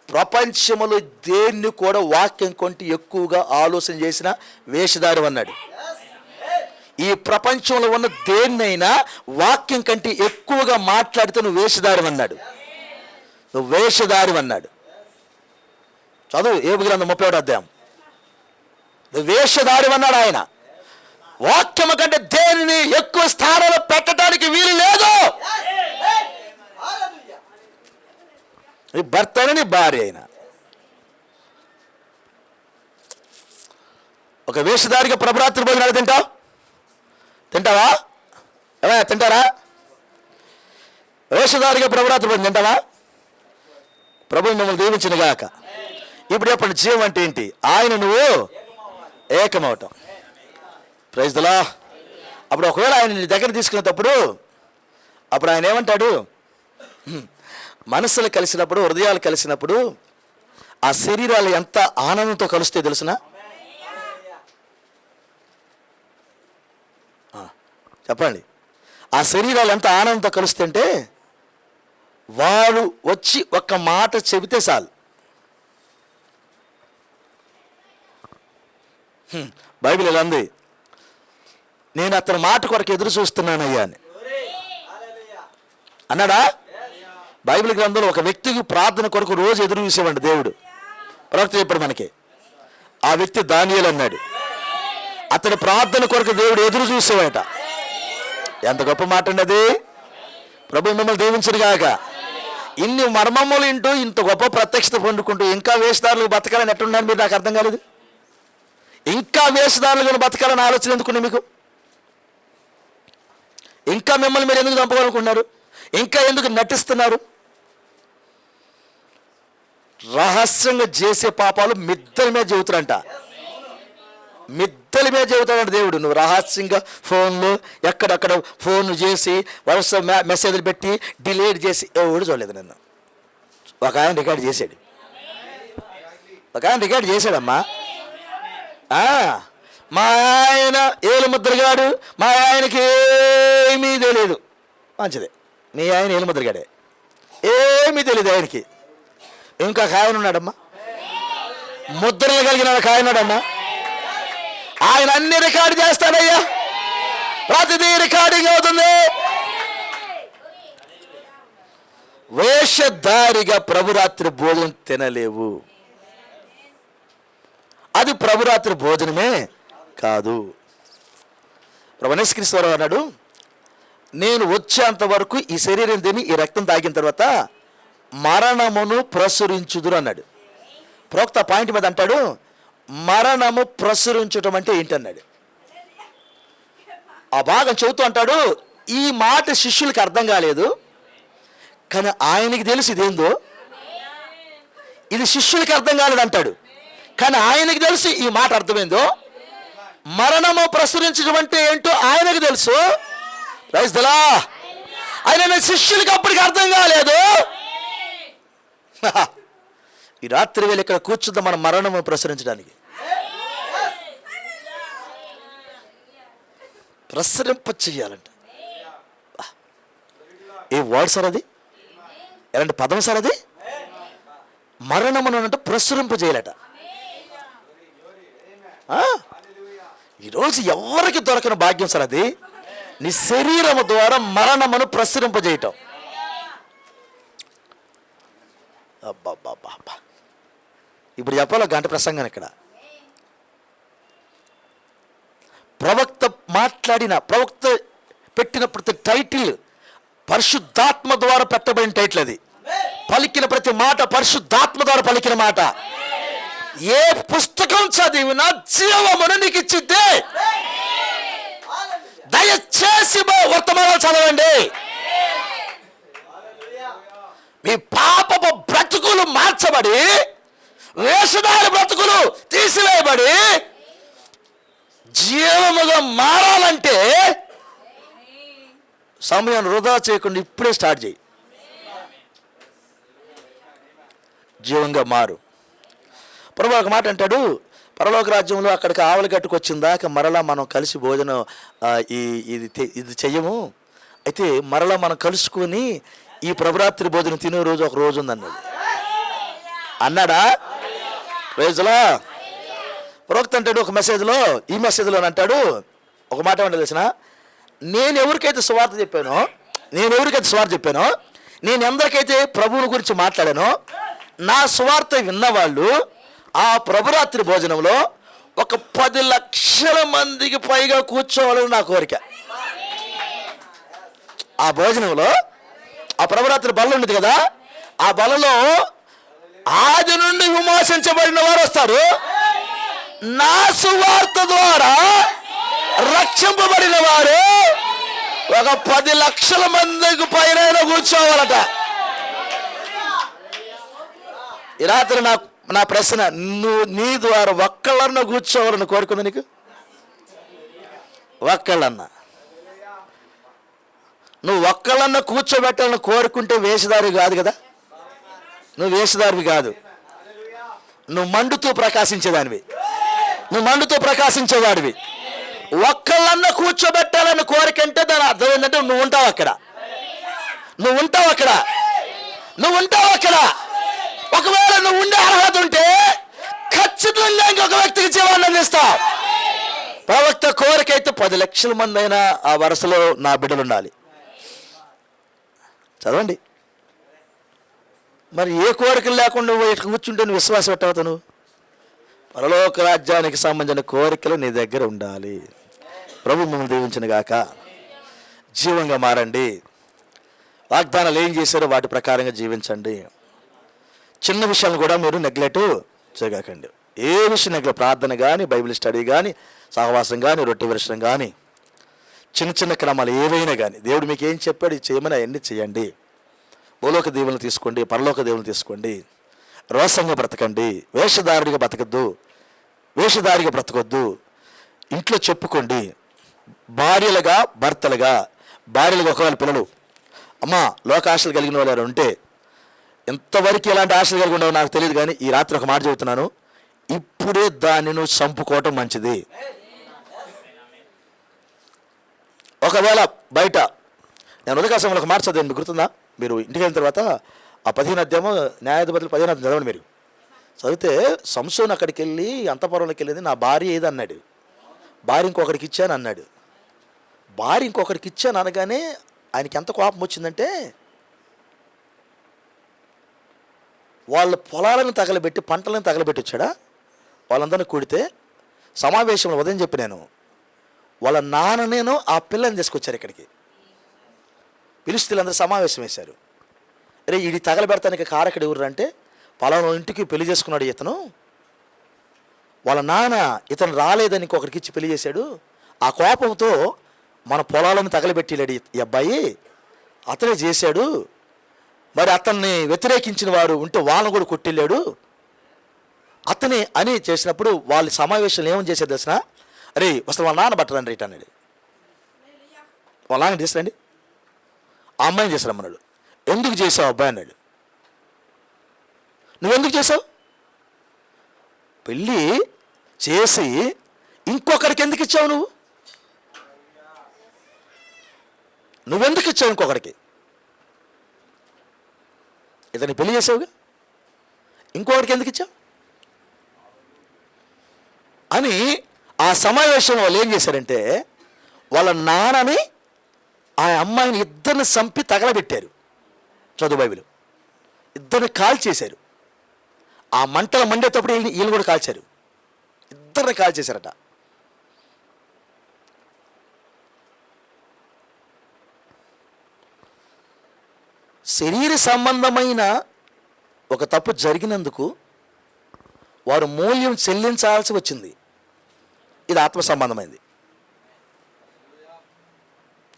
ప్రపంచంలో దేన్ని కూడా వాక్యం కొంటే ఎక్కువగా ఆలోచన చేసిన వేషధారి అన్నాడు. ఈ ప్రపంచంలో ఉన్న దేన్నైనా వాక్యం కంటే ఎక్కువగా మాట్లాడితే నువ్వు వేషధారి అన్నాడు. నువ్వు వేషధారి అన్నాడు. చదువు యోబు గ్రంథం 31వ అధ్యాయం. నువ్వు వేషధారి అన్నాడు ఆయన. వాక్యము కంటే దేనిని ఎక్కువ స్థానంలో పెట్టడానికి వీలు లేదు. నీ భర్త అయినా నీ భార్య అయినా. ఒక వేషధారిగా ప్రభురాత్రి భోజనాలు తింటావా? ఏమయ్యా తింటారా? వేషధారిగా ప్రభురాత్రి భోజనం తింటావా? ప్రభు మిమ్మల్ని దీవించిన గాక. ఇప్పుడు చెప్పండి, జీవం అంటే ఏంటి? ఆయన నువ్వు ఏకమవటం. Praise the lord. అప్పుడు ఒకవేళ ఆయన నీ దగ్గర తీసుకునేటప్పుడు అప్పుడు ఆయన ఏమంటాడు? మనసులు కలిసినప్పుడు, హృదయాలు కలిసినప్పుడు ఆ శరీరాలు ఎంత ఆనందంతో కలుస్తే తెలుసునా? చెప్పండి. ఆ శరీరాలు ఎంత ఆనందంతో కలుస్తుంటే వాడు వచ్చి ఒక్క మాట చెబితే చాలు. బైబిల్ ఇలా ఉంది, నేను అతని మాట కొరకు ఎదురు చూస్తున్నానయ్యా అని అన్నాడా? బైబిల్ గ్రంథంలో ఒక వ్యక్తికి ప్రార్థన కొరకు రోజు ఎదురు చూసేవాడు దేవుడు. ప్రవక్త చెప్పాడు మనకి. ఆ వ్యక్తి దానియేలు అన్నాడు. అతని ప్రార్థన కొరకు దేవుడు ఎదురు చూసేవాట. ఎంత గొప్ప మాట అండి అది. ప్రభు మిమ్మల్ని దీవించును గాక. ఇన్ని మర్మములు ఇంటూ ఇంత గొప్ప ప్రత్యక్షత పొందుకుంటూ ఇంకా వేషధారులకు బతకాలని ఎట్టున్నాను మీరు? నాకు అర్థం కాలేదు. ఇంకా వేషధారులుగా బతకాలని ఆలోచన ఎందుకున్నా మీకు? ఇంకా మిమ్మల్ని మీరు ఎందుకు చంపుకోవాలనుకున్నారు? ఇంకా ఎందుకు నటిస్తున్నారు? రహస్యంగా చేసే పాపాలు మిద్దల మీద చెబుతారంట. మిద్దల మీద చెబుతాడంట దేవుడు. నువ్వు రహస్యంగా ఫోన్లు ఎక్కడెక్కడ ఫోన్లు చేసి వరుస మెసేజ్లు పెట్టి డిలీట్ చేసి ఎవడు చూడలేదు నన్ను. ఒక ఆయన రికార్డు చేశాడు. చేశాడమ్మా. మా ఆయన ఏలుముద్రగాడు, మా ఆయనకి ఏమీ తెలియదు. మంచిదే, మీ ఆయన ఏలుముద్రగాడే, ఏమీ తెలియదు ఆయనకి. ఇంకొక ఆయన ఉన్నాడమ్మా, ముద్రలు కలిగిన ఒక ఆయన ఉన్నాడమ్మా. ఆయన అన్ని రికార్డు చేస్తాడయ్యా. ప్రతిదీ రికార్డింగ్ అవుతుంది. వేషధారిగా ప్రభురాత్రి భోజనం తినలేవు. అది ప్రభురాత్రి భోజనమే కాదు. ప్రభువు యేసుక్రీస్తు అన్నాడు, నేను వచ్చేంత వరకు ఈ శరీరం తిని ఈ రక్తం తాగిన తర్వాత మరణమును ప్రసురించుదురు అన్నాడు. ప్రోక్త పాయింట్ మీద అంటాడు, మరణము ప్రసురించటం అంటే ఏంటన్నాడు. ఆ భాగం చెబుతూ అంటాడు, ఈ మాట శిష్యులకి అర్థం కాలేదు, కానీ ఆయనకి తెలుసు ఇదేందో. ఇది శిష్యులకి అర్థం కాలేదు అంటాడు, కానీ ఆయనకి తెలుసు ఈ మాట అర్థమైందో. మరణము ప్రసురించడం అంటే ఏంటో ఆయనకు తెలుసు. Praise the Lord. ఆయన శిష్యులకి అప్పటికి అర్థం కాలేదు. ఈ రాత్రి వేళ ఇక్కడ కూర్చుందాం మనం మరణము ప్రసరించడానికి. ప్రసరింప చెయ్యాలంట. ఏ వర్డ్ సార్ అది? ఎలాంటి పదం సార్ అది? మరణమును అంటే ప్రసురింపజేయాలట. ఈరోజు ఎవరికి దొరకని భాగ్యం సార్ అది. నీ శరీరము ద్వారా మరణమును ప్రసురింపజేయటం. అబ్బా, ఇప్పుడు చెప్పాలో గంట ప్రసంగం. ఇక్కడ ప్రవక్త పెట్టిన ప్రతి టైటిల్ పరిశుద్ధాత్మ ద్వారా పెట్టబడిన టైటిల్. అది పలికిన ప్రతి మాట పరిశుద్ధాత్మ ద్వారా పలికిన మాట. ఏ పుస్తకం చదివినా జీవమును నీకు ఇచ్చిద్దే. దయచేసి వర్తమానాలు చదవండి. మీ పాపపు బ్రతుకులు మార్చబడి, వేషధారి బ్రతుకులు తీసివేయబడి జీవముగా మారాలంటే సమయం వృధా చేయకుండా ఇప్పుడే స్టార్ట్ చేయి. జీవంగా మారు. ప్రభు ఒక మాట అంటాడు, పరలోక రాజ్యంలో అక్కడికి ఆవలి గట్టుకు వచ్చిందాక మరలా మనం కలిసి భోజనం ఇది చెయ్యము. అయితే మరలా మనం కలుసుకొని ఈ ప్రభరాత్రి భోజనం తినే రోజు ఒక రోజు ఉందన్నాడు. అన్నాడా? ప్రైజ్లా. ప్రవక్త అంటాడు ఒక మెసేజ్లో, ఈ మెసేజ్లో అంటాడు ఒక మాట ఏమంటే తెలిసిన, నేను ఎవరికైతే సువార్త చెప్పానో, నేను ఎందరికైతే ప్రభువుని గురించి మాట్లాడానో, నా సువార్త విన్నవాళ్ళు ఆ ప్రభురాత్రి భోజనంలో ఒక 10 లక్షల మందికి పైగా కూర్చోవాలని నా కోరిక. ఆ భోజనంలో ఆ ప్రభురాత్రి బల్ల ఉండేది కదా, ఆ బలలో ఆది నుండి విమోచించబడిన వారు వస్తారు. నా సువార్త ద్వారా రక్షింపబడిన వారు ఒక 10 లక్షల మందికి పైన కూర్చోవాలట. ఈ రాత్రి నా ప్రశ్న, నీ ద్వారా ఒక్కళ్ళన్నా కూర్చోవాలని కోరుకుంది నీకు? ఒక్కళ్ళన్నా నువ్వు ఒక్కళ్ళన్నా కూర్చోబెట్టాలని కోరుకుంటే వేషధారి కాదు కదా. నువ్వు వేషధారివి కాదు, నువ్వు మండుతూ ప్రకాశించేవాడివి. ఒక్కళ్ళన్నా కూర్చోబెట్టాలని కోరికంటే దాని అర్థం ఏంటంటే నువ్వు ఉంటావు అక్కడ. ఒకవేళ నువ్వు ఉండే అర్హత ఉంటే ఖచ్చితంగా ఇంకొక వ్యక్తికి జీవాన్ని అందిస్తావు. ప్రవక్త కోరికైతే 10 లక్షల మంది అయినా ఆ వరుసలో నా బిడ్డలు ఉండాలి. చదవండి. మరి ఏ కోరికలు లేకుండా నువ్వు ఇట్లా కూర్చుంటే నువ్వు విశ్వాసం పెట్టవుతావు? నువ్వు పరలోక రాజ్యానికి సంబంధించిన కోరికలు నీ దగ్గర ఉండాలి. ప్రభు మిమ్మల్ని దీవించిన గాక. జీవంగా మారండి. వాగ్దానాలు ఏం చేశారో వాటి ప్రకారంగా జీవించండి. చిన్న విషయాలు కూడా మీరు నెగ్లెక్ట్ చేయకండి. ఏ విషయం నెగ్లెక్ట్, ప్రార్థన కానీ, బైబిల్ స్టడీ కానీ, సహవాసం కానీ, రొట్టె విరచడం కానీ, చిన్న క్రమాలు ఏవైనా కానీ దేవుడు మీకు ఏం చెప్పాడు ఇది చేయమని అవన్నీ చేయండి. భూలోక దేవులను తీసుకోండి, పరలోక దేవులను తీసుకోండి. రోసంగా బ్రతకండి. వేషధారిగా బ్రతకొద్దు. ఇంట్లో చెప్పుకోండి. భార్యలుగా ఒకవేళ పిల్లలు అమ్మా లోక ఆశలు కలిగిన వాళ్ళు ఉంటే, ఎంతవరకు ఎలాంటి ఆశలు కలిగి ఉండవు నాకు తెలియదు, కానీ ఈ రాత్రి ఒక మాట చెబుతున్నాను, ఇప్పుడే దాన్ని నువ్వు చంపుకోవటం మంచిది. ఒకవేళ బయట నేను ఉదయకాశంలో ఒక మాట చదివాను, మీకు గుర్తుందా? మీరు ఇంటికి వెళ్ళిన తర్వాత ఆ 15 అధ్యాయం న్యాయాధిపతులు 15 చదవండి. మీరు చదివితే సంసోను అక్కడికి వెళ్ళి అంతఃపురంలోకి వెళ్ళింది, నా భార్య ఏది అన్నాడు. భార్య ఇంకొకరికి ఇచ్చాను అన్నాడు. భార్య ఇంకొకరికి ఇచ్చాను అనగానే ఆయనకి ఎంత కోపం వచ్చిందంటే, వాళ్ళ పొలాలను తగలబెట్టి పంటలను తగలబెట్టి వచ్చాడా. వాళ్ళందరినీ కూడితే సమావేశంలో ఉదయం చెప్పి నేను వాళ్ళ నాన్ననేను ఆ పిల్లని తీసుకొచ్చారు ఇక్కడికి. ఫిలిష్తీయులందరూ సమావేశం వేశారు. అరే ఇది తగలబెడతానికి కారకుడు ఎవరు అంటే, పలానా ఇంటికి పెళ్లి చేసుకున్నాడు ఇతను, వాళ్ళ నాన్న ఇతను రాలేదని ఇంకొకరికి ఇచ్చి పెళ్లి చేశాడు. ఆ కోపంతో మన పొలాలను తగలబెట్టిలేడు ఈ అబ్బాయి, అతనే చేశాడు. మరి అతన్ని వ్యతిరేకించిన వారు ఉంటే వాళ్ళని కూడా కొట్టిళ్ళాడు అతని అని చేసినప్పుడు వాళ్ళ సమావేశంలో ఏమని చేసేది తెలిసిన, అరే అసలు వాళ్ళ నాన్న పట్టరండి రైట్ అన్నాడు. వాళ్ళ నాన్న చేస్తారండి, ఆ అమ్మాయిని చేశారమ్మన్నాడు. ఎందుకు చేసావు అబ్బాయి అన్నాడు. నువ్వెందుకు చేసావు? పెళ్ళి చేసి ఇంకొకరికి ఎందుకు ఇచ్చావు? నువ్వెందుకు ఇచ్చావు ఇంకొకరికి? ఇతని పెళ్లి చేసావుగా, ఇంకొకరికి ఎందుకు ఇచ్చావు అని ఆ సమావేశంలో వాళ్ళు ఏం చేశారంటే వాళ్ళ నాన్నని ఆ అమ్మాయిని ఇద్దరిని చంపి తగలబెట్టారు. చదువు బైబిల్. ఇద్దరిని కాల్చేశారు. ఆ మంటలు మండేటప్పుడు వీళ్ళు కూడా కాల్చారు. ఇద్దరిని కాల్చేశారట. శరీర సంబంధమైన ఒక తప్పు జరిగినందుకు వారు మూల్యం చెల్లించాల్సి వచ్చింది. ఇది ఆత్మ సంబంధమైంది.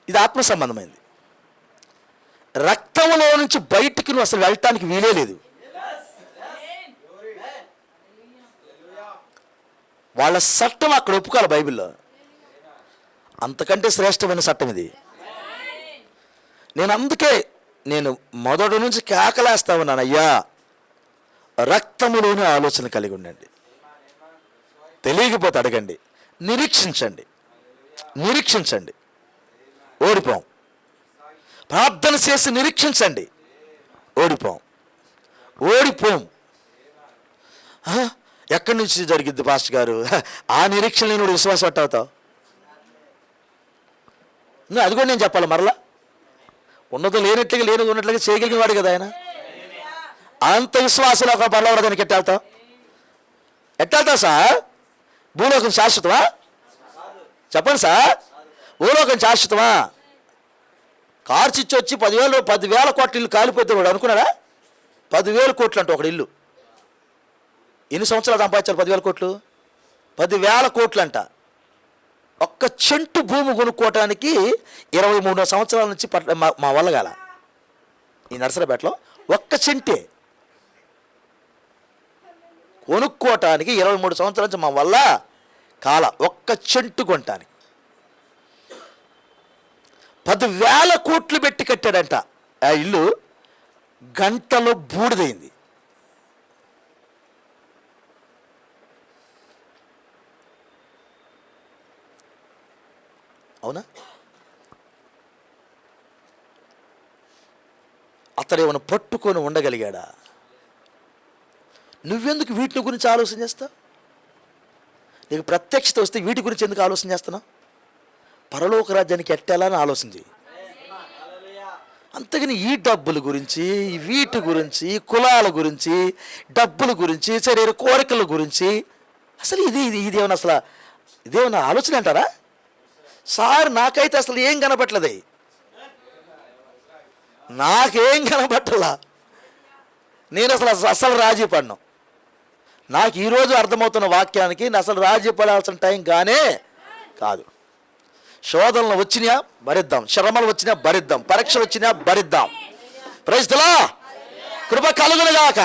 ఇది ఆత్మ సంబంధమైంది. రక్తంలో నుంచి బయటికి నువ్వు అసలు వెళ్ళటానికి వీలే లేదు. వాళ్ళ చట్టం అక్కడ ఒప్పుకోవాలి బైబిల్లో. అంతకంటే శ్రేష్టమైన చట్టం ఇది. అందుకే నేను మొదటి నుంచి కేకలేస్తా ఉన్నాను, అయ్యా రక్తములోనే ఆలోచన కలిగి ఉండండి. తెలియకపోతే అడగండి, నిరీక్షించండి. ఓడిపోం. ప్రార్థన చేసి నిరీక్షించండి. ఓడిపోం. ఎక్కడి నుంచి జరిగిద్ది పాస్టర్ గారు? ఆ నిరీక్షణ నేను విశ్వాసం అవుతావు. అది కూడా నేను చెప్పాలి మరలా. ఉన్నది లేనట్లుగా లేనిది ఉన్నట్లుగా చేయగలిగిన వాడు కదా ఆయన. అంత విశ్వాసం ఒక పర్లవడదానికి ఎట్టాళ్తావు సార్? భూలోకం శాశ్వతమా? చెప్పండి సార్, భూలోకం శాశ్వతమా? కార్చిచ్చి వచ్చి 10,000 కోట్ల ఇల్లు కాలిపోతే వాడు అనుకున్నాడా? 10,000 కోట్లు అంట ఒకటి ఇల్లు. ఎన్ని సంవత్సరాలు సంపాదించారు 10,000 కోట్లు? 10,000 కోట్లు అంట. ఒక్క చెంటు భూమి కొనుక్కోవటానికి 23 సంవత్సరాల నుంచి మా వల్ల కాల. ఈ నర్సరాపేటలో ఒక్క చెంటే కొనుక్కోవటానికి 23 సంవత్సరాల నుంచి మా వల్ల కాల. ఒక్క చెంటు కొనటానికి 10,000 కోట్లు పెట్టి కట్టాడంట. ఆ ఇల్లు గంటలో బూడిదైంది. అవునా? అతడు ఏమైనా పట్టుకొని ఉండగలిగాడా? నువ్వెందుకు వీటి గురించి ఆలోచన చేస్తావు? నీకు ప్రత్యక్షత వస్తే వీటి గురించి ఎందుకు ఆలోచన చేస్తున్నావు? పరలోక రాజ్యానికి ఎట్టాలని ఆలోచన చేయి. అంతేగాని ఈ డబ్బుల గురించి, వీటి గురించి, కులాల గురించి, డబ్బుల గురించి, శరీర కోరికల గురించి అసలు ఇదేమన్నా అసలు ఇదేమన్నా ఆలోచన అంటారా? సార్ నాకైతే అసలు ఏం కనపట్లేదు. నాకేం కనపట్టలా. నేను అసలు రాజీ పడను. నాకు ఈరోజు అర్థమవుతున్న వాక్యానికి నేను అసలు రాజీ పడాల్సిన టైం కానే కాదు. శోధనలు వచ్చినా భరిద్దాం, శ్రమలు వచ్చినా భరిద్దాం, పరీక్షలు వచ్చినా భరిద్దాం. Praise the lord. కృప కలుగునుగాక.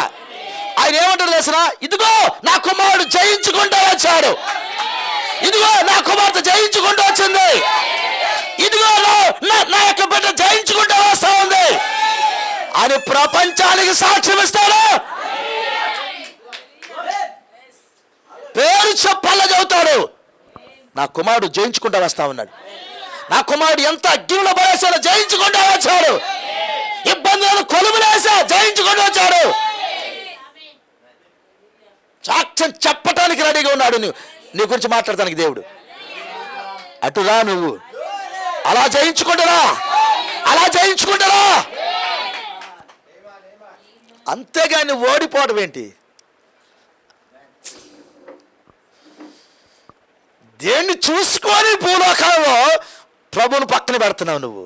ఆయన ఏమంటారు తెలుసా? ఇదిగో నా కుమారుడు జయించుకుంటూ వచ్చాడు. ఇదిగో నా కుమార్తె జయించుకుంటూ వచ్చింది. ఇదిగో నా యొక్క బిడ్డ జయించుకుంటూ వస్తా ఉంది అని ప్రపంచానికి సాక్ష్యం ఇస్తాడు. పేరు చెప్పాల చదువుతాడు. నా కుమారుడు జయించుకుంటూ వస్తా ఉన్నాడు. నా కుమారుడు ఎంత అగ్నిలో పడేసాడో జయించుకుంటూ వచ్చాడు. ఇబ్బందులను కొలుములేసా జయించుకుంటూ వచ్చాడు. సాక్ష్యం చెప్పటానికి రెడీగా ఉన్నాడు. నీ గురించి మాట్లాడటానికి దేవుడు. అటురా, నువ్వు అలా జయించుకుంటారా, అంతేగాని ఓడిపోవడం ఏంటి? దేన్ని చూసుకొని భూలోకంలో ప్రభువును పక్కన పెడుతున్నావు నువ్వు.